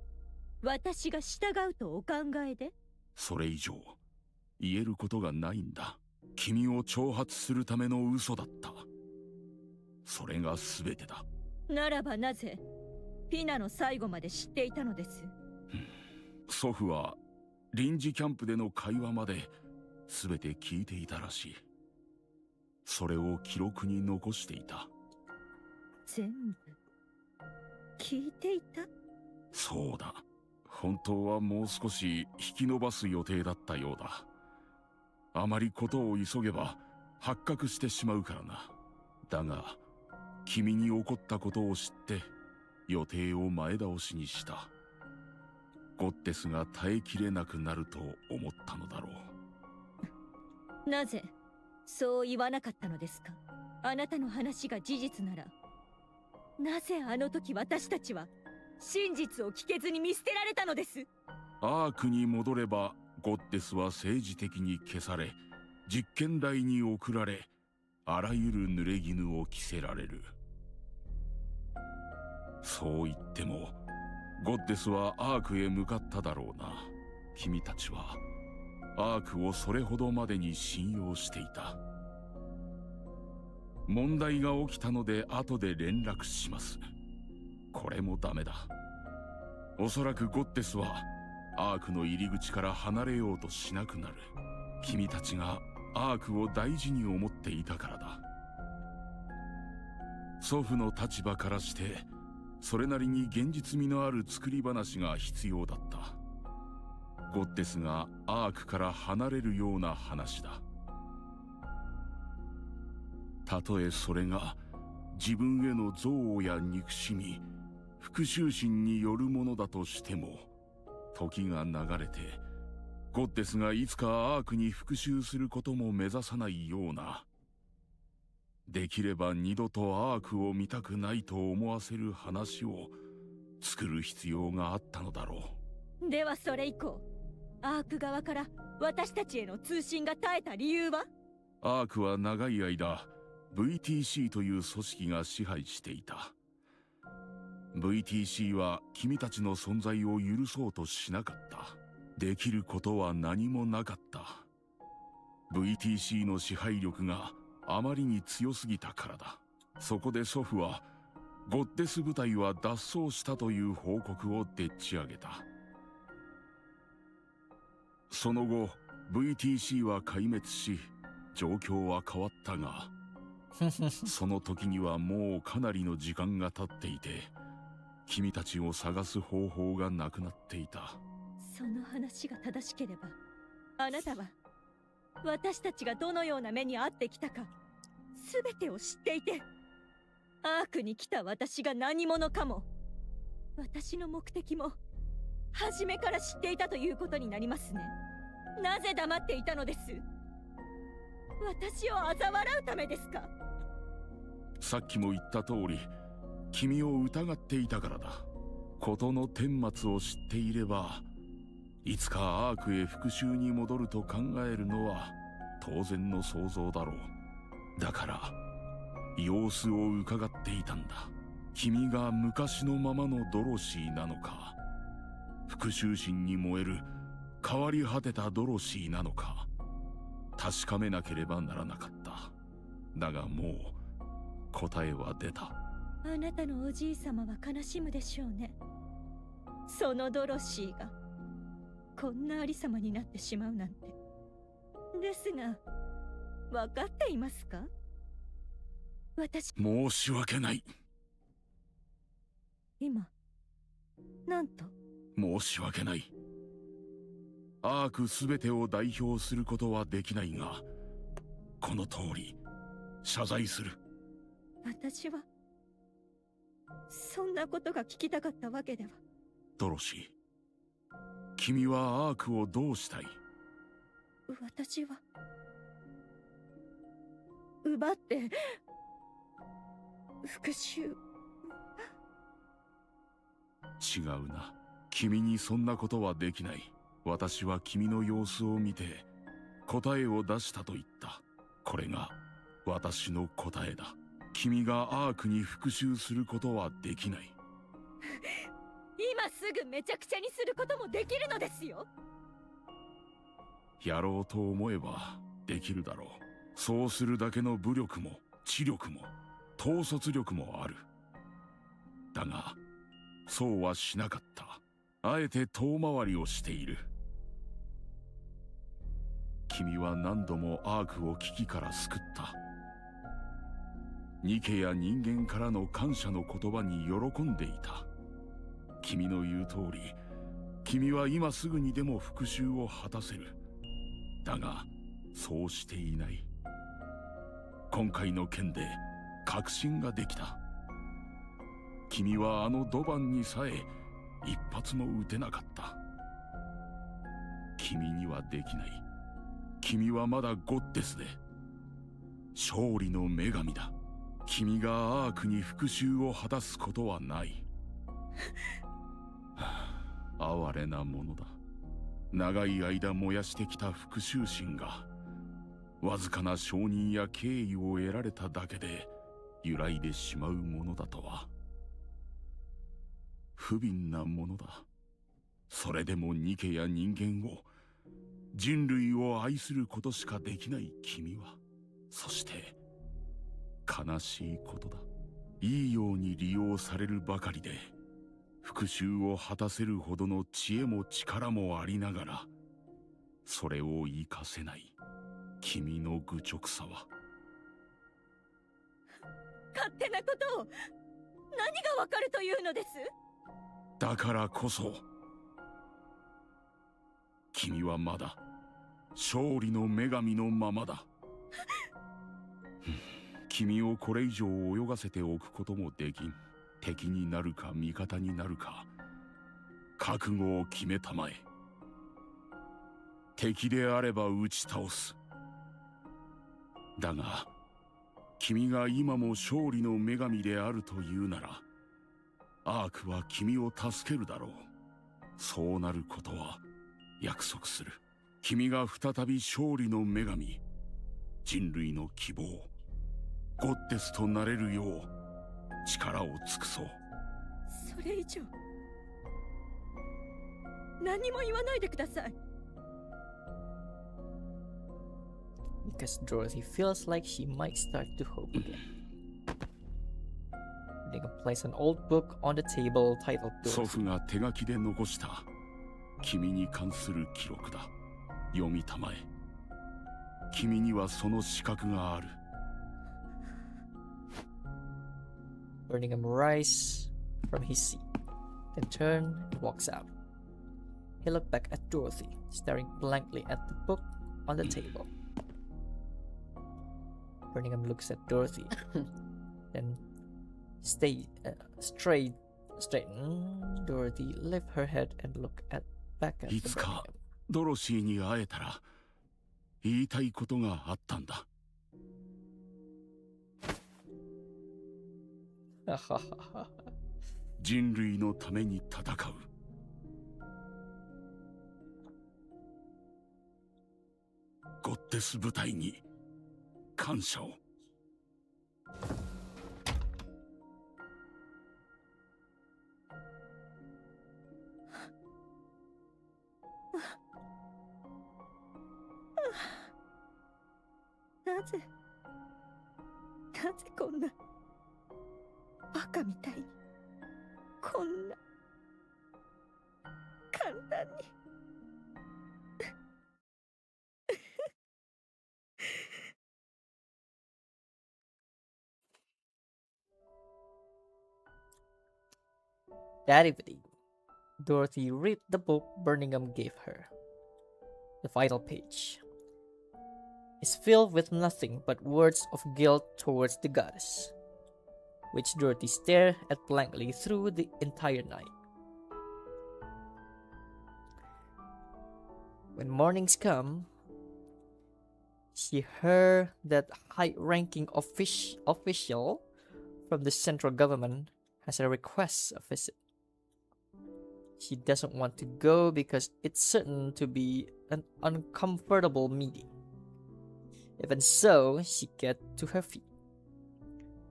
私が従うとお考えで。それ以上言えることがないんだ。君を挑発するための嘘だった。それが全てだ。ならばなぜピナの最後まで知っていたのです。祖父は臨時キャンプでの会話まで全て聞いていたらしい。それを記録に残していた。全部聞いていた。そうだ。本当はもう少し引き延ばす予定だったようだ。あまりことを急げば発覚してしまうからな。だが君に起こったことを知って予定を前倒しにした。ゴッテスが耐えきれなくなると思ったのだろう。なぜそう言わなかったのですか。あなたの話が事実ならなぜあの時私たちは真実を聞けずに見捨てられたのです。アークに戻ればゴッテスは政治的に消され、実験台に送られ、あらゆる濡れ衣を着せられる。そう言ってもゴッデスはアークへ向かっただろうな。君たちはアークをそれほどまでに信用していた。問題が起きたので後で連絡します。これもダメだ。おそらくゴッテスはアークの入り口から離れようとしなくなる。君たちがアークを大事に思っていたからだ。祖父の立場からしてそれなりに現実味のある作り話が必要だった。ゴッテスがアークから離れるような話だ。たとえそれが自分への憎悪や憎しみ、復讐心によるものだとしても、時が流れてゴッテスがいつかアークに復讐することも目指さないような、できれば二度とアークを見たくないと思わせる話を作る必要があったのだろう。ではそれ以降アーク側から私たちへの通信が絶えた理由は。アークは長い間 VTC という組織が支配していた。 VTC は君たちの存在を許そうとしなかった。できることは何もなかった。 VTC の支配力があまりに強すぎたからだ。そこで祖父はゴッテス部隊は脱走したという報告をでっち上げた。その後 VTC は壊滅し状況は変わったがその時にはもうかなりの時間が経っていて、君たちを探す方法がなくなっていた。その話が正しければあなたは私たちがどのような目に遭ってきたか全てを知っていて、アークに来た私が何者かも私の目的も初めから知っていたということになりますね。なぜ黙っていたのです。私を嘲笑うためですか。さっきも言った通り君を疑っていたからだ。事の顛末を知っていればいつかアークへ復讐に戻ると考えるのは当然の想像だろう。だから様子を伺っていたんだ。君が昔のままのドロシーなのか、復讐心に燃える変わり果てたドロシーなのか確かめなければならなかった。だがもう答えは出た。あなたのおじい様は悲しむでしょうね。そのドロシーがこんなありさまになってしまうなんて。ですが分かっていますか？私、申し訳ない。今なんと？申し訳ない。アークすべてを代表することはできないが、この通り謝罪する。私はそんなことが聞きたかったわけでは。ドロシー、君はアークをどうしたい？私は奪って復讐。違うな。君にそんなことはできない。私は君の様子を見て答えを出したと言った。これが私の答えだ。君がアークに復讐することはできない。今すぐめちゃくちゃにすることもできるのですよ。やろうと思えばできるだろう。そうするだけの武力も知力も統率力もある。だがそうはしなかった。あえて遠回りをしている。君は何度もアークを危機から救った。ニケや人間からの感謝の言葉に喜んでいた。君の言う通り、君は今すぐにでも復讐を果たせる。だがそうしていない。今回の件で確信ができた。君はあのドバンにさえ一発も撃てなかった。君にはできない。君はまだゴッデスで勝利の女神だ。君がアークに復讐を果たすことはない。哀れなものだ。長い間燃やしてきた復讐心がわずかな承認や敬意を得られただけで揺らいでしまうものだとは。不憫なものだ。それでもニケや人間を、人類を愛することしかできない君は、そして悲しいことだ。いいように利用されるばかりで復讐を果たせるほどの知恵も力もありながら、それを活かせない君の愚直さは。勝手なことを何がわかるというのです？だからこそ君はまだ勝利の女神のままだ。君をこれ以上泳がせておくこともできん。敵になるか味方になるか覚悟を決めたまえ。敵であれば打ち倒す。だが君が今も勝利の女神であるというなら、アークは君を助けるだろう。そうなることは約束する。君が再び勝利の女神、人類の希望、ゴッデスとなれるよう力を尽くそう。それ以上何も言わないでください。Because Dorothy feels like she might start to hope again. Nikke places an old book on the table titled 祖 Dorothy. 父が手書きで残した君に関する記録だ。読みたまえ。君にはその資格がある。Birmingham rises from his seat, then turns and walks out. He looked back at Dorothy, staring blankly at the book on the table. Birmingham looks at Dorothy, then straight. Dorothy lifts her head and look back at い the つか Birmingham. ドロシーに会えたら言いたいことがあったんだ。人類のために戦う。デス部隊に感謝を。なぜこんなバカみたいに、こんな簡単に。That evening, Dorothy read the book Birmingham gave her. The final page is filled with nothing but words of guilt towards the goddess, which Dorothy stared at blankly through the entire night. When mornings come, she heard that high-ranking official from the central government has a request a visit. She doesn't want to go because it's certain to be an uncomfortable meeting. Even so, she gets to her feet.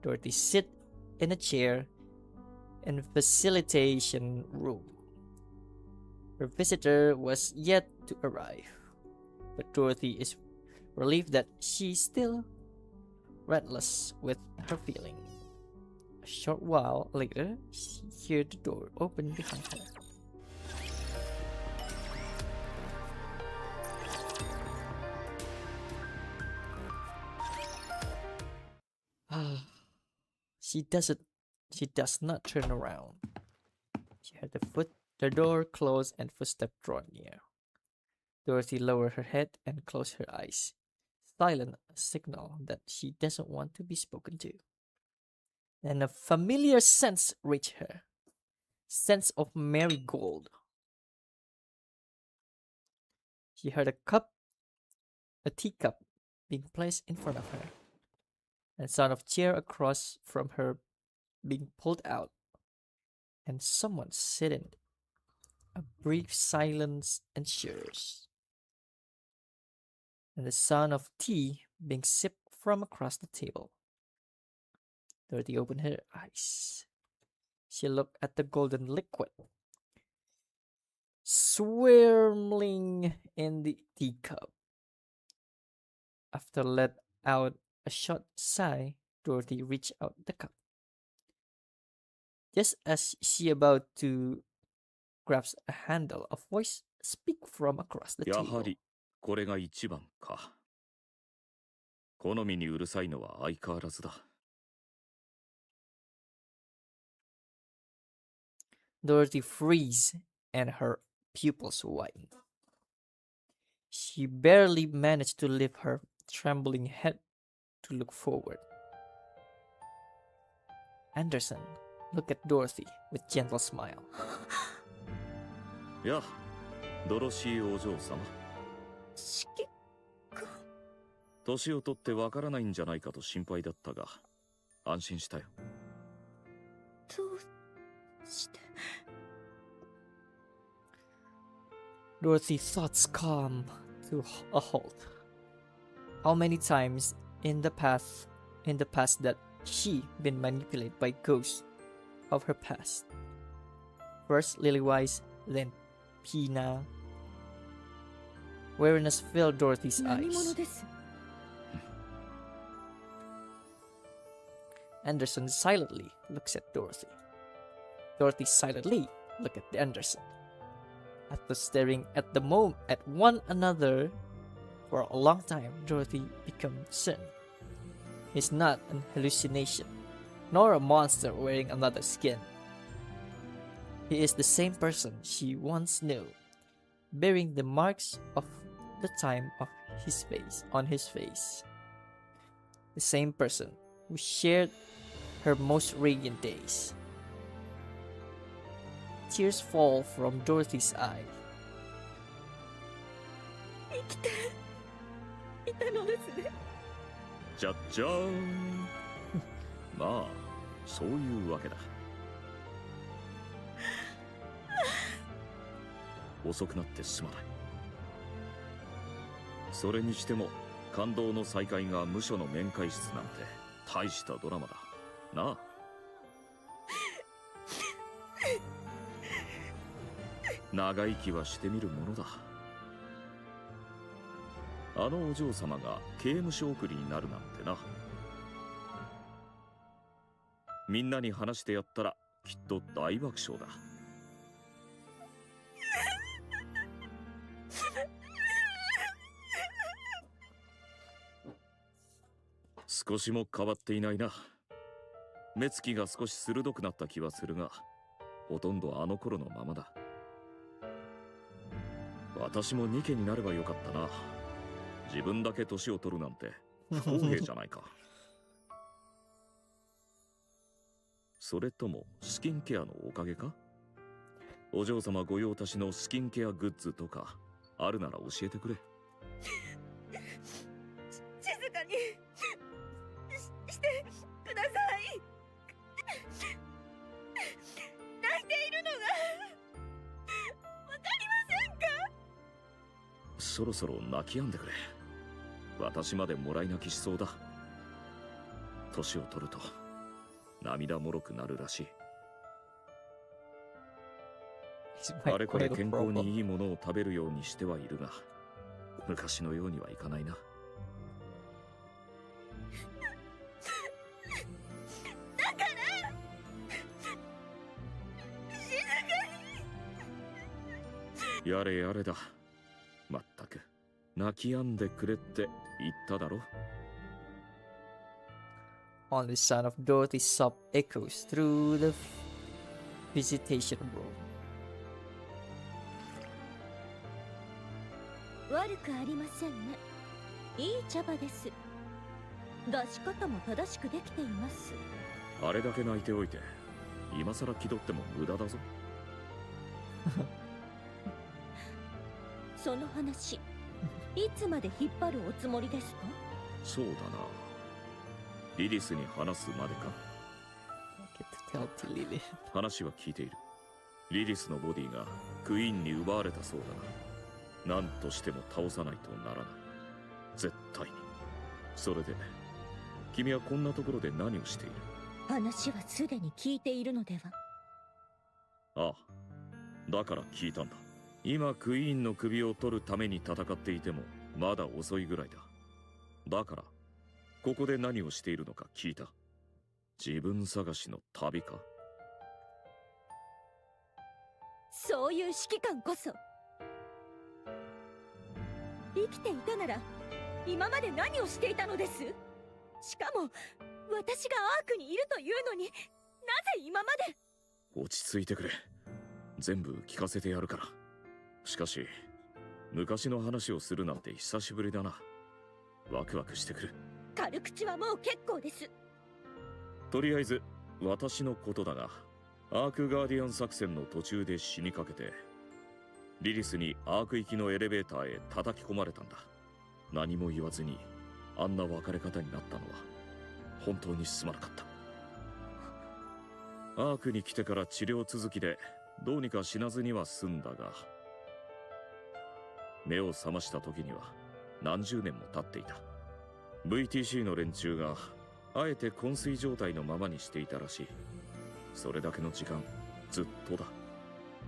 Dorothy sits in a chair in the facilitation room. Her visitor was yet to arrive, but Dorothy is relieved that she's still restless with her feeling. A short while later, she hears the door open behind her. She does not turn around. She heard the door close and footsteps drawn near. Dorothy lowered her head and closed her eyes. Silent, a signal that she doesn't want to be spoken to. Then a familiar sense reached her. Sense of marigold. She heard a teacup being placed in front of her, and sound of chair across from her being pulled out, and someone sitting. A brief silence ensures, and the sound of tea being sipped from across the table. Dorothy opened her eyes. She looked at the golden liquid swirling in the teacup. After let out a short sigh, Dorothy reached out the cup. Just as she about to grasp a handle, a voice speak from across the や table. はりこれが一番か。好みにうるさいのは相変わらずだ。Dorothy freeze and her pupils widen. She barely managed to lift her trembling head to look forward. Anderson looked at Dorothy with gentle smile. やあ、ドロシーお嬢様。年を取ってわからないんじゃないかと心配だったが、安心したよ。どうして。Dorothy's thoughts come to a halt. How many times in the past that she been manipulated by ghosts of her past? First Lilywise, then Pina. Weariness filled Dorothy's eyes. Anderson silently looks at Dorothy. Dorothy silently looks at Anderson. After staring at one another for a long time, Dorothy becomes certain he's not an hallucination, nor a monster wearing another skin. He is the same person she once knew, bearing the marks of the time of on his face. The same person who shared her most radiant days. Tears fall from Dorothy's eye. 生きていたのですね。じゃっじゃーん。まあ、そういうわけだ。遅くなってすまない。それにしても感動の再会が無所の面会室なんて大したドラマだなあ。長生きはしてみるものだ。あのお嬢様が刑務所送りになるなんてな。みんなに話してやったらきっと大爆笑だ。少しも変わっていないな。目つきが少し鋭くなった気はするが、ほとんどあの頃のままだ。私もニケになればよかったな。自分だけ年を取るなんて不公平じゃないか。それともスキンケアのおかげか？お嬢様御用達のスキンケアグッズとかあるなら教えてくれ。静かにしてください。泣いているのがわかりませんか？そろそろ泣き止んでくれ。私までもらい泣きしそうだ。年を取ると涙もろくなるらしい。あれこれ健康にいいものを食べるようにしてはいるが、昔のようにはいかないな。だから静かに。やれやれだ。まったく泣き止んでくれって言っただろ。Only sound of Dorothy's sob echoes through the visitation room. 悪くありませんね。いい茶葉です。出し方も正しくできています。あれだけ泣いておいて今さら気取っても無駄だぞ。その話いつまで引っ張るおつもりですか？そうだな。リリスに話すまでか。話は聞いている。リリスのボディがクイーンに奪われたそうだが、何としても倒さないとならない。絶対に。それで君はこんなところで何をしている？話はすでに聞いているのでは？ああ、だから聞いたんだ。今クイーンの首を取るために戦っていてもまだ遅いぐらいだ。だからここで何をしているのか聞いた。自分探しの旅か？そういう指揮官こそ。生きていたなら今まで何をしていたのです？しかも私がアークにいるというのになぜ今まで？落ち着いてくれ。全部聞かせてやるから。しかし昔の話をするなんて久しぶりだな。ワクワクしてくる。軽口はもう結構です。とりあえず私のことだが、アークガーディアン作戦の途中で死にかけてリリスにアーク行きのエレベーターへ叩き込まれたんだ。何も言わずにあんな別れ方になったのは本当にすまなかった。アークに来てから治療続きでどうにか死なずには済んだが、目を覚ました時には何十年も経っていた。 VTC の連中があえて昏睡状態のままにしていたらしい。それだけの時間ずっとだ。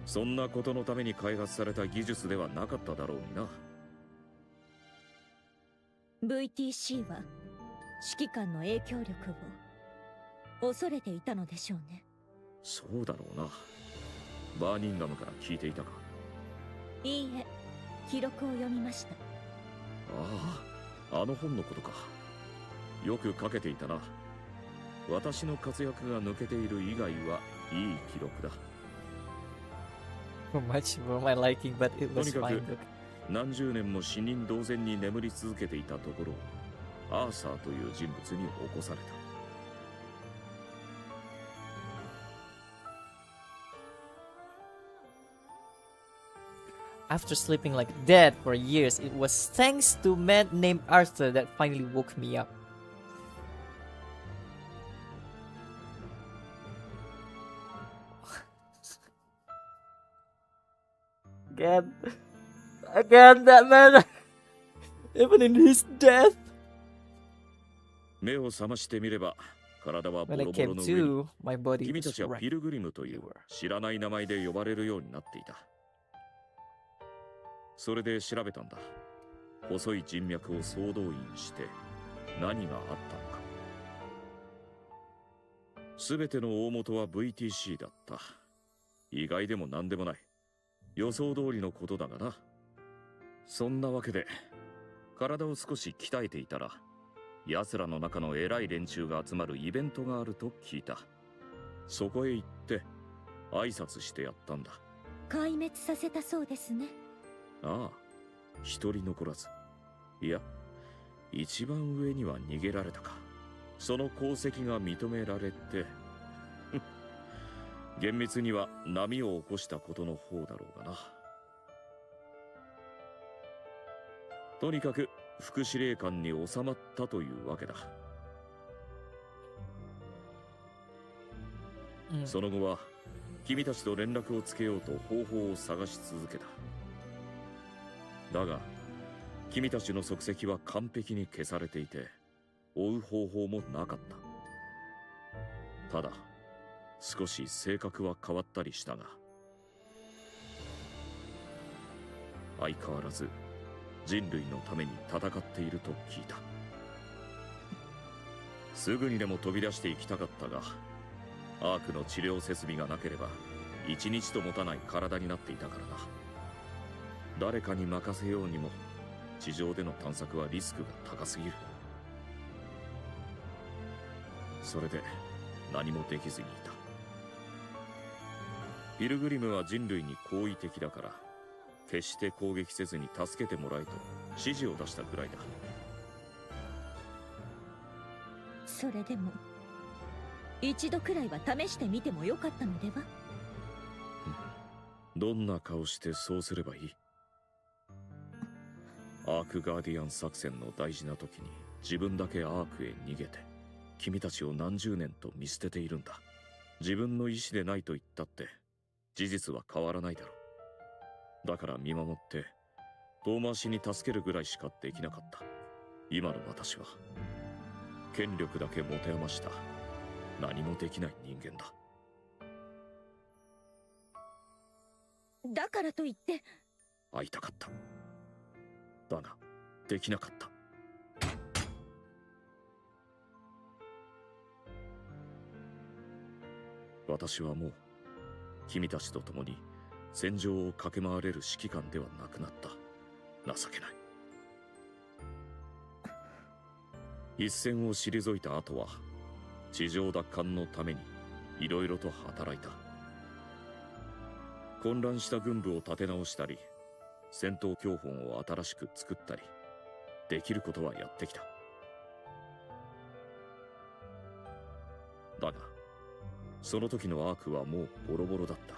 そんなことのために開発された技術ではなかっただろうにな。 VTC は指揮官の影響力を恐れていたのでしょうね。そうだろうな。バーニンガムから聞いていたか？いいえ、記録を読みました。ああ、あの本のことか。よく書けていたな。私の活躍が抜けている以外はいい記録だ。Much for my liking, but it と was にか fine. く何十年も死人同然に眠り続けていたところをアーサーという人物に起こされた。 After sleeping like dead for years, it was thanks to a man named Arthur that finally woke me up. Again, that man Even in his death. 目を覚ましてみれば体はボ When I ロボ came ロの上 to, に my body 君た was ちは wrecked. ピルグリムという知らない名前で呼ばれるようになっていた。それで調べたんだ。細い人脈を総動員して何があったのか。すべての大元は VTC だった。意外でも何でもない。予想通りのことだがな。そんなわけで体を少し鍛えていたら奴らの中の偉い連中が集まるイベントがあると聞いた。そこへ行って挨拶してやったんだ。壊滅させたそうですね。ああ、一人残らず。いや、一番上には逃げられたか。その功績が認められて厳密には波を起こしたことの方だろうがな。とにかく副司令官に収まったというわけだ。その後は君たちと連絡をつけようと方法を探し続けた。だが君たちの足跡は完璧に消されていて追う方法もなかった。ただ少し性格は変わったりしたが相変わらず人類のために戦っていると聞いた。すぐにでも飛び出していきたかったがアークの治療設備がなければ一日と持たない体になっていたからな。誰かに任せようにも地上での探索はリスクが高すぎる。それで何もできずにいた。ピルグリムは人類に好意的だから決して攻撃せずに助けてもらえと指示を出したくらいだ。それでも一度くらいは試してみてもよかったのでは？どんな顔してそうすればいい？アークガーディアン作戦の大事な時に自分だけアークへ逃げて君たちを何十年と見捨てているんだ。自分の意思でないと言ったって事実は変わらないだろう。だから見守って遠回しに助けるぐらいしかできなかった。今の私は権力だけ持て余した何もできない人間だ。だからといって会いたかった。だができなかった。私はもう君たちと共に戦場を駆け回れる指揮官ではなくなった。情けない。一線を退いた後は地上奪還のためにいろいろと働いた。混乱した軍部を立て直したり戦闘教本を新しく作ったりできることはやってきた。だがその時のアークはもうボロボロだった。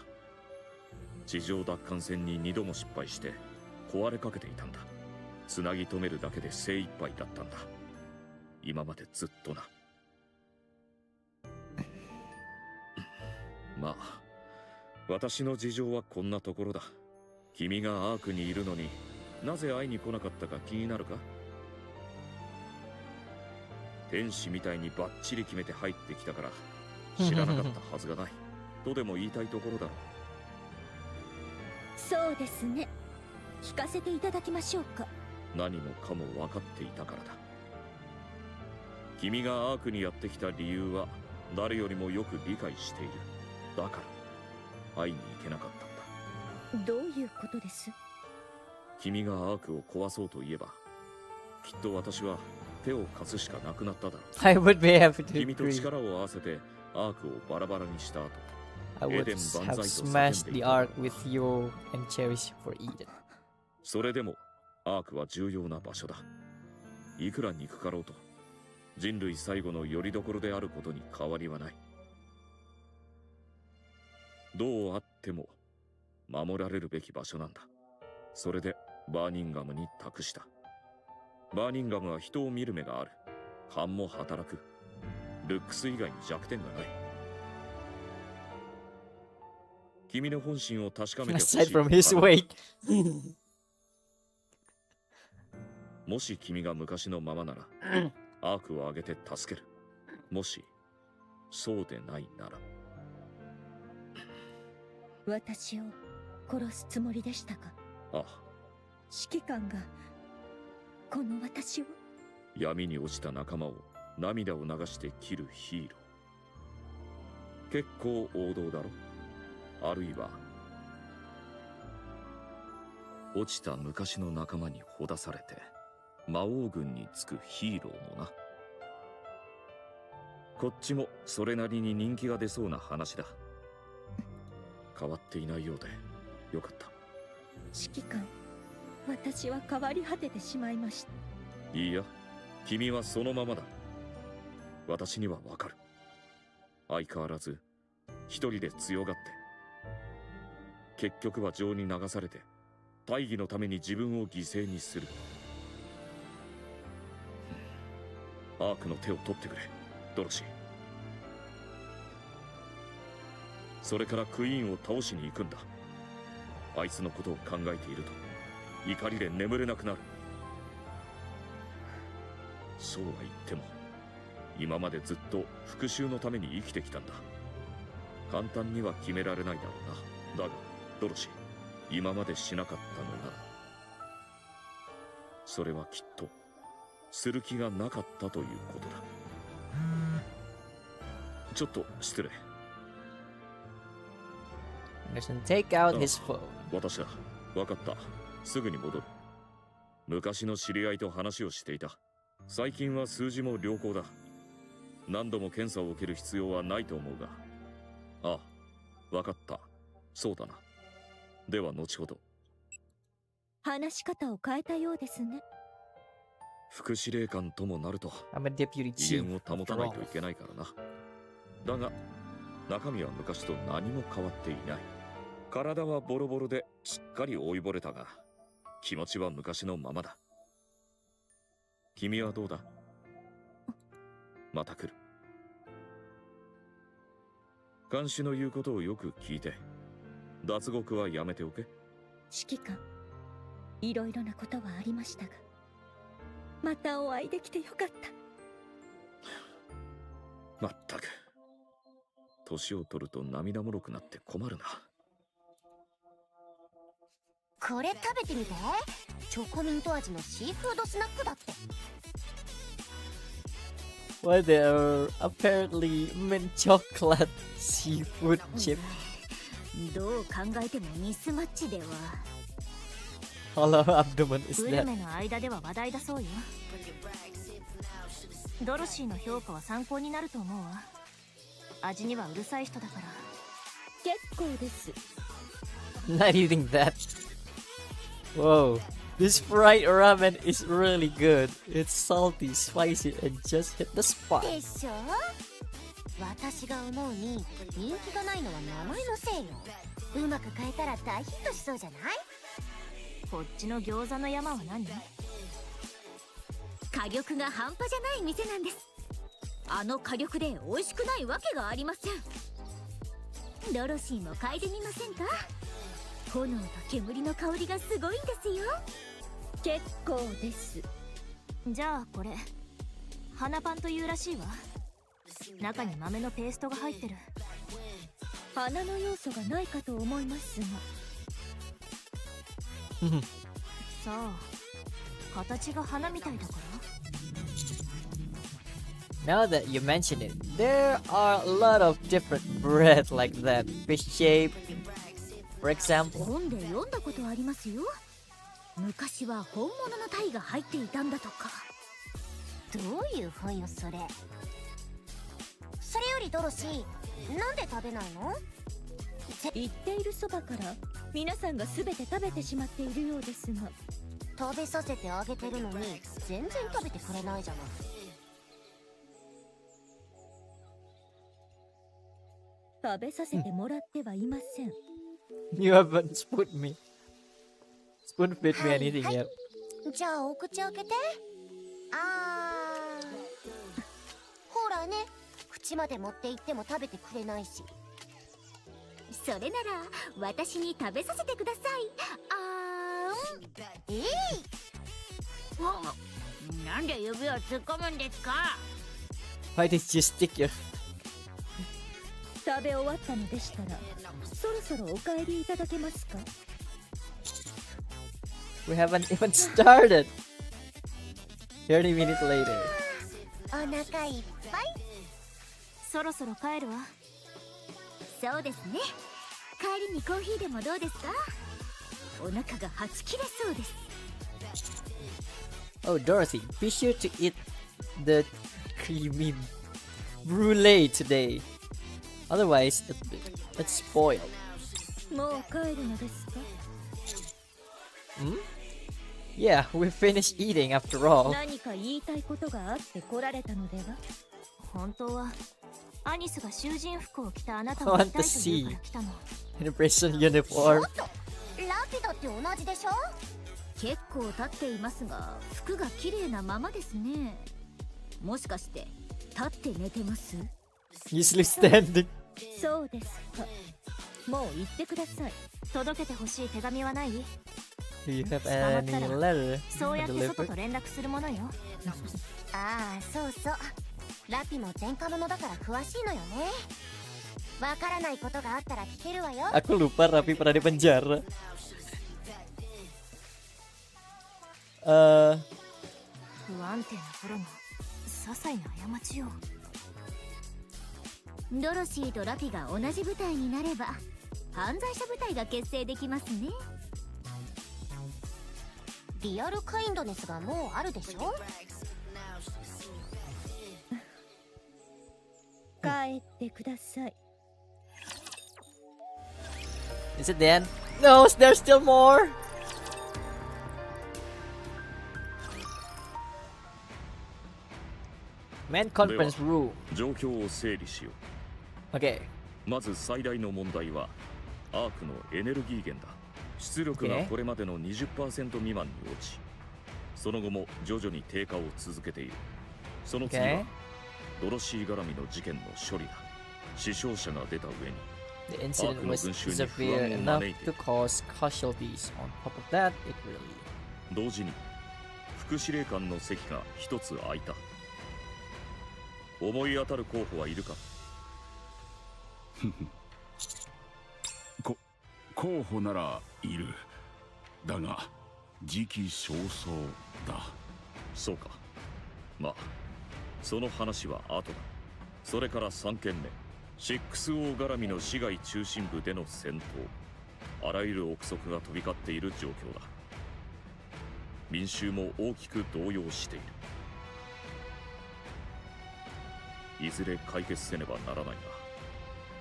地上奪還戦に2度も失敗して壊れかけていたんだ。つなぎ止めるだけで精一杯だったんだ。今までずっとな。まあ私の事情はこんなところだ。君がアークにいるのになぜ会いに来なかったか気になるか？天使みたいにバッチリ決めて入ってきたから知らなかったはずがないとでも言いたいところだろう。そうですね。聞かせていただきましょうか。何もかも分かっていたからだ。君がアークにやってきた理由は誰よりもよく理解している。だから会いに行けなかったんだ。どういうことです？君がアークを壊そうと言えばきっと私は手を貸すしかなくなっただろう。I would be happy to 君と agree. 力を合わせてアークをバラバラにした後 I エ would デン万 have 歳と smashed 叫んで the いただろ ark う with you and cherish for Eden. それでもアークは重要な場所だ。いくら憎かろうと人類最後の拠り所であることに変わりはない。どうあっても守られるべき場所なんだ。それでバーニンガムに託した。バーニンガムは人を見る目がある。勘も働く。ルックス以外に弱点がない。君の本心を確かめてほしい。 Aside from his weight. もし君が昔のままならアークを挙げて助ける。もしそうでないなら。私を殺すつもりでしたか？ああ、指揮官がこの私を。闇に落ちた仲間を涙を流して切るヒーロー。結構王道だろ。あるいは落ちた昔の仲間にほだされて魔王軍につくヒーローもな。こっちもそれなりに人気が出そうな話だ。変わっていないようでよかった。指揮官、私は変わり果ててしまいました。いいや、君はそのままだ。私にはわかる。相変わらず一人で強がって、結局は情に流されて大義のために自分を犠牲にする。アークの手を取ってくれ、ドロシー。それからクイーンを倒しに行くんだ。あいつのことを考えていると怒りで眠れなくなる。そうは言っても今までずっと復讐のために生きてきたんだ。簡単には決められないだろうな。だがドロシー、今までしなかったのならそれはきっとする気がなかったということだ。ちょっと失礼。Anderson, take out his phone. 私だ。わかった。すぐに戻る。昔の知り合いと話をしていた。最近は数字も良好だ。何度も検査を受ける必要はないと思うが。ああ、わかった。そうだな。では後ほど。話し方を変えたようですね。副司令官ともなると I'm a deputy 威 chief. 厳を保たないといけないからな。だが中身は昔と何も変わっていない。体はボロボロでしっかり老いぼれたが気持ちは昔のままだ。君はどうだ？また来る。看守の言うことをよく聞いて脱獄はやめておけ。指揮官、いろいろなことはありましたが、またお会いできてよかった。まったく年を取ると涙もろくなって困るな。これ食べてみて。チョコミント味のシーフードスナックだって。 Well, they're apparently mint chocolate seafood chip. どう考えてもミスマッチでは。 Hollow abdomen is グル that? メの間では話題だそうよ。ドロシーの評価は参考になると思うわ。味にはうるさい人だから。結構です。 Not eating that. Whoa. This fried ramen is really good. It's salty, spicy, and just hit the spot. でしょ。私が思うに人気がないのは名前のせいよ。うまく変えたら大ヒットしそうじゃない？こっちの餃子の山は何？火力が半端じゃない店なんです。あの火力で美味しくないわけがありません。ドロシーも嗅いでみませんか？炎と煙の香りがすごいんですよ。結構です。じゃあこれ花パンというらしいわ。中に豆のペーストが入ってる。花の要素がないかと思いますが。さあ、形が花みたいだから。 Now that you mention it, there are a lot of different bread like that. Fish shape, for example. 本で読んだことありますよ。昔は本物のタイが入っていたんだとか。どういう本よそれ。それよりドロシー、なんで食べないの？言っているそばから皆さんが全て食べてしまっているようですが。食べさせてあげてるのに全然食べてくれないじゃない。食べさせてもらってはいません。You haven't spoon fed me anything yet. じゃあお口開けて。ほらね、口まで持って行っても食べてくれないし。それなら私に食べさせてください。なんで指を突っ込むんですか？ Why did you stick your... 食べ終わったのでしたらそろそろお帰りいただけますか？ We haven't even started. 30 minutes later. お腹いっぱい。そろそろ帰るわ。そうですね。帰りにコーヒーでもどうですか？お腹がはち切れそうです。 Oh, Dorothy, be sure to eat the creamy brulee today. Otherwise, it's spoiled. もう帰るのですか？ Hmm? Yeah, we finished eating after all. 何か言いたいことがあって来られたのでは？本当はアニスが囚人服を着たあなた I を見 want た to いという see から来たの。 in a prison uniform. ラピドって同じでしょ？結構経っていますが服が綺麗なままですね。もしかして立って寝てます？ Usually standing. そうですか。もう言ってください。届けてほしい手紙はない？ Do you have 捕まっ any たら letter そうやって外 delivered? と連絡するものよ。ああ、そうそう。ラピも前科者だから詳しいのよね。わからないことがあったら聞けるわよ。 Aku lupa Raffi pernah di penjara. 不安定な頃の些細な過ちよ。ドロシーとラピが同じ部隊になれば犯罪者部隊が結成できますね。リアルカインドネスがもうあるでしょ？帰ってください。 Is it the end? No, there's still more. Man conference room. 状況を整理しよう。Okay. まず最大の問題はアークのエネルギー源だ。出力がこれまでの 20% 未満に落ち、その後も徐々に低下を続けている。その次はドロシー絡みの事件の処理だ。死傷者が出た上に The incident was severe enough to cause casualties. On top of that, it really... 同時に副司令官の席が一つ空いた。思い当たる候補はいるか？候補ならいる。だが時期尚早だ。そうか。まあその話は後だ。それから3件目、6O 絡みの市街中心部での戦闘。あらゆる憶測が飛び交っている状況だ。民衆も大きく動揺している。いずれ解決せねばならないが、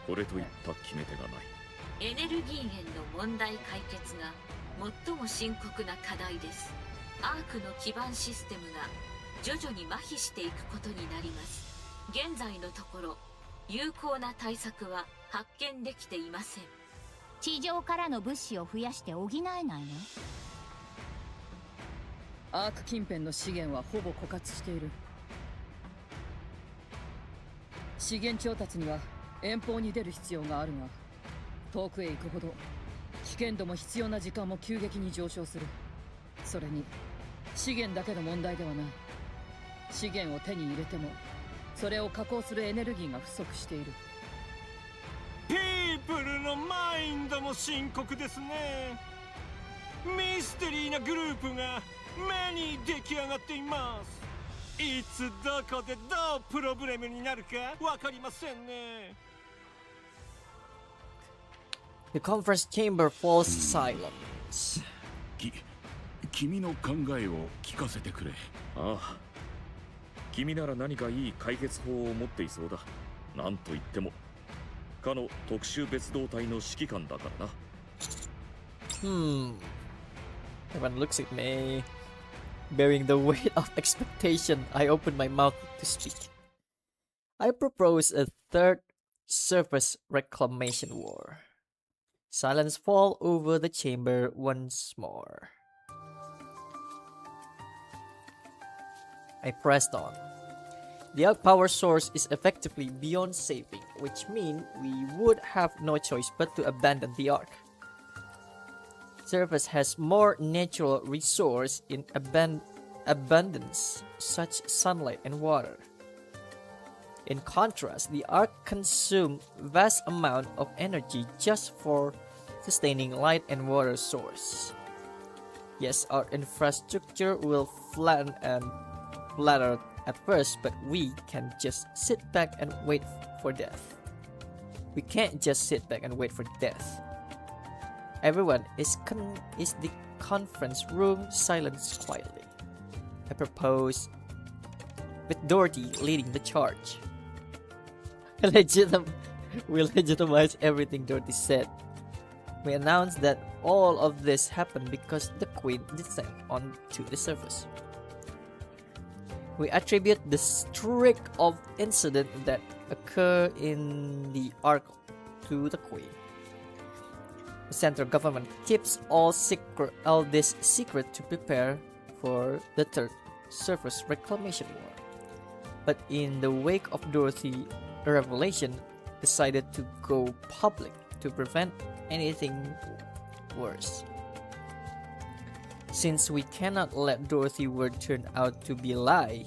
これといった決め手がない。エネルギー源の問題解決が最も深刻な課題です。アークの基盤システムが徐々に麻痺していくことになります。現在のところ有効な対策は発見できていません。地上からの物資を増やして補えないの？アーク近辺の資源はほぼ枯渇している。資源調達には遠方に出る必要があるが、遠くへ行くほど危険度も必要な時間も急激に上昇する。それに資源だけの問題ではない。資源を手に入れてもそれを加工するエネルギーが不足している。ピープルのマインドも深刻ですね。ミステリーなグループが目に出来上がっています。いつどこでどうプロブレムになるかわかりませんね。The conference chamber falls silent. 君の考えを聞かせてくれ。ああ、君なら何かいい解決法を持っていそうだ。なんといってもかの特殊別動隊の指揮官だからな。Everyone looks at me. Bearing the weight of expectation, I open my mouth to speak. I propose a third surface reclamation war. Silence fall over the chamber once more. I pressed on. The arc power source is effectively beyond saving, which means we would have no choice but to abandon the arc. Surface has more natural resource in abundance such sunlight and water. In contrast, the Ark consumed vast amount of energy just for sustaining light and water source. Yes, our infrastructure will flatten and flatter at first, but we can just sit back and wait for death. We can't just sit back and wait for death. Everyone is the conference room silenced quietly. I propose, with Dorothy leading the charge. We legitimize everything Dorothy said. We announce that all of this happened because the Queen descended onto the surface. We attribute the streak of incident that occurred in the Ark to the Queen. The central government keeps all this secret to prepare for the third surface reclamation war. But in the wake of Dorothy, the revelation decided to go public to prevent anything worse. Since we cannot let Dorothy's word turn out to be a lie,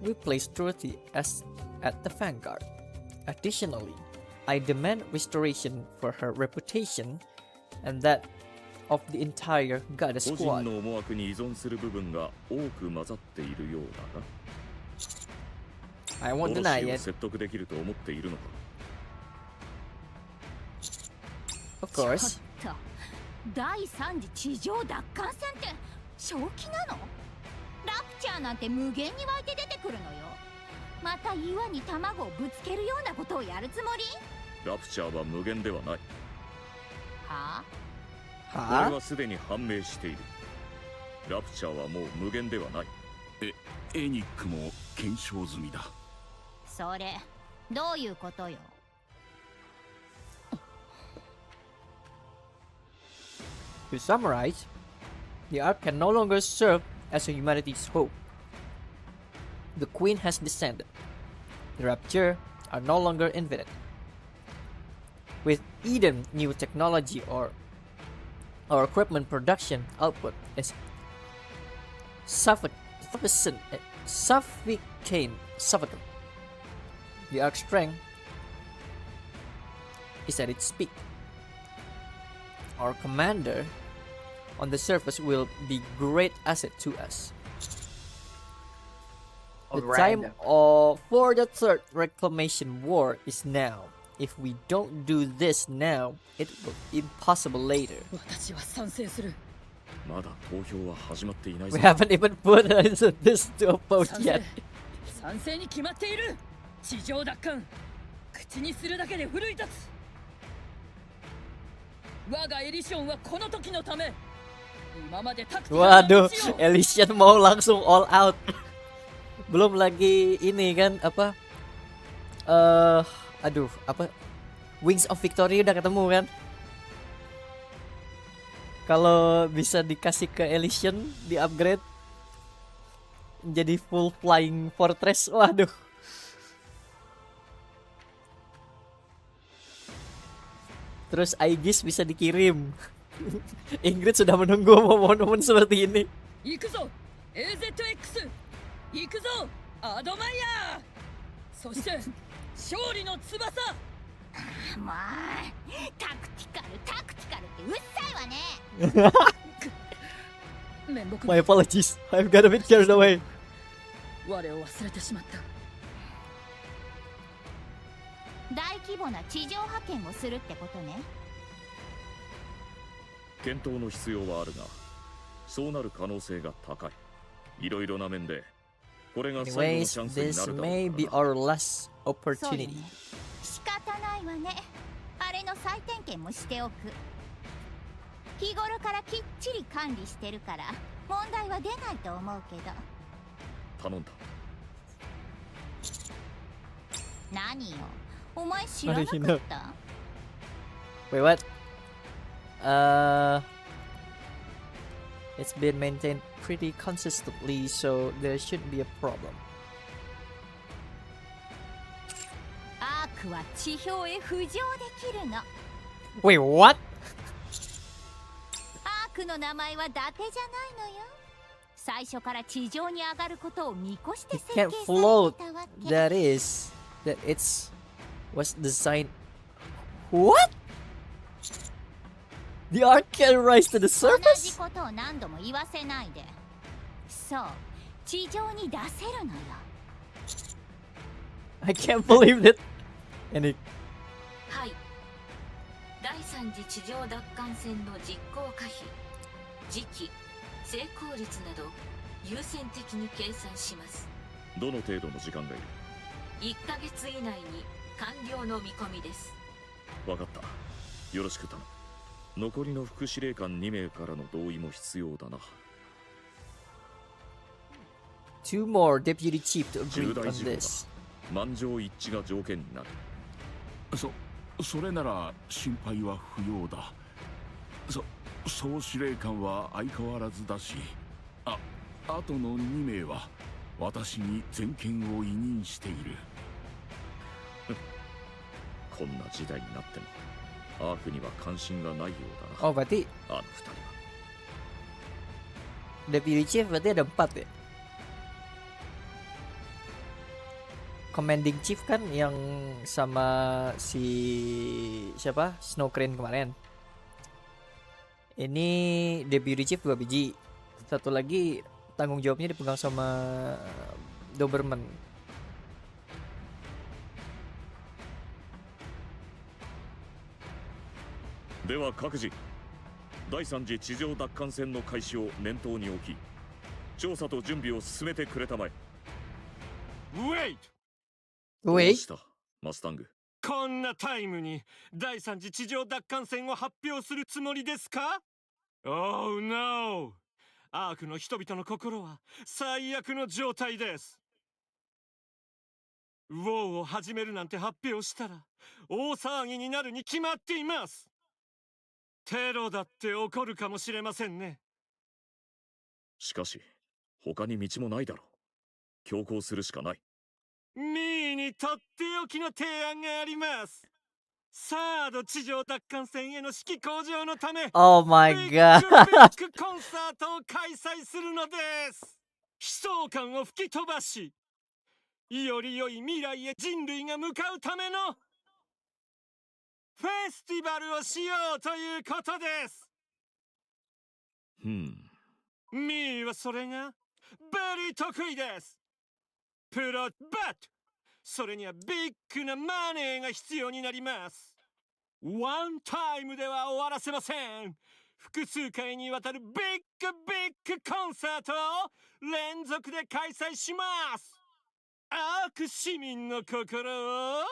we place Dorothy at the vanguard. Additionally, I demand restoration for her reputation and that of the entire Goddess 個人 Squad. の思惑に依存する部分が多く混ざっているようだが I won't ドロシ deny ーを it. 説得できると思っているのか Of course. ちょっと第三次地上奪還戦って正気なの？ラプチャーなんて無限に湧いて出てくるのよ。また岩に卵をぶつけるようなことをやるつもり？ラプチャーは無限ではないはこれはすでに判明しているラプチャーはもう無限ではないエニックも検証済みだそれどういうことよ？ To summarize, the Ark can no longer serve as a humanity's hope. The Queen has descended. The Rapture are no longer invented. With Eden, new technology or equipment production output is sufficient. The Ark's strength is at its peak. Our commander on the surface will be great asset to us. The time for the third reclamation war is now. If we don't do this now, it will be impossible later. 私は賛成する。まだ投票は始まっていないぞ We haven't even put this to a vote 賛 yet. 成賛成に決まっている。地上奪還。口にするだけで奮い立つ。我がエリションはこの時のため。今までタクティカルな Waduh, 道を Elysian mau langsung all out. Belum lagi ini kan apa? Aduh, apa? Wings of Victory udah ketemu kan? Kalau bisa dikasih ke Elysian, di upgrade jadi full flying fortress, waduh. Terus Aegis bisa dikirim. Ingrid sudah menunggu momen-momen seperti ini. 行くぞ AZX 行くぞアドマイヤーそして勝利の翼もうタクティカルってうっさいわね。面目 My apologies, I've got a bit carried away. 我を忘れてしまった。大規模な地上派遣をするってことね。検討の必要はあるがそうなる可能性が高いいろいろな面でこれが最後の Anyways, チャンスにな this るだろ may う be からな our last そうよ opportunity. ね。仕方ないわね。あれの再点検もしておく。日頃からきっちり管理してるから問題は出ないと思うけど。頼んだ何よお前知らなかった？ Wait, what? It's been maintained pretty consistently, so there shouldn't be a problem. アークは地表へ浮上できるの。 Wait, what? アークの名前は伊達じゃないのよ。最初から地上に上がることを見越して It 設計 can't されて float. たわけ。 That it's was designed. What? The ark can rise to the 同じ surface? ことを何度も言わせないで。そう、地上に出せるのよ。 I can't believe that. And it はい。第3次地上奪還戦の実行可否、時期、成功率など優先的に計算します。どの程度の時間がいる？ 1ヶ月以内に完了の見込みです。分かった。よろしく頼む。残りの副司令官2名からの同意も必要だな。 two more deputy chief to agree 重大 on 事項だ。 this. 満場一致が条件になる。それなら心配は不要だ。総司令官は相変わらずだし、あとの2名は私に全権を委任している。こんな時代になってもアークには関心がないようだな。 Oh, berarti あの二人は。 deputy chief berarti ada 4 ya? Commanding chief kan yang sama si siapa? Snow Crane kemarin. Ini deputy chief 2 biji. Satu lagi tanggung jawabnya dipegang sama Doberman. では各自、第3次地上奪還戦の開始を念頭に置き、調査と準備を進めてくれたまえ。Wait! どうしたマスタング。こんなタイムに第3次地上奪還戦を発表するつもりですか？ Oh no! アークの人々の心は最悪の状態です。ウォーを始めるなんて発表したら大騒ぎになるに決まっています。テロだって起こるかもしれませんね。しかし他に道もないだろう。強行するしかない。ミーにとっておきの提案があります。サード地上奪還戦への指揮向上のため、 Oh my ビッ god. グビッグコンサートを開催するのです。悲壮感を吹き飛ばし、より良い未来へ人類が向かうためのフェスティバルをしようということです。ミーはそれがベリー得意です。プロバット、それにはビッグなマネーが必要になります。ワンタイムでは終わらせません。複数回にわたるビッグビッグコンサートを連続で開催します。アーク市民の心をがっ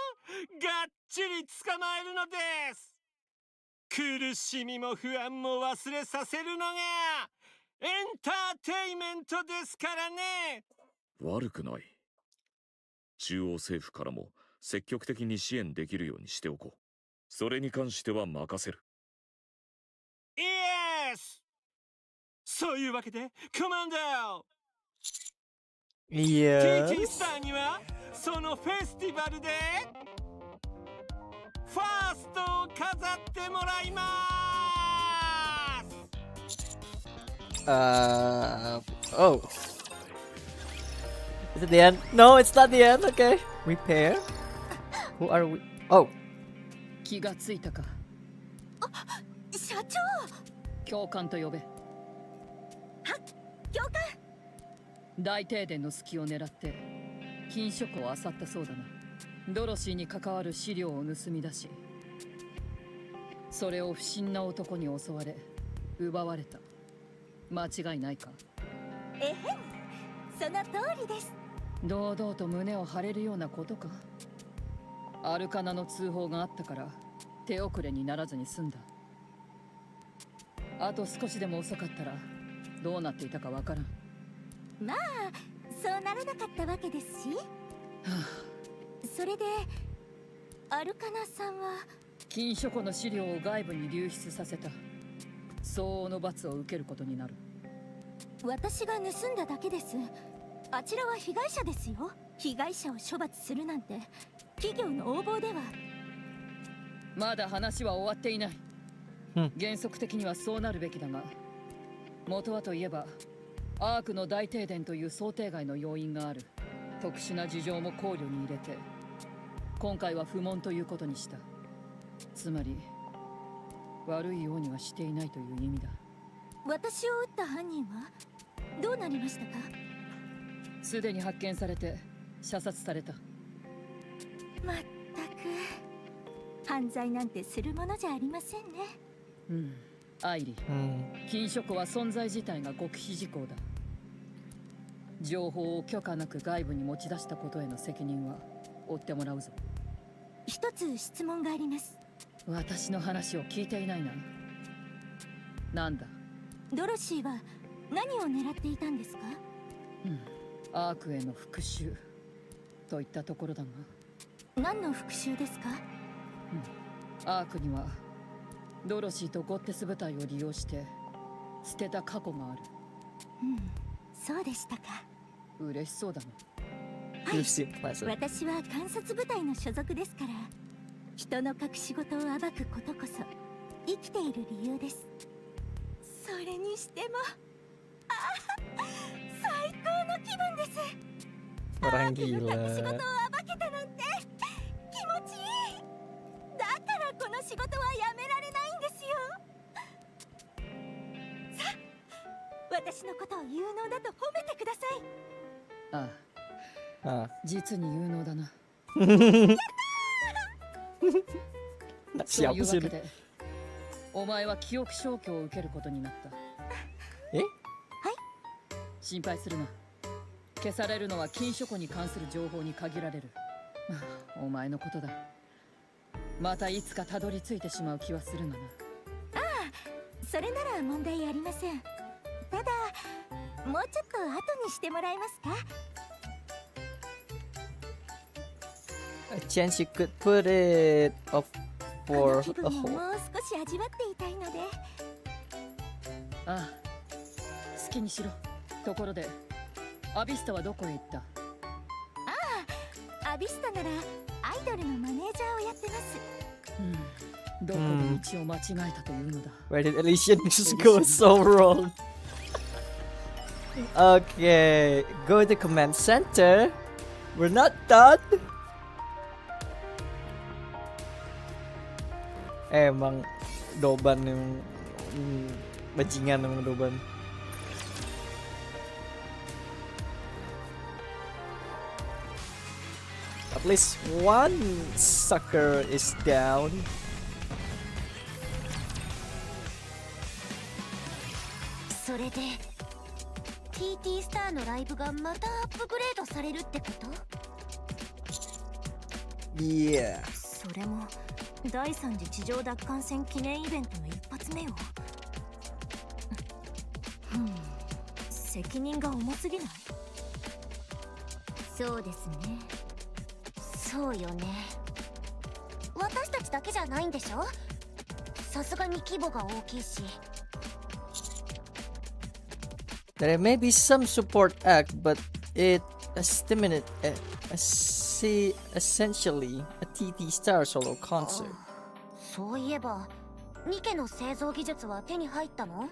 ちり捕まえるのです。苦しみも不安も忘れさせるのがエンターテイメントですからね。悪くない。中央政府からも積極的に支援できるようにしておこう。それに関しては任せる。イエス。そういうわけでコマンド、Yes. TT スターにはそのフェスティバルでファーストを飾ってもらいます。Oh. Is it the end? No, it's not the end. Okay. Repair. Who are we? Oh. 気がついたか。社長。教官と呼べ。教官。大停電の隙を狙って金書庫を漁ったそうだな。ドロシーに関わる資料を盗み出し、それを不審な男に襲われ奪われた。間違いないか？えへん、その通りです。堂々と胸を張れるようなことか？アルカナの通報があったから手遅れにならずに済んだ。あと少しでも遅かったらどうなっていたかわからん。まあそうならなかったわけですし、それでアルカナさんは金書庫の資料を外部に流出させた。相応の罰を受けることになる。私が盗んだだけです。あちらは被害者ですよ。被害者を処罰するなんて企業の横暴では。まだ話は終わっていない。原則的にはそうなるべきだが、元はといえばアークの大停電という想定外の要因がある。特殊な事情も考慮に入れて今回は不問ということにした。つまり悪いようにはしていないという意味だ。私を撃った犯人はどうなりましたか？すでに発見されて射殺された。まったく犯罪なんてするものじゃありませんね。うん、アイリー、禁書庫は存在自体が極秘事項だ。情報を許可なく外部に持ち出したことへの責任は負ってもらうぞ。一つ質問があります。私の話を聞いていないな。なんだ？ドロシーは何を狙っていたんですか？アークへの復讐といったところだが。何の復讐ですか？アークにはドロシーとゴッテス部隊を利用して捨てた過去がある。そうでしたか。嬉しそうだな。はい、私は観察部隊の所属ですから、人の隠し事を暴くことこそ生きている理由です。それにしても最高の気分です。アークの隠し事を暴けたなんて気持ちいい。だからこの仕事はやめられないんですよ。さあ、私のことを有能だと褒めてください。ああ、実に有能だな。そういうわけでお前は記憶消去を受けることになった。え？はい。心配するな。消されるのは禁書庫に関する情報に限られる。お前のことだ。またいつかたどり着いてしまう気はするがな。ああ、それなら問題ありません。ただもうちょっと後にしてもらえますか？ A chance you could put it off この for 気 a 分をもう whole. 少し味わっていたいので。ああ、好きにしろ。ところでアビスタはどこへ行った？ああ、アビスタならアイドルのマネージャーをやってます。どこで道を間違えたというのだ。Where did Elysian just go so wrong? Okay, go to command center. We're not done. Emang Doban yang bajingan emang Doban. At least one sucker is down. TT スターのライブがまたアップグレードされるってこと？ Yeah. それも第3次地上奪還戦記念イベントの一発目を。責任が重すぎない？そうですね。そうよね。私たちだけじゃないんでしょ？さすがに規模が大きいし。There may be some support act, but it essentially a TT Star solo concert. そういえば、ニケの製造技術は手に入ったの？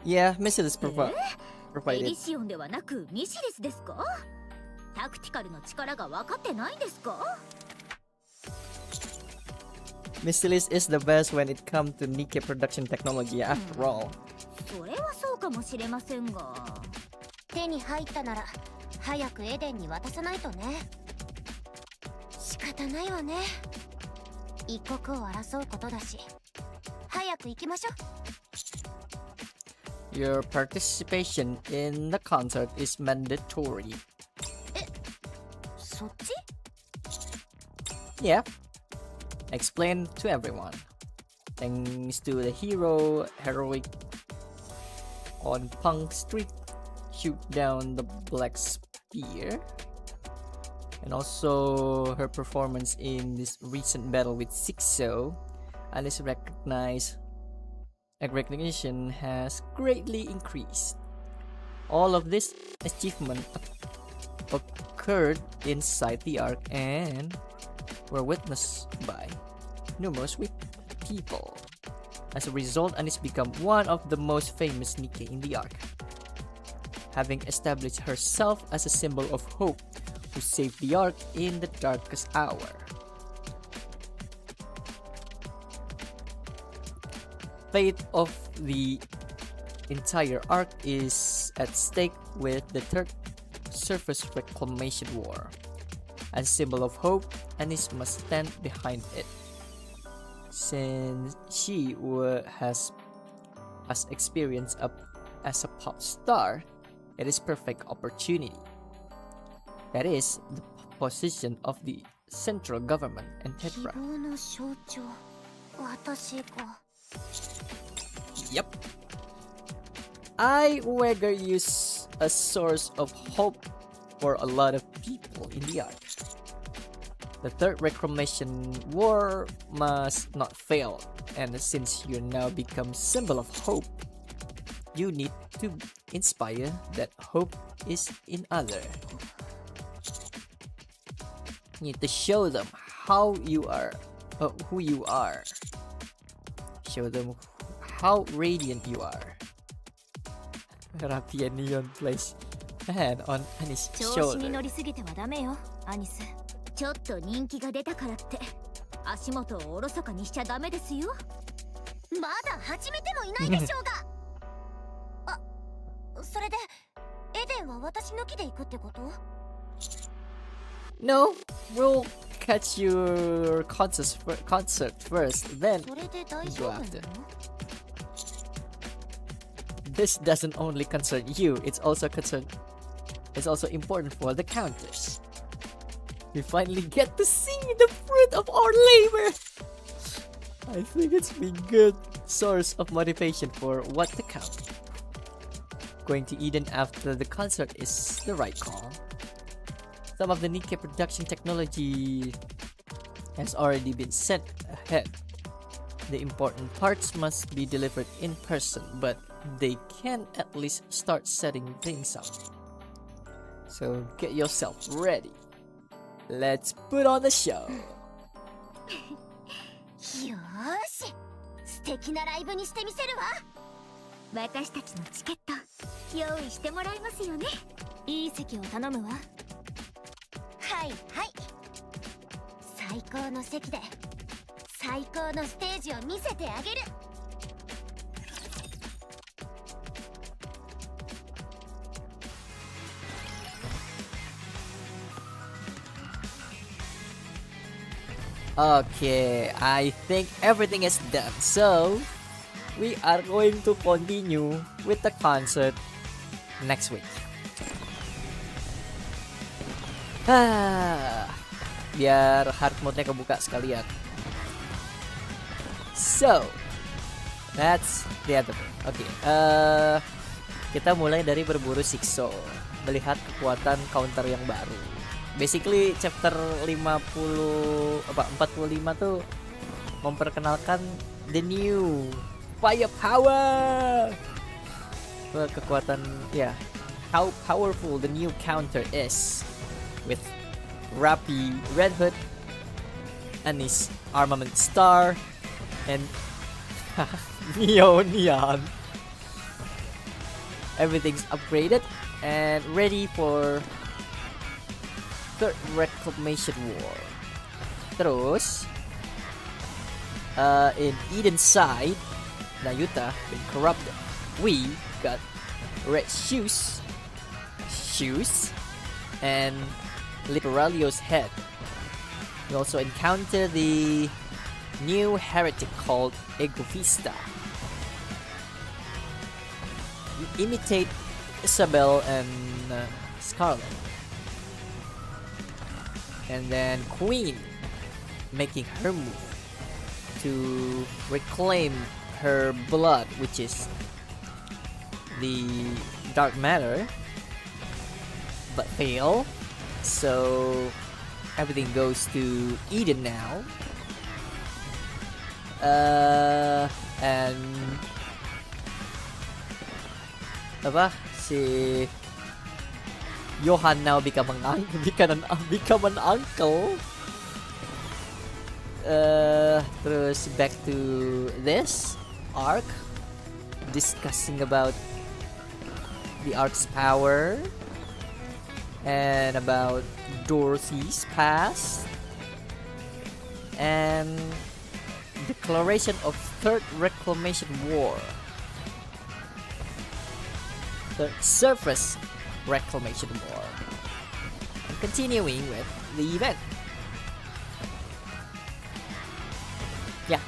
Yeah, Missiles エ provided. リシオンではなくミシリスですか？タクティカルの力が分かってないんですか？ Missiles is the best when it comes to Nikke production technology after all. それはそうかもしれませんが。手に入ったなら早くエデンに渡さないとね。仕方ないわね。一刻を争うことだし。早く行きましょう。 Your participation in the concert is mandatory. そっち？ Yeah. Explain to everyone. Thanks to the heroic on Punk Street, shoot down the Black Spear, and also her performance in this recent battle with Sixo, and this recognition has greatly increased. All of this achievement occurred inside the arc and were witnessed by numerous people. As a result, Anis became one of the most famous Nikke in the arc. having established herself as a symbol of hope who saved the Ark in the darkest hour. Fate of the entire Ark is at stake with the third surface reclamation war. As a symbol of hope, Anis must stand behind it. Since she has experience as a pop star, it is perfect opportunity. That is the position of the central government and Tetra. Yep. I Wegger use a source of hope for a lot of people in the Ark. The third reclamation war must not fail, and since you now become symbol of hope, you need to inspire that hope is in other. You need to show them how you are, who you are. Show them how radiant you are. Rapian neon place a hand on Anis' shoulder. ちょっと人気が出たからって足元をおろそかにしちゃダメですよ。まだ始めてもいないでしょうが。あ、それでエデンは私抜きで行くってこと？ No, we'll catch your concert first, then go after. This doesn't only concern you, it's also important for the counters. We finally get to see the fruit of our labor. I think it's been good source of motivation for what to count. Going to Eden after the concert is the right call. Some of the Nikke production technology has already been sent ahead. The important parts must be delivered in person, but they can at least start setting things up. So get yourself ready. Let's put on the show. よーし、素敵なライブにしてみせるわ。私たちのチケット用意してもらえますよね。いい席を頼むわ。はいはい。最高の席で最高のステージを見せてあげる。Okay, I think everything is done. So, we are going to continue with the concert next week. Biar heart mode-nya kebuka sekalian. So, that's the other thing. Okay, kita mulai dari berburu Sixo, melihat kekuatan counter yang baru. Basically chapter 45 tuh memperkenalkan the new firepower. Kekuatan ya, how powerful the new counter is with Rappy Red Hood, Anis Armament Star, and Neon. Everything's upgraded and ready for third reclamation war. Terus in Eden side, Nayuta been corrupted. We got red shoes and Liberalio's head. We also encounter the new heretic called Egovista. We imitate Isabel and Scarlet. And then Queen making her move to reclaim her blood, which is the dark matter, but fail. So everything goes to Eden now. And apa si Johan now become an uncle. Terus back to this arc, discussing about the Ark's power, and about Dorothy's past, and declaration of Third Reclamation War, the Surface Reclamation War, and continuing with the event. Yeah,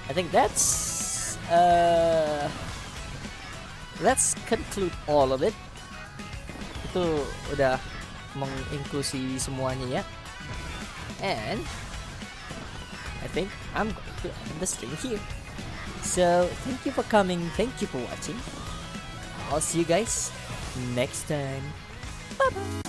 I think let's conclude all of it. Itu udah menginklusi semuanya ya. And I think I'm going to end the stream here. So thank you for coming, thank you for watching. I'll see you guys next time. Bye bye.